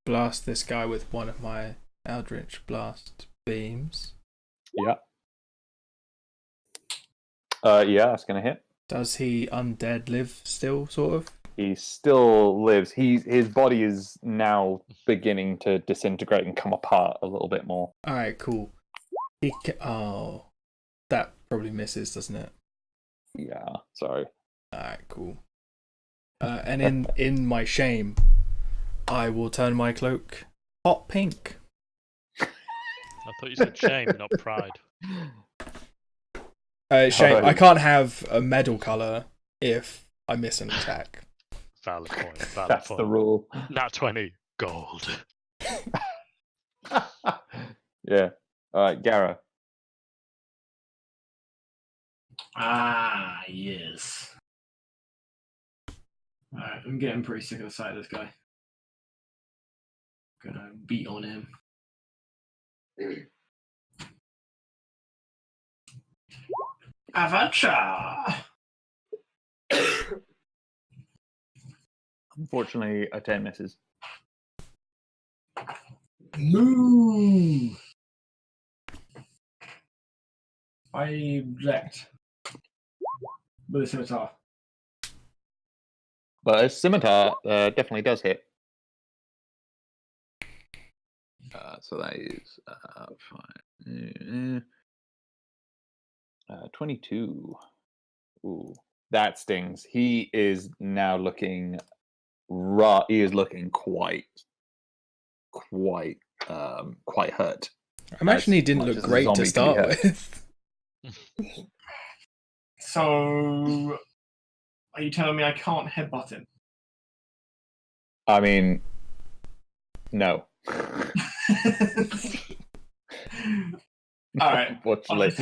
[SPEAKER 5] blast this guy with one of my Eldritch Blast beams.
[SPEAKER 3] Yeah. Yeah, that's gonna hit.
[SPEAKER 5] Does he undead live still, sort of?
[SPEAKER 3] He still lives. His body is now beginning to disintegrate and come apart a little bit more.
[SPEAKER 5] Alright, cool. Oh, that probably misses, doesn't it?
[SPEAKER 3] Yeah, sorry.
[SPEAKER 5] Alright, cool. And in my shame, I will turn my cloak hot pink.
[SPEAKER 4] I thought you said shame, not pride.
[SPEAKER 5] Shame.
[SPEAKER 3] Oh.
[SPEAKER 5] I can't have a medal color if I miss an attack.
[SPEAKER 4] Valid point. Valid
[SPEAKER 3] That's
[SPEAKER 4] point.
[SPEAKER 3] the rule.
[SPEAKER 4] Nat 20. Gold.
[SPEAKER 3] Yeah. All right, Gara.
[SPEAKER 6] Ah, yes. Alright, I'm getting pretty sick of the sight of this guy. Gonna beat on him. Avacha!
[SPEAKER 3] Unfortunately, a 10 misses.
[SPEAKER 6] Move! I object. With a scimitar.
[SPEAKER 3] But a scimitar definitely does hit. So that is 22. Ooh, that stings. He is now looking raw. He is looking quite hurt.
[SPEAKER 5] I imagine he
[SPEAKER 3] As
[SPEAKER 5] didn't
[SPEAKER 3] much
[SPEAKER 5] look
[SPEAKER 3] as a
[SPEAKER 5] great to
[SPEAKER 3] zombie can be
[SPEAKER 5] start
[SPEAKER 3] hurt.
[SPEAKER 5] with.
[SPEAKER 6] So, are you telling me I can't headbutt him?
[SPEAKER 3] I mean, no.
[SPEAKER 6] All right.
[SPEAKER 3] Unfortunately.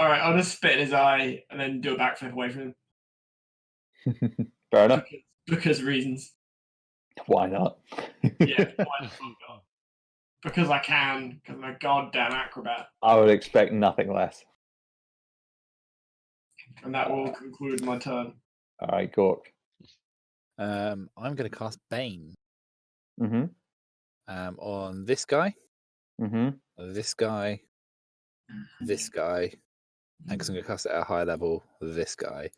[SPEAKER 6] I'll just spit in his eye and then do a backflip away from him.
[SPEAKER 3] Fair enough.
[SPEAKER 6] Because reasons.
[SPEAKER 3] Why not?
[SPEAKER 6] Yeah, why the fuck not? Because I can, because I'm a goddamn acrobat.
[SPEAKER 3] I would expect nothing less.
[SPEAKER 6] And that will conclude my turn.
[SPEAKER 3] All right, Gork.
[SPEAKER 2] I'm going to cast Bane
[SPEAKER 3] Mm-hmm.
[SPEAKER 2] on this guy,
[SPEAKER 3] Mm-hmm.
[SPEAKER 2] this guy, this guy, and because I'm going to cast it at a high level, this guy.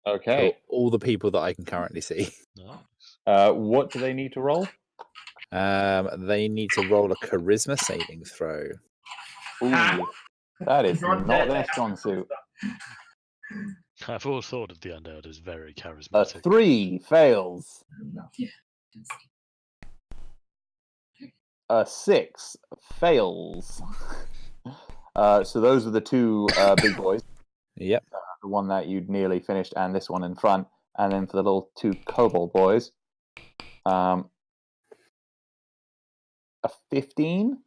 [SPEAKER 3] Okay.
[SPEAKER 2] So all the people that I can currently see.
[SPEAKER 4] Nice.
[SPEAKER 3] What do they need to roll?
[SPEAKER 2] They need to roll a charisma saving throw.
[SPEAKER 3] Ooh, that is
[SPEAKER 6] You're
[SPEAKER 3] not
[SPEAKER 6] dead.
[SPEAKER 3] their strong suit.
[SPEAKER 4] I've always thought of the undead as very
[SPEAKER 3] A
[SPEAKER 4] charismatic.
[SPEAKER 3] 3 fails.
[SPEAKER 7] Yeah.
[SPEAKER 3] A 6 fails. So those are the two big boys.
[SPEAKER 2] Yep.
[SPEAKER 3] The one that you'd nearly finished, and this one in front. And then for the little 2 kobold boys, a 15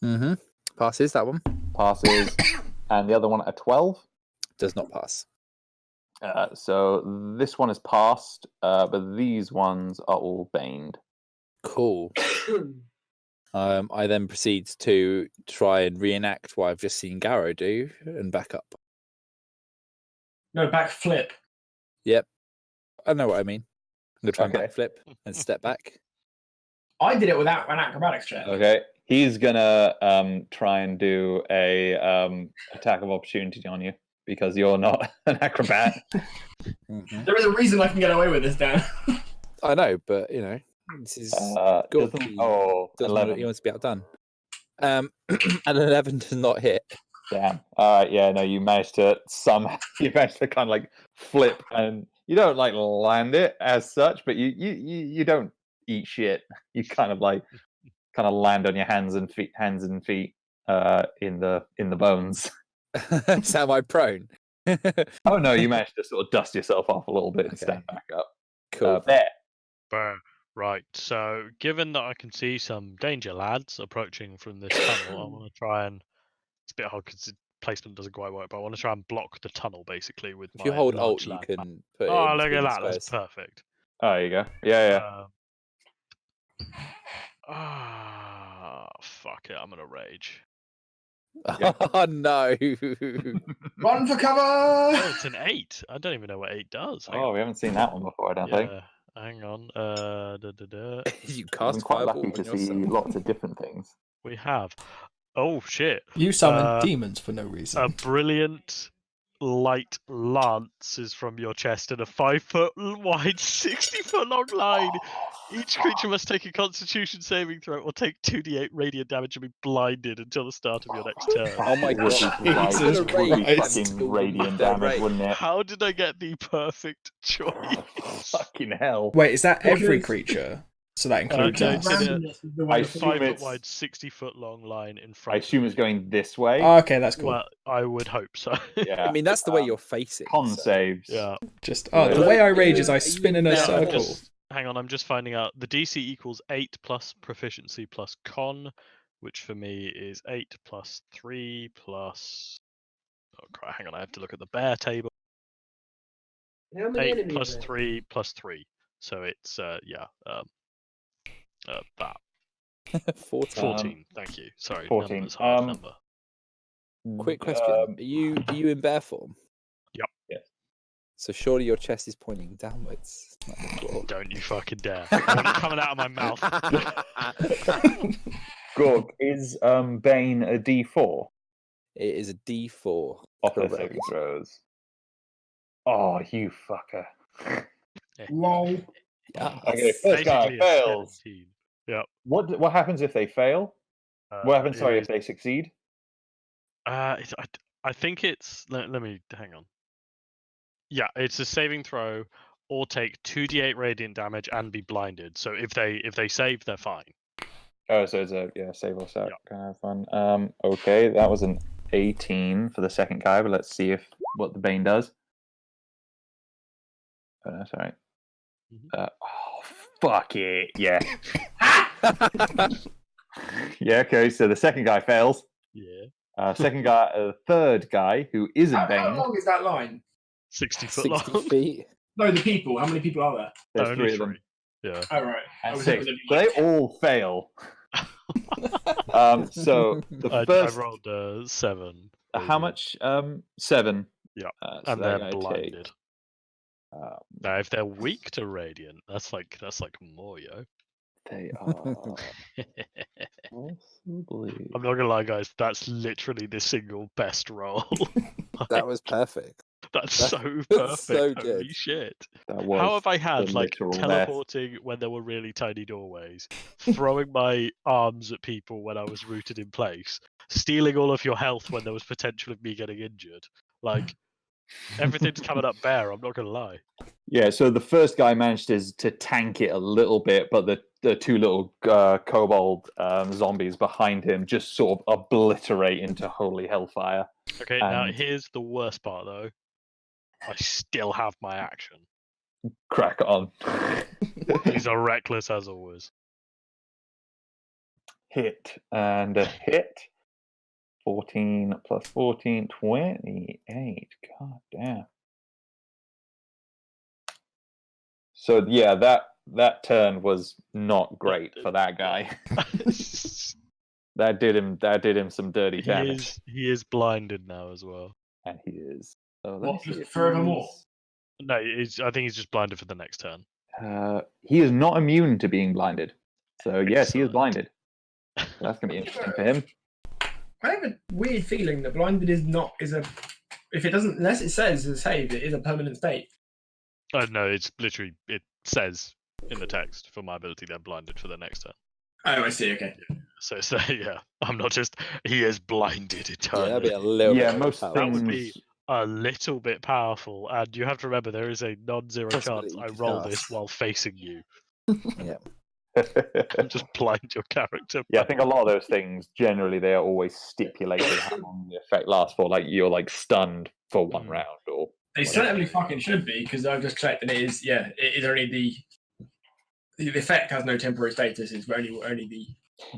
[SPEAKER 2] Mm-hmm. Passes that one.
[SPEAKER 3] passes, and the other one a 12.
[SPEAKER 2] Does not pass.
[SPEAKER 3] So this one is passed, but these ones are all baned.
[SPEAKER 2] Cool. I then proceed to try and reenact what I've just seen Garrow do and back up.
[SPEAKER 6] No, backflip.
[SPEAKER 2] Yep. I know what I mean. I'm going to try
[SPEAKER 3] Okay.
[SPEAKER 2] and backflip and step back.
[SPEAKER 6] I did it without an acrobatics check.
[SPEAKER 3] Okay, he's gonna try and do a attack of opportunity on you because you're not an acrobat.
[SPEAKER 2] Mm-hmm.
[SPEAKER 6] There is a reason I can get away with this, Dan.
[SPEAKER 2] I know, but you know, this is
[SPEAKER 3] Doesn't-
[SPEAKER 2] Gorky
[SPEAKER 3] oh,
[SPEAKER 2] doesn't
[SPEAKER 3] 11.
[SPEAKER 2] he wants to be outdone. An 11 does not hit.
[SPEAKER 3] Damn. Yeah, no, you managed to kind of like flip, and you don't like land it as such, but you don't eat shit. You kind of land on your hands and feet in the bones.
[SPEAKER 2] Am I prone?
[SPEAKER 3] Oh no, you managed to sort of dust yourself off a little bit and
[SPEAKER 2] Okay.
[SPEAKER 3] stand back up.
[SPEAKER 2] Cool.
[SPEAKER 3] There.
[SPEAKER 4] Right, so given that I can see some danger lads approaching from this tunnel, I want to try and... It's a bit hard because the placement doesn't quite work, but I want to try and block the tunnel basically with
[SPEAKER 2] If
[SPEAKER 4] my
[SPEAKER 2] you hold
[SPEAKER 4] large
[SPEAKER 2] Alt, you
[SPEAKER 4] lad.
[SPEAKER 2] can put it
[SPEAKER 4] Oh,
[SPEAKER 2] in
[SPEAKER 4] look at
[SPEAKER 2] between the
[SPEAKER 4] that, that's
[SPEAKER 2] squares.
[SPEAKER 4] perfect.
[SPEAKER 3] Oh, there you go. Yeah.
[SPEAKER 4] Fuck it, I'm gonna rage.
[SPEAKER 2] Oh no!
[SPEAKER 6] Run for cover!
[SPEAKER 4] Oh, it's an 8. I don't even know what 8 does. Hang
[SPEAKER 3] Oh,
[SPEAKER 4] on.
[SPEAKER 3] we haven't seen that one before, I don't think.
[SPEAKER 4] Yeah, hang on.
[SPEAKER 2] You
[SPEAKER 3] I'm
[SPEAKER 2] cast
[SPEAKER 3] quite
[SPEAKER 2] fireball
[SPEAKER 3] lucky to
[SPEAKER 2] on
[SPEAKER 3] see
[SPEAKER 2] yourself.
[SPEAKER 3] lots of different things.
[SPEAKER 4] We have. Oh shit!
[SPEAKER 5] You summon demons for no reason.
[SPEAKER 4] A brilliant light lance is from your chest and a 5 foot wide, 60 foot long line. Each creature must take a Constitution saving throw or take 2d8 radiant damage and be blinded until the start of your next turn.
[SPEAKER 2] Oh my god!
[SPEAKER 5] Jesus
[SPEAKER 3] Would be
[SPEAKER 5] Christ.
[SPEAKER 3] fucking radiant
[SPEAKER 2] Third
[SPEAKER 3] damage,
[SPEAKER 2] rate.
[SPEAKER 3] wouldn't it?
[SPEAKER 4] How did I get the perfect choice?
[SPEAKER 3] Fucking hell.
[SPEAKER 5] Wait, is that every
[SPEAKER 6] Because-
[SPEAKER 5] creature? So that includes
[SPEAKER 4] Okay,
[SPEAKER 5] us.
[SPEAKER 4] so the-
[SPEAKER 6] Randomness is the
[SPEAKER 3] I
[SPEAKER 6] wonderful-
[SPEAKER 3] assume
[SPEAKER 4] 5 foot
[SPEAKER 3] it's-
[SPEAKER 4] wide, 60 foot long line in
[SPEAKER 3] I
[SPEAKER 4] front.
[SPEAKER 3] assume it's going this way.
[SPEAKER 5] Oh, okay, that's cool.
[SPEAKER 4] Well, I would hope so.
[SPEAKER 3] Yeah.
[SPEAKER 2] I mean, that's the way you're facing.
[SPEAKER 3] Con
[SPEAKER 2] so-
[SPEAKER 3] saves.
[SPEAKER 4] Yeah.
[SPEAKER 5] Just
[SPEAKER 3] Yeah.
[SPEAKER 5] the way I rage is
[SPEAKER 2] Are
[SPEAKER 5] I
[SPEAKER 2] you-
[SPEAKER 5] spin in a
[SPEAKER 4] Yeah, I'm
[SPEAKER 5] circle.
[SPEAKER 4] hang on, I'm just finding out. The DC equals 8 plus proficiency plus con, which for me is 8 plus 3 plus. Oh, crap, hang on, I have to look at the bear table.
[SPEAKER 1] How many
[SPEAKER 4] 8
[SPEAKER 1] enemies
[SPEAKER 4] plus
[SPEAKER 1] are there?
[SPEAKER 4] 3 plus 3. So it's, that.
[SPEAKER 2] 14.
[SPEAKER 4] 14, thank you. Sorry,
[SPEAKER 3] 14.
[SPEAKER 4] numbers, hard number.
[SPEAKER 2] Quick question: Are you in bear form?
[SPEAKER 4] Yep.
[SPEAKER 3] Yes.
[SPEAKER 2] So surely your chest is pointing downwards. Not the floor.
[SPEAKER 4] Don't you fucking dare. I want it coming out of my mouth.
[SPEAKER 3] Gorg, is Bane a D4
[SPEAKER 2] It is a D4.
[SPEAKER 3] off their
[SPEAKER 2] Correct.
[SPEAKER 3] saving throws? Oh, you fucker.
[SPEAKER 6] Lol.
[SPEAKER 3] Okay, first guy
[SPEAKER 4] Basically a
[SPEAKER 3] fails.
[SPEAKER 4] 17. Yep.
[SPEAKER 3] What happens if they fail? What happens, sorry, if they succeed?
[SPEAKER 4] I think it's. Let me hang on. Yeah, it's a saving throw, or take 2d8 radiant damage and be blinded. So if they save, they're fine.
[SPEAKER 3] Oh, so it's a save or sack
[SPEAKER 4] Yeah.
[SPEAKER 3] kind of fun. Okay, that was an 18 for the second guy, but let's see what the Bane does. That's all right. Oh, fuck it. Yeah. Yeah, okay, so the second guy fails.
[SPEAKER 4] Yeah.
[SPEAKER 3] Third guy, who isn't
[SPEAKER 6] How
[SPEAKER 3] Bane.
[SPEAKER 6] long is that line?
[SPEAKER 4] 60 foot
[SPEAKER 2] 60
[SPEAKER 4] long.
[SPEAKER 2] feet.
[SPEAKER 6] No, the people. How many people are there?
[SPEAKER 3] There's
[SPEAKER 4] Only
[SPEAKER 3] 3 of them.
[SPEAKER 4] Yeah.
[SPEAKER 6] Oh, right. I
[SPEAKER 3] And
[SPEAKER 6] was
[SPEAKER 3] 6.
[SPEAKER 6] thinking
[SPEAKER 3] So
[SPEAKER 6] there'd
[SPEAKER 3] they
[SPEAKER 6] be
[SPEAKER 3] all fail. So the
[SPEAKER 4] I
[SPEAKER 3] first.
[SPEAKER 4] rolled 7.
[SPEAKER 3] How much? 7.
[SPEAKER 4] Yeah.
[SPEAKER 3] So
[SPEAKER 4] And
[SPEAKER 3] that
[SPEAKER 4] they're
[SPEAKER 3] guy
[SPEAKER 4] blinded.
[SPEAKER 3] takes,
[SPEAKER 4] Now, if they're weak to radiant, that's like more, yo.
[SPEAKER 3] they are possibly.
[SPEAKER 4] I'm not gonna lie, guys. That's literally the single best roll.
[SPEAKER 2] That was perfect.
[SPEAKER 4] That's
[SPEAKER 2] That's
[SPEAKER 4] so perfect.
[SPEAKER 2] so
[SPEAKER 4] Holy
[SPEAKER 2] good.
[SPEAKER 4] shit!
[SPEAKER 3] That was
[SPEAKER 4] How have I had
[SPEAKER 3] the
[SPEAKER 4] like
[SPEAKER 3] literal
[SPEAKER 4] teleporting when there were really tiny doorways, throwing my arms at people when I was rooted in place, stealing all of your health when there was potential of me getting injured? Like everything's coming up bare. I'm not gonna lie.
[SPEAKER 3] Yeah, so the first guy managed to tank it a little bit, but the 2 little kobold zombies behind him just sort of obliterate into holy hellfire.
[SPEAKER 4] Okay, now
[SPEAKER 3] And-
[SPEAKER 4] here's the worst part though. I still have my action.
[SPEAKER 3] Crack on.
[SPEAKER 4] These are reckless as always.
[SPEAKER 3] Hit and a hit. 14 plus 14, 28. God damn. So yeah, that turn was not great for that guy. That did him some dirty damage.
[SPEAKER 4] He is blinded now as well.
[SPEAKER 3] And he is. So let
[SPEAKER 6] What,
[SPEAKER 3] me see
[SPEAKER 6] just
[SPEAKER 3] if
[SPEAKER 6] forevermore?
[SPEAKER 4] No, I think he's just blinded for the next turn.
[SPEAKER 3] he is not immune to being blinded. So yes, he is
[SPEAKER 4] Excellent.
[SPEAKER 3] blinded. So that's gonna be interesting for him.
[SPEAKER 6] I have a weird feeling that blinded is a. If it doesn't, unless it says it's saved, it is a permanent state.
[SPEAKER 4] No, it's literally it says in the text for my ability they're blinded for the next turn.
[SPEAKER 6] Oh, I see. Okay.
[SPEAKER 4] So yeah, I'm not just he is blinded
[SPEAKER 2] Yeah,
[SPEAKER 4] eternally.
[SPEAKER 2] that'd be a little
[SPEAKER 3] Yeah,
[SPEAKER 2] bit
[SPEAKER 3] most
[SPEAKER 2] overpowered.
[SPEAKER 4] That would
[SPEAKER 3] things.
[SPEAKER 4] be a little bit powerful, and you have to remember there is a non-zero chance
[SPEAKER 2] Possibility you
[SPEAKER 4] I
[SPEAKER 2] could
[SPEAKER 4] roll
[SPEAKER 2] cast.
[SPEAKER 4] this while facing you.
[SPEAKER 2] Yeah.
[SPEAKER 4] I'm just blind your character.
[SPEAKER 3] Yeah, I think a lot of those things generally they are always stipulated how long the effect lasts for. Like you're like stunned for 1 round or.
[SPEAKER 6] They
[SPEAKER 3] whatever.
[SPEAKER 6] certainly fucking should be, because I've just checked and it is. Yeah, it is only the effect has no temporary status. It's only the.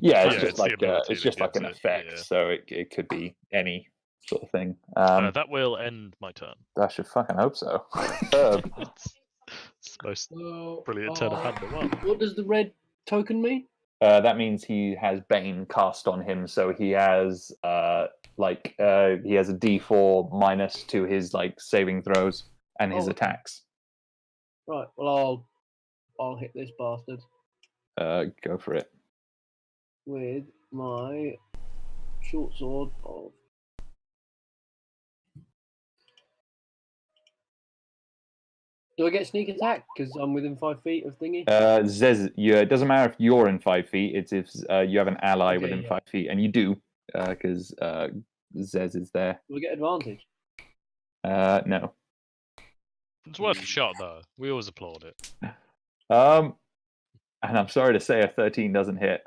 [SPEAKER 3] Yeah, it's
[SPEAKER 4] Yeah,
[SPEAKER 3] just
[SPEAKER 4] it's the
[SPEAKER 3] like
[SPEAKER 4] ability
[SPEAKER 3] it's
[SPEAKER 4] that
[SPEAKER 3] just like an
[SPEAKER 4] gives it,
[SPEAKER 3] effect,
[SPEAKER 4] yeah.
[SPEAKER 3] so it could be any sort of thing.
[SPEAKER 4] That will end my turn.
[SPEAKER 3] I should fucking hope so. Herb.
[SPEAKER 4] It's the most
[SPEAKER 1] Well,
[SPEAKER 4] brilliant turn I've had in a while.
[SPEAKER 1] What does the red token mean?
[SPEAKER 3] That means he has Bane cast on him, so he has he has a D4 minus to his like saving throws and his
[SPEAKER 1] Oh.
[SPEAKER 3] attacks.
[SPEAKER 1] Right. Well, I'll hit this bastard
[SPEAKER 3] Go for it.
[SPEAKER 1] with my short sword of. Do I get sneak attack because I'm within 5 feet of thingy?
[SPEAKER 3] Zez, yeah, it doesn't matter if you're in 5 feet. It's if you have an ally
[SPEAKER 1] Okay,
[SPEAKER 3] within
[SPEAKER 1] yeah.
[SPEAKER 3] 5 feet, and you do, because Zez is there.
[SPEAKER 1] Do I get advantage?
[SPEAKER 3] No.
[SPEAKER 4] It's worth a shot though. We always applaud it.
[SPEAKER 3] And I'm sorry to say, a 13 doesn't hit.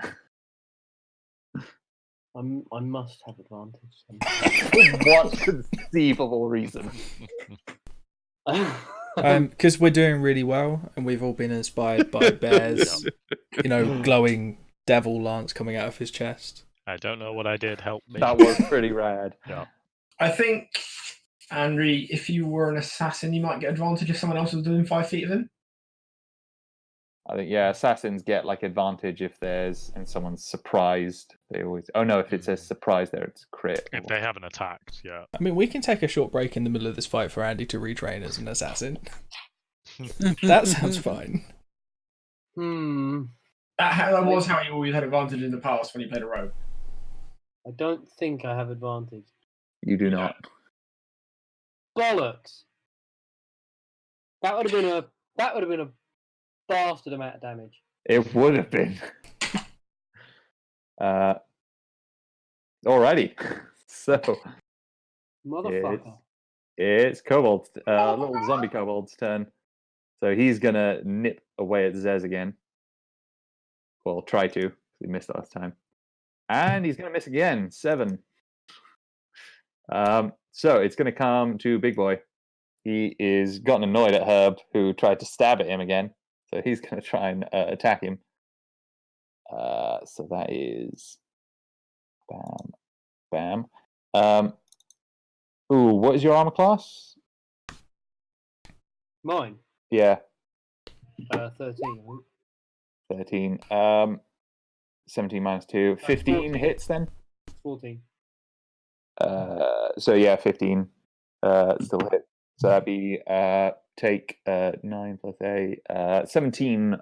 [SPEAKER 1] I must have advantage.
[SPEAKER 3] For what conceivable reason?
[SPEAKER 5] Because we're doing really well, and we've all been inspired by Bear's, glowing devil lance coming out of his chest.
[SPEAKER 4] I don't know what I did. Help me.
[SPEAKER 3] That was pretty rad.
[SPEAKER 4] Yeah.
[SPEAKER 6] I think, Henry, if you were an assassin, you might get advantage if someone else was within 5 feet of him.
[SPEAKER 3] I think assassins get like advantage if someone's surprised. They always. Oh no, if it says surprise there, it's crit.
[SPEAKER 4] If they haven't attacked, yeah.
[SPEAKER 5] I mean, we can take a short break in the middle of this fight for Andy to retrain as an assassin. That sounds fine.
[SPEAKER 6] That was how you always had advantage in the past when you played a rogue.
[SPEAKER 1] I don't think I have advantage.
[SPEAKER 3] You do not.
[SPEAKER 1] Bollocks! That would have been a bastard amount of damage.
[SPEAKER 3] It would have been. Alrighty. So
[SPEAKER 1] Motherfucker.
[SPEAKER 3] it's Kobold's little zombie Kobold's turn. So he's gonna nip away at Zez again. Well, try to. He missed last time. And he's gonna miss again. 7. So it's going to come to Big Boy. He is gotten annoyed at Herb, who tried to stab at him again. So he's going to try and attack him. So that is bam. Ooh, what is your armor class?
[SPEAKER 1] Mine.
[SPEAKER 3] Yeah,
[SPEAKER 1] 13. I think.
[SPEAKER 3] 13. 17 minus 2. 15
[SPEAKER 1] 14.
[SPEAKER 3] hits then?
[SPEAKER 1] 14.
[SPEAKER 3] So yeah, 15 still hit. So that'd be take 9 plus 8, 17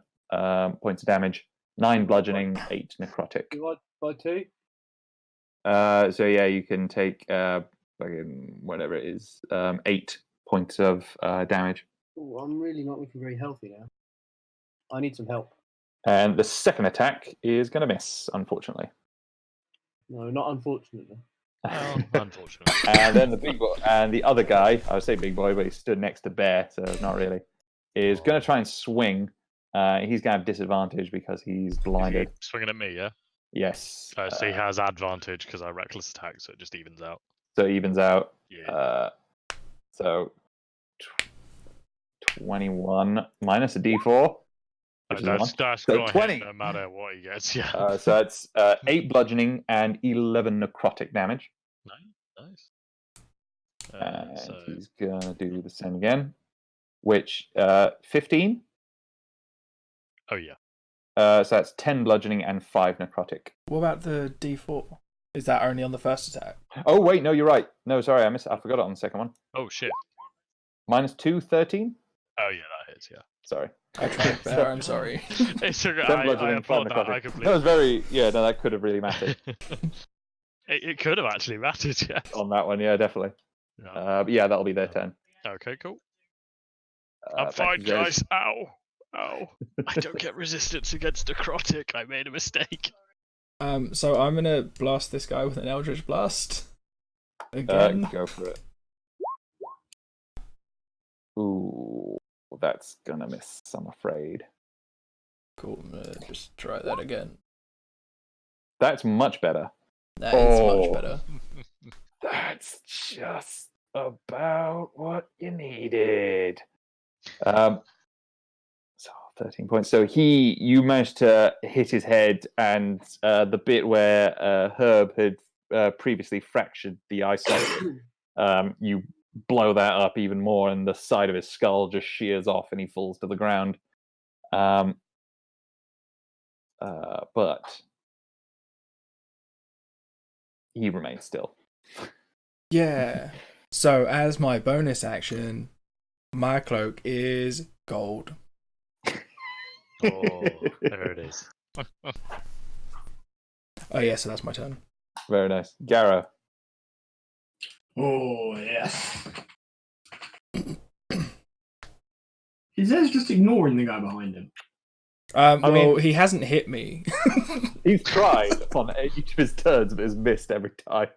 [SPEAKER 3] points of damage, 9 bludgeoning, 8 necrotic.
[SPEAKER 1] Divide by 2.
[SPEAKER 3] So yeah, you can take whatever it is, 8 points of damage.
[SPEAKER 1] Ooh, I'm really not looking very healthy now. I need some help.
[SPEAKER 3] And the second attack is going to miss, unfortunately.
[SPEAKER 1] No, not unfortunately.
[SPEAKER 4] Well, unfortunately.
[SPEAKER 3] And then the big boy and the other guy, I would say big boy, but he stood next to Bear, so not really, is going to try and swing. He's going to have disadvantage because he's blinded.
[SPEAKER 4] Swinging at me, yeah?
[SPEAKER 3] Yes.
[SPEAKER 4] So he has advantage because I reckless attack, so it just evens out.
[SPEAKER 3] So it evens out.
[SPEAKER 4] Yeah.
[SPEAKER 3] So 21 minus a d4. Which is
[SPEAKER 4] That's
[SPEAKER 3] so
[SPEAKER 4] got
[SPEAKER 3] 20.
[SPEAKER 4] no matter what he gets, yeah.
[SPEAKER 3] So that's 8 bludgeoning and 11 necrotic damage.
[SPEAKER 4] Nice.
[SPEAKER 3] And
[SPEAKER 4] So
[SPEAKER 3] he's going to do the same again, which 15.
[SPEAKER 4] oh yeah.
[SPEAKER 3] So that's 10 bludgeoning and 5 necrotic.
[SPEAKER 5] What about the D4? Is that only on the first attack?
[SPEAKER 3] Oh, wait, no, you're right. No, sorry, I forgot it on the second one.
[SPEAKER 4] Oh shit.
[SPEAKER 3] Minus 2, 13?
[SPEAKER 4] Oh yeah, that hits, yeah.
[SPEAKER 3] Sorry.
[SPEAKER 5] I tried better, I'm sorry.
[SPEAKER 4] It's okay.
[SPEAKER 3] 10
[SPEAKER 4] I
[SPEAKER 3] bludgeoning, 5
[SPEAKER 4] applaud that. I
[SPEAKER 3] necrotic.
[SPEAKER 4] completely.
[SPEAKER 3] That was very, that could have really mattered
[SPEAKER 4] It could have actually mattered, yeah.
[SPEAKER 3] on that one, yeah, definitely.
[SPEAKER 4] Yeah.
[SPEAKER 3] But yeah, that'll be their turn.
[SPEAKER 4] Okay, cool.
[SPEAKER 3] I'm
[SPEAKER 4] I'm fine, guys. Ow. Ow. I don't get resistance against necrotic. I made a mistake.
[SPEAKER 5] So I'm gonna blast this guy with an Eldritch Blast. Again.
[SPEAKER 3] Go for it. Ooh, that's gonna miss, I'm afraid.
[SPEAKER 5] Cool, I'm gonna just try that again.
[SPEAKER 3] That's much better.
[SPEAKER 5] That is
[SPEAKER 3] Oh.
[SPEAKER 5] much better.
[SPEAKER 3] That's just about what you needed. So 13 points. So you managed to hit his head, and the bit where Herb had previously fractured the eye socket, you blow that up even more, and the side of his skull just shears off, and he falls to the ground. But he remains still.
[SPEAKER 5] Yeah. So as my bonus action, my cloak is gold.
[SPEAKER 4] Oh, there it is.
[SPEAKER 5] Oh yeah, so that's my turn.
[SPEAKER 3] Very nice. Gara.
[SPEAKER 6] Oh, yes. Is Zez just ignoring the guy behind him?
[SPEAKER 5] Well, he hasn't hit me.
[SPEAKER 3] He's tried on each of his turns, but has missed every time.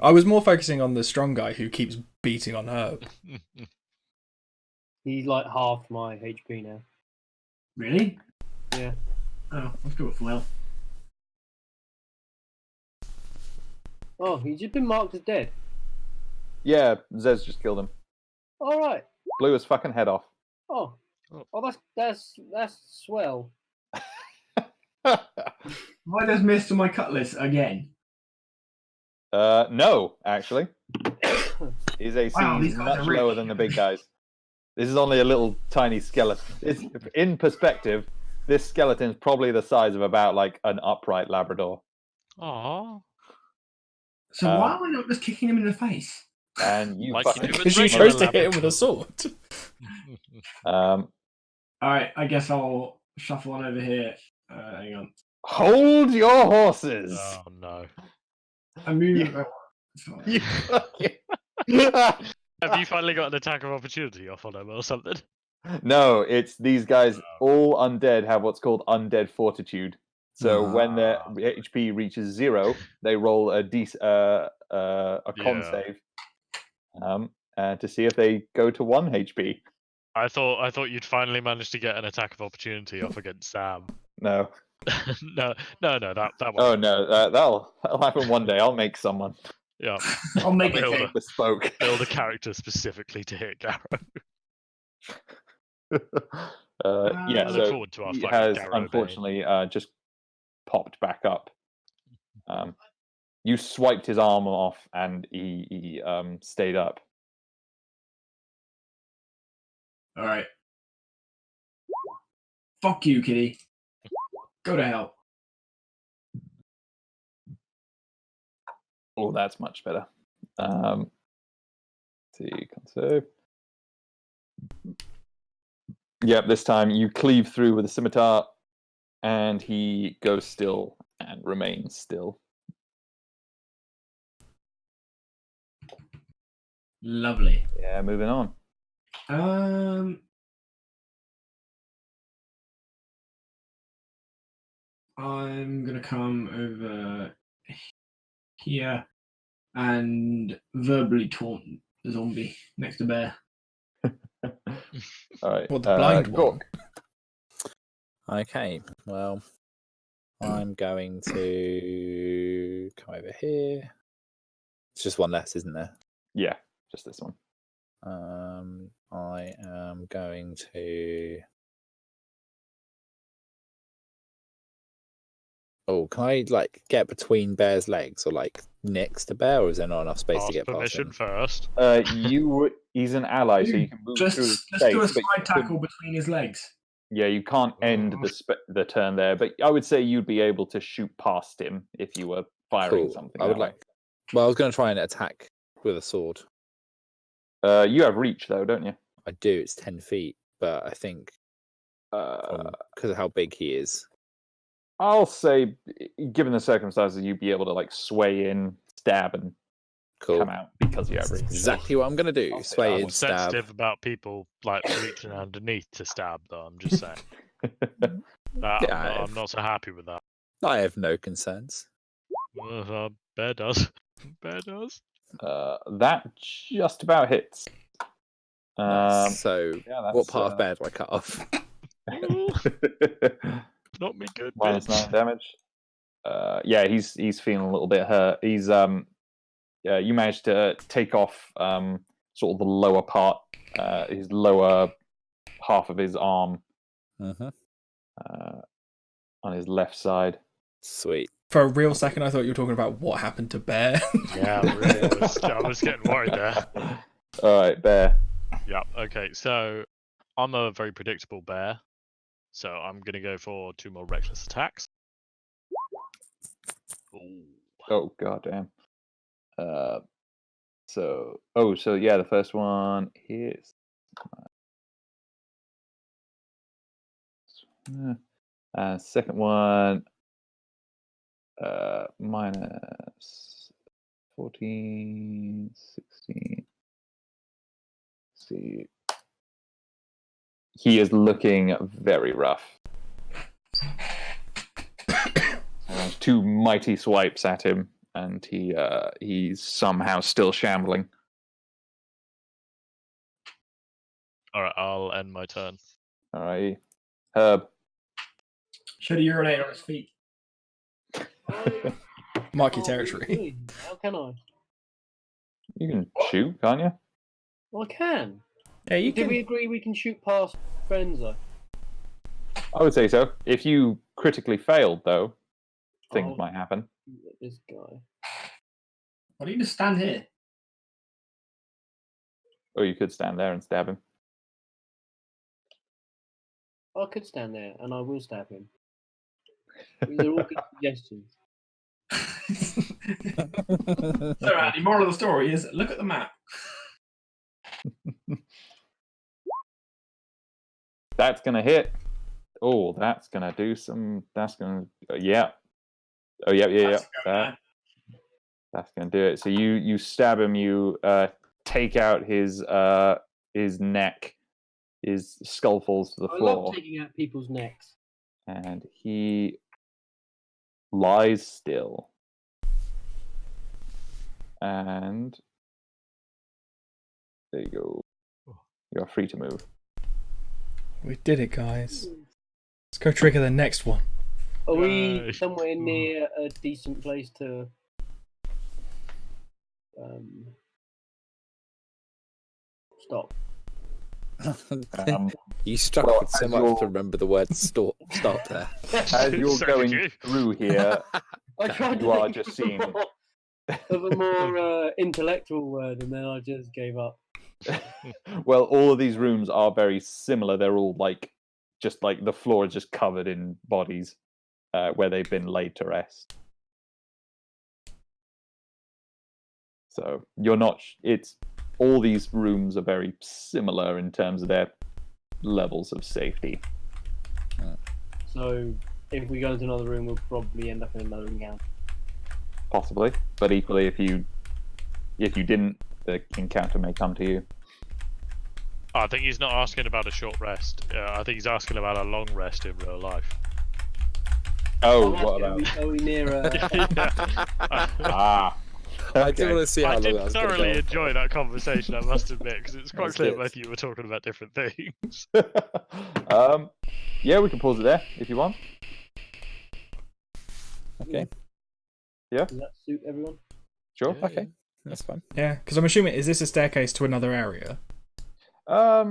[SPEAKER 5] I was more focusing on the strong guy who keeps beating on Herb.
[SPEAKER 1] He's like half my HP now.
[SPEAKER 6] Really?
[SPEAKER 1] Yeah.
[SPEAKER 6] Oh, let's go with well.
[SPEAKER 1] Oh, he's just been marked as dead.
[SPEAKER 3] Yeah, Zez just killed him.
[SPEAKER 1] All right.
[SPEAKER 3] Blew his fucking head off.
[SPEAKER 1] Oh, that's swell.
[SPEAKER 6] Have I just missed on my cutlass again?
[SPEAKER 3] No, actually. His AC
[SPEAKER 6] Wow,
[SPEAKER 3] is
[SPEAKER 6] these guys
[SPEAKER 3] much
[SPEAKER 6] are
[SPEAKER 3] lower
[SPEAKER 6] rich.
[SPEAKER 3] than the big guys. This is only a little tiny skeleton. In perspective, this skeleton is probably the size of about like an upright Labrador.
[SPEAKER 4] Aww.
[SPEAKER 6] So why am I not just kicking him in the face?
[SPEAKER 3] And you
[SPEAKER 4] Like
[SPEAKER 3] fucking...
[SPEAKER 4] you do with
[SPEAKER 5] Because you
[SPEAKER 4] regular
[SPEAKER 5] chose to hit him with a
[SPEAKER 4] Labradors.
[SPEAKER 5] sword.
[SPEAKER 6] Alright, I guess I'll shuffle on over here. Hang on.
[SPEAKER 3] Hold your horses!
[SPEAKER 4] Oh no.
[SPEAKER 6] I move.
[SPEAKER 3] You fucking...
[SPEAKER 4] Have you finally got an attack of opportunity off on him or something?
[SPEAKER 3] No, it's these guys, all undead, have what's called undead fortitude. So when their HP reaches 0, they roll a con
[SPEAKER 4] Yeah.
[SPEAKER 3] save to see if they go to 1 HP.
[SPEAKER 4] I thought you'd finally managed to get an attack of opportunity off against Sam.
[SPEAKER 3] No.
[SPEAKER 4] no, that
[SPEAKER 3] Oh no, that'll happen one day. I'll make someone.
[SPEAKER 4] Yeah.
[SPEAKER 6] I'll make
[SPEAKER 4] Build
[SPEAKER 6] it.
[SPEAKER 3] Bespoke.
[SPEAKER 4] Build a character specifically to hit Garrow.
[SPEAKER 3] Yeah,
[SPEAKER 4] I look
[SPEAKER 3] so
[SPEAKER 4] forward to our
[SPEAKER 3] he
[SPEAKER 4] fight with
[SPEAKER 3] has
[SPEAKER 4] Garrow Bane.
[SPEAKER 3] unfortunately just popped back up. You swiped his arm off, and he stayed up.
[SPEAKER 6] All right. Fuck you, kitty. Go to hell.
[SPEAKER 3] Oh, that's much better. See, conserve. Yep, this time you cleave through with a scimitar, and he goes still and remains still.
[SPEAKER 6] Lovely.
[SPEAKER 3] Yeah, moving on.
[SPEAKER 6] I'm gonna come over here and verbally taunt the zombie next to Bear.
[SPEAKER 3] All right.
[SPEAKER 5] Well, the blind one.
[SPEAKER 3] Gork.
[SPEAKER 2] Okay, well, I'm going to come over here. It's just one less, isn't there?
[SPEAKER 3] Yeah, just this one.
[SPEAKER 2] I am going to. Oh, can I like get between Bear's legs or like next to Bear, or is there not enough space to
[SPEAKER 4] Ask
[SPEAKER 2] get past
[SPEAKER 4] permission
[SPEAKER 2] him?
[SPEAKER 4] first.
[SPEAKER 3] He's an ally, so you can move
[SPEAKER 6] Just
[SPEAKER 3] through his
[SPEAKER 6] do a
[SPEAKER 3] space. but
[SPEAKER 6] slide
[SPEAKER 3] you
[SPEAKER 6] tackle
[SPEAKER 3] couldn't-
[SPEAKER 6] between his legs.
[SPEAKER 3] Yeah, you can't end the turn there, but I would say you'd be able to shoot past him if you were firing
[SPEAKER 2] Cool.
[SPEAKER 3] something.
[SPEAKER 2] I would
[SPEAKER 3] that way.
[SPEAKER 2] like. Well, I was going to try and attack with a sword.
[SPEAKER 3] You have reach though, don't you?
[SPEAKER 2] I do. It's 10 feet, but I think because of how big he is.
[SPEAKER 3] I'll say, given the circumstances, you'd be able to like sway in, stab, and
[SPEAKER 2] Cool.
[SPEAKER 3] come out because you have
[SPEAKER 2] That's
[SPEAKER 3] reach.
[SPEAKER 2] exactly what I'm going to do.
[SPEAKER 3] I'll say
[SPEAKER 2] Sway
[SPEAKER 3] that.
[SPEAKER 2] in,
[SPEAKER 4] I'm
[SPEAKER 2] stab.
[SPEAKER 4] sensitive about people like reaching underneath to stab, though. I'm just saying. I'm not so happy with that.
[SPEAKER 2] I have no concerns.
[SPEAKER 4] Bear does. Bear does.
[SPEAKER 3] That just about hits.
[SPEAKER 2] Nice. So,
[SPEAKER 3] yeah,
[SPEAKER 2] what part of Bear do I cut off?
[SPEAKER 4] Not me good.
[SPEAKER 3] Minus
[SPEAKER 4] bitch.
[SPEAKER 3] 9 damage. Yeah, he's feeling a little bit hurt. He's yeah, you managed to take off sort of the lower part, his lower half of his arm on his left side.
[SPEAKER 2] Sweet.
[SPEAKER 5] For a real second, I thought you were talking about what happened to Bear.
[SPEAKER 4] Yeah, really, I was getting worried there.
[SPEAKER 3] All right, Bear.
[SPEAKER 4] Yeah. Okay. So I'm a very predictable bear. So I'm gonna go for 2 more reckless attacks. Ooh.
[SPEAKER 3] Oh god damn. So yeah, the first one hits. Second one minus 14, 16. Let's see. He is looking very rough. 2 mighty swipes at him, and he's somehow still shambling.
[SPEAKER 4] All right. I'll end my turn.
[SPEAKER 3] All right, Herb.
[SPEAKER 6] Should have urinated on his feet.
[SPEAKER 5] Mark your
[SPEAKER 1] Oh,
[SPEAKER 5] territory.
[SPEAKER 1] really? How can I?
[SPEAKER 3] You can shoot, can't you?
[SPEAKER 1] Well, I can.
[SPEAKER 5] Yeah, you
[SPEAKER 1] Did
[SPEAKER 5] can.
[SPEAKER 1] we agree we can shoot past friends though?
[SPEAKER 3] I would say so. If you critically failed, though, things
[SPEAKER 1] Oh.
[SPEAKER 3] might happen.
[SPEAKER 1] This guy.
[SPEAKER 6] Why don't you just stand here?
[SPEAKER 3] Or you could stand there and stab him.
[SPEAKER 1] I could stand there and I will stab him. These are all good suggestions.
[SPEAKER 6] So, Andy, moral of the story is look at the map.
[SPEAKER 3] That's gonna hit. Oh, that's gonna do some. That's gonna. Yeah. Oh yeah.
[SPEAKER 6] That's
[SPEAKER 3] That's gonna do it. So you stab him. You take out his neck. His skull falls to the
[SPEAKER 1] I
[SPEAKER 3] floor,
[SPEAKER 1] love taking out people's necks.
[SPEAKER 3] and he lies still. And there you go. You are free to move.
[SPEAKER 5] We did it, guys. Let's go trigger the next one.
[SPEAKER 1] Are we
[SPEAKER 4] Right.
[SPEAKER 1] somewhere near a decent place to Stop.
[SPEAKER 2] You struggled so much to remember the word stop there.
[SPEAKER 3] As you're
[SPEAKER 4] So
[SPEAKER 3] going
[SPEAKER 4] did you.
[SPEAKER 3] through here,
[SPEAKER 1] I tried to
[SPEAKER 3] you are
[SPEAKER 1] think
[SPEAKER 3] just
[SPEAKER 1] of
[SPEAKER 3] seeing.
[SPEAKER 1] of a more intellectual word, and then I just gave up.
[SPEAKER 3] Well, all of these rooms are very similar. They're all just like the floor is just covered in bodies where they've been laid to rest. So you're not. It's all these rooms are very similar in terms of their levels of safety.
[SPEAKER 1] So if we go into another room, we'll probably end up in another encounter.
[SPEAKER 3] Possibly, but equally, if you didn't, the encounter may come to you.
[SPEAKER 4] I think he's not asking about a short rest. I think he's asking about a long rest in real life.
[SPEAKER 3] Oh,
[SPEAKER 1] I'm
[SPEAKER 3] what
[SPEAKER 1] asking,
[SPEAKER 3] about?
[SPEAKER 1] Are we near?
[SPEAKER 3] Ah,
[SPEAKER 2] I do want to see how
[SPEAKER 4] I
[SPEAKER 2] long
[SPEAKER 4] did
[SPEAKER 2] that was going to
[SPEAKER 4] thoroughly
[SPEAKER 2] go.
[SPEAKER 4] enjoy that conversation, I must admit, because it's quite
[SPEAKER 2] was
[SPEAKER 4] clear
[SPEAKER 2] good.
[SPEAKER 4] both of you were talking about different things.
[SPEAKER 3] Yeah, we can pause it there if you want.
[SPEAKER 2] Okay.
[SPEAKER 3] Yeah.
[SPEAKER 1] Does that suit everyone?
[SPEAKER 3] Sure.
[SPEAKER 2] Okay, that's fine.
[SPEAKER 5] Yeah, because I'm assuming, is this a staircase to another area?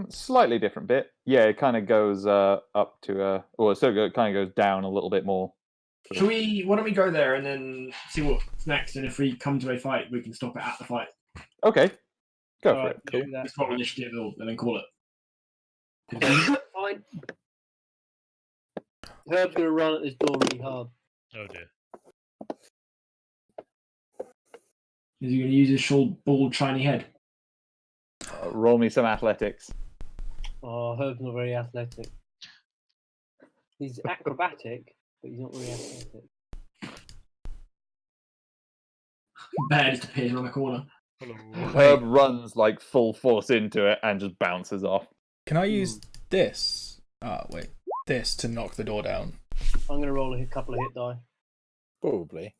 [SPEAKER 3] Slightly different bit. Yeah, it kind of goes up to or so it kind of goes down a little bit more.
[SPEAKER 6] Shall we? Why don't we go there and then see what's next? And if we come to a fight, we can stop it at the fight.
[SPEAKER 3] Okay, go
[SPEAKER 1] All
[SPEAKER 3] for
[SPEAKER 1] right,
[SPEAKER 3] it.
[SPEAKER 2] Cool.
[SPEAKER 1] do that.
[SPEAKER 6] Let's roll initiative and then call it.
[SPEAKER 1] Fine. Herb's gonna run at this door really hard.
[SPEAKER 4] Oh dear.
[SPEAKER 6] Is he going to use his short, bald, shiny head?
[SPEAKER 3] Roll me some athletics.
[SPEAKER 1] Oh, Herb's not very athletic. He's acrobatic, but he's not very athletic.
[SPEAKER 6] Bear just appears around the corner.
[SPEAKER 4] Hello.
[SPEAKER 3] Herb runs like full force into it and just bounces off.
[SPEAKER 5] Can I use this? This to knock the door down?
[SPEAKER 1] I'm gonna roll a couple of hit die.
[SPEAKER 2] Probably.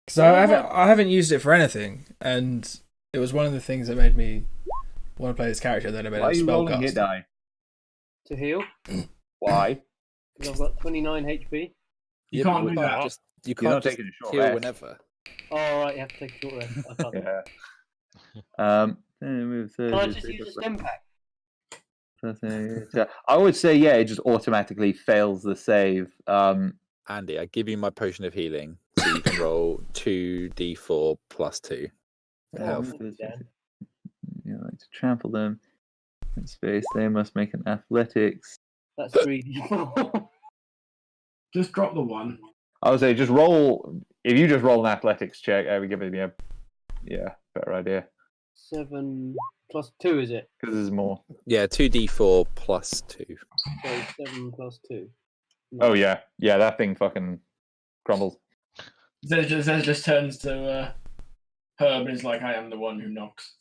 [SPEAKER 5] Because I haven't used it for anything, and it was one of the things that made me want to play this character. Then I made
[SPEAKER 3] Why
[SPEAKER 5] a
[SPEAKER 3] are you rolling
[SPEAKER 5] spellcast.
[SPEAKER 3] hit die?
[SPEAKER 1] To heal,
[SPEAKER 3] Why?
[SPEAKER 1] because I've got 29 HP.
[SPEAKER 6] You can't
[SPEAKER 2] but
[SPEAKER 6] do that.
[SPEAKER 2] You
[SPEAKER 3] You're not
[SPEAKER 2] can't just
[SPEAKER 3] taking a short
[SPEAKER 2] heal
[SPEAKER 3] rest.
[SPEAKER 2] whenever.
[SPEAKER 1] Oh, all right, you have to take a short rest. I can't.
[SPEAKER 3] Yeah.
[SPEAKER 1] Can I just use a stem pack?
[SPEAKER 3] I would say it just automatically fails the save.
[SPEAKER 2] Andy, I give you my potion of healing, so you can roll 2d4 plus 2 for health.
[SPEAKER 3] You like to trample them in space. They must make an athletics.
[SPEAKER 1] That's 3d4.
[SPEAKER 6] Just drop the one.
[SPEAKER 3] I would say just roll. If you just roll an athletics check, I would give it a better idea
[SPEAKER 1] 7 plus 2, is it?
[SPEAKER 3] because there's more.
[SPEAKER 2] Yeah, 2d4 plus 2.
[SPEAKER 1] So 7 plus 2.
[SPEAKER 3] Oh yeah, that thing fucking crumbles.
[SPEAKER 6] Zez just turns to Herb and is like, "I am the one who knocks."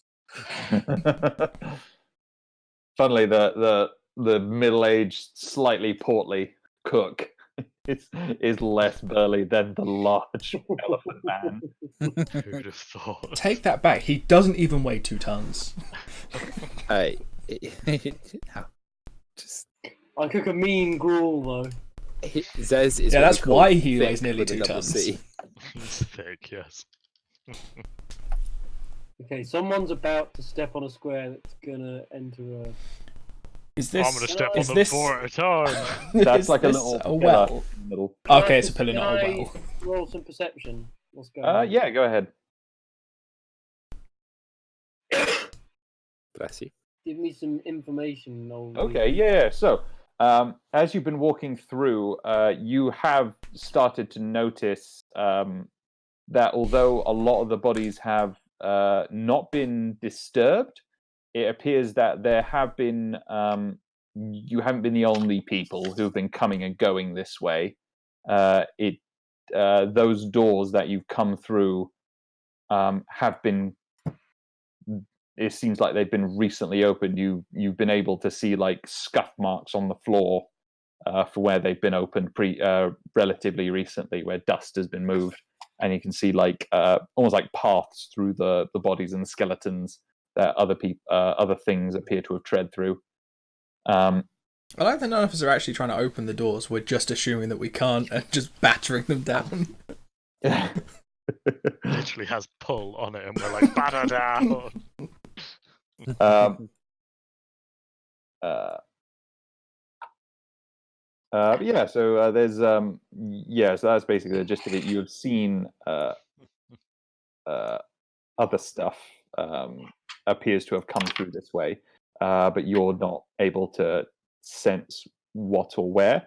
[SPEAKER 3] Funnily, the middle-aged, slightly portly cook is less burly than the large elephant man.
[SPEAKER 4] Who'd have thought?
[SPEAKER 5] Take that back. He doesn't even weigh 2 tons.
[SPEAKER 2] Hey, just
[SPEAKER 1] I cook a mean gruel though.
[SPEAKER 2] Zez is
[SPEAKER 5] Yeah,
[SPEAKER 2] what
[SPEAKER 5] that's
[SPEAKER 2] we call
[SPEAKER 5] why he
[SPEAKER 2] thick
[SPEAKER 5] weighs nearly
[SPEAKER 2] with a
[SPEAKER 5] 2
[SPEAKER 2] double
[SPEAKER 5] tons.
[SPEAKER 2] C.
[SPEAKER 4] He's thick, yes.
[SPEAKER 1] Okay, someone's about to step on a square that's gonna enter a.
[SPEAKER 5] Is this?
[SPEAKER 4] I'm gonna step on
[SPEAKER 5] is
[SPEAKER 4] them
[SPEAKER 5] this?
[SPEAKER 4] 4 at a time.
[SPEAKER 3] That's
[SPEAKER 5] is
[SPEAKER 3] like a
[SPEAKER 5] this
[SPEAKER 3] little
[SPEAKER 5] a
[SPEAKER 3] pillar
[SPEAKER 5] well.
[SPEAKER 3] in the middle.
[SPEAKER 5] Okay, it's a pillar,
[SPEAKER 1] Can
[SPEAKER 5] not a
[SPEAKER 1] I
[SPEAKER 5] well.
[SPEAKER 1] roll some perception. What's going on?
[SPEAKER 3] Yeah, go ahead.
[SPEAKER 2] Bless you.
[SPEAKER 1] Give me some information.
[SPEAKER 3] Okay, yeah. So, as you've been walking through, you have started to notice that although a lot of the bodies have not been disturbed, it appears that there have been. You haven't been the only people who've been coming and going this way. Those doors that you've come through have been. It seems like they've been recently opened. You've been able to see like scuff marks on the floor for where they've been opened relatively recently, where dust has been moved, and you can see like almost like paths through the bodies and the skeletons that other things appear to have tread through.
[SPEAKER 5] I like that none of us are actually trying to open the doors. We're just assuming that we can't and just battering them down.
[SPEAKER 4] Literally actually has pull on it, and we're like, batter down.
[SPEAKER 3] Yeah, so there's so that's basically the gist of it. You have seen other stuff appears to have come through this way, but you're not able to sense what or where.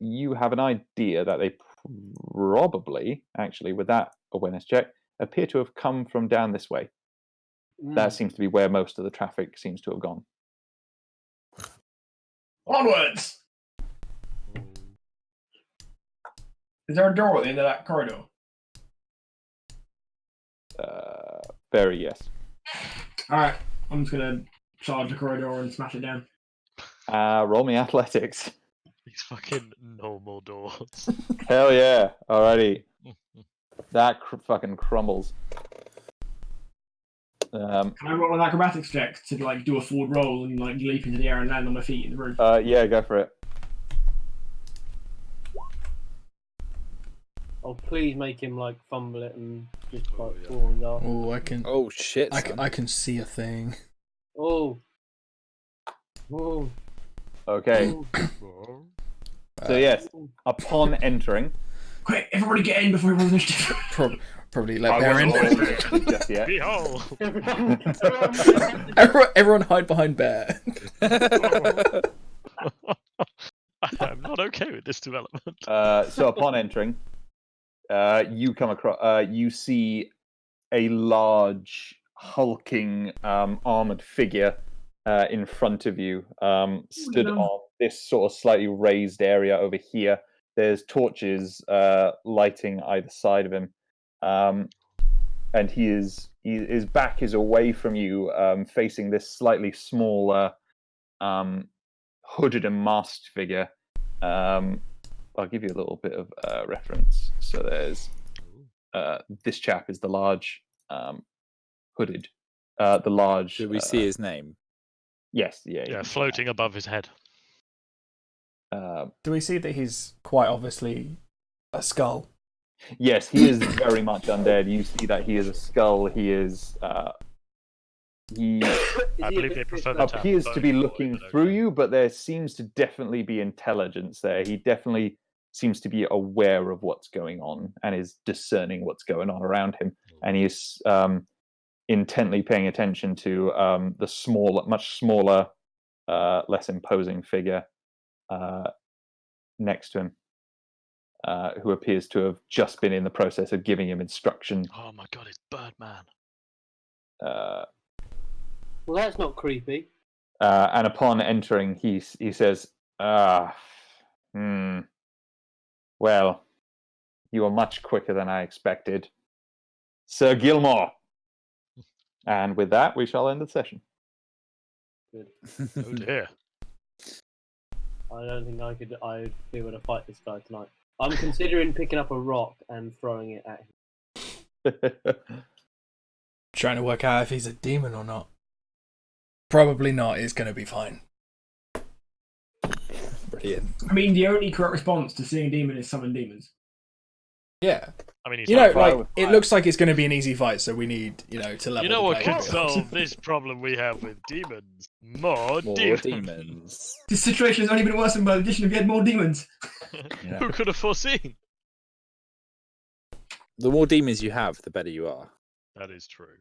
[SPEAKER 3] You have an idea that they probably, actually, with that awareness check, appear to have come from down this way. That seems to be where most of the traffic seems to have gone.
[SPEAKER 6] Onwards! Is there a door at the end of that corridor?
[SPEAKER 3] Very yes.
[SPEAKER 6] Alright, I'm just gonna charge the corridor and smash it down.
[SPEAKER 3] Roll me athletics.
[SPEAKER 4] These fucking normal doors.
[SPEAKER 3] Hell yeah! Alrighty. That fucking crumbles.
[SPEAKER 6] Can I roll an acrobatics check to like do a forward roll and like leap into the air and land on my feet in the roof?
[SPEAKER 3] Yeah, go for it.
[SPEAKER 1] Oh, please make him like fumble it and just like fall and go.
[SPEAKER 5] Oh, I can.
[SPEAKER 2] Oh shit!
[SPEAKER 5] I can see a thing.
[SPEAKER 1] Oh. Oh.
[SPEAKER 3] Okay. So yes, upon entering,
[SPEAKER 6] Quick, everybody get in before we roll initiative.
[SPEAKER 5] Probably let
[SPEAKER 3] I
[SPEAKER 5] Bear in.
[SPEAKER 3] wasn't rolling initiative just yet.
[SPEAKER 4] Behold!
[SPEAKER 5] Everyone hide behind Bear.
[SPEAKER 4] I'm not okay with this development.
[SPEAKER 3] So upon entering, you come across. You see a large, hulking, armored figure in front of you, stood on this sort of slightly raised area over here. There's torches lighting either side of him, and his back is away from you, facing this slightly smaller, hooded and masked figure. I'll give you a little bit of reference. So there's this chap is the large, hooded, the large.
[SPEAKER 2] Should we see his name?
[SPEAKER 3] Yes, yeah.
[SPEAKER 4] Yeah, floating above his head.
[SPEAKER 5] Do we see that he's quite obviously a skull?
[SPEAKER 3] Yes, he is very much undead. You see that he is a skull. He is. He
[SPEAKER 4] I believe they prefer the term
[SPEAKER 3] appears to be
[SPEAKER 4] bone
[SPEAKER 3] looking
[SPEAKER 4] boy, but
[SPEAKER 3] through
[SPEAKER 4] okay.
[SPEAKER 3] you, but there seems to definitely be intelligence there. He definitely seems to be aware of what's going on and is discerning what's going on around him. And he is intently paying attention to the smaller, much smaller, less imposing figure next to him, who appears to have just been in the process of giving him instruction.
[SPEAKER 4] Oh my god, it's Birdman.
[SPEAKER 1] Well, that's not creepy.
[SPEAKER 3] And upon entering, he says, well, you are much quicker than I expected. Sir Gilmore. And with that, we shall end the session.
[SPEAKER 1] Good.
[SPEAKER 4] Oh dear.
[SPEAKER 1] I don't think I'd be able to fight this guy tonight. I'm considering picking up a rock and throwing it at him.
[SPEAKER 5] Trying to work out if he's a demon or not. Probably not. It's going to be fine.
[SPEAKER 2] Brilliant.
[SPEAKER 6] I mean, the only correct response to seeing a demon is summon demons.
[SPEAKER 5] Yeah.
[SPEAKER 4] I mean, he's
[SPEAKER 5] You know,
[SPEAKER 4] not
[SPEAKER 3] fire
[SPEAKER 5] like
[SPEAKER 3] with
[SPEAKER 5] it
[SPEAKER 3] fire.
[SPEAKER 5] looks like it's going to be an easy fight, so we need, to level.
[SPEAKER 4] You know
[SPEAKER 5] the
[SPEAKER 4] what
[SPEAKER 5] playing
[SPEAKER 4] could
[SPEAKER 5] field.
[SPEAKER 4] solve this problem we have with demons? More
[SPEAKER 2] More
[SPEAKER 4] demons.
[SPEAKER 2] demons.
[SPEAKER 6] This situation has only been worsened by the addition of yet more demons.
[SPEAKER 2] Yeah.
[SPEAKER 4] Who could have foreseen?
[SPEAKER 2] The more demons you have, the better you are.
[SPEAKER 4] That is true.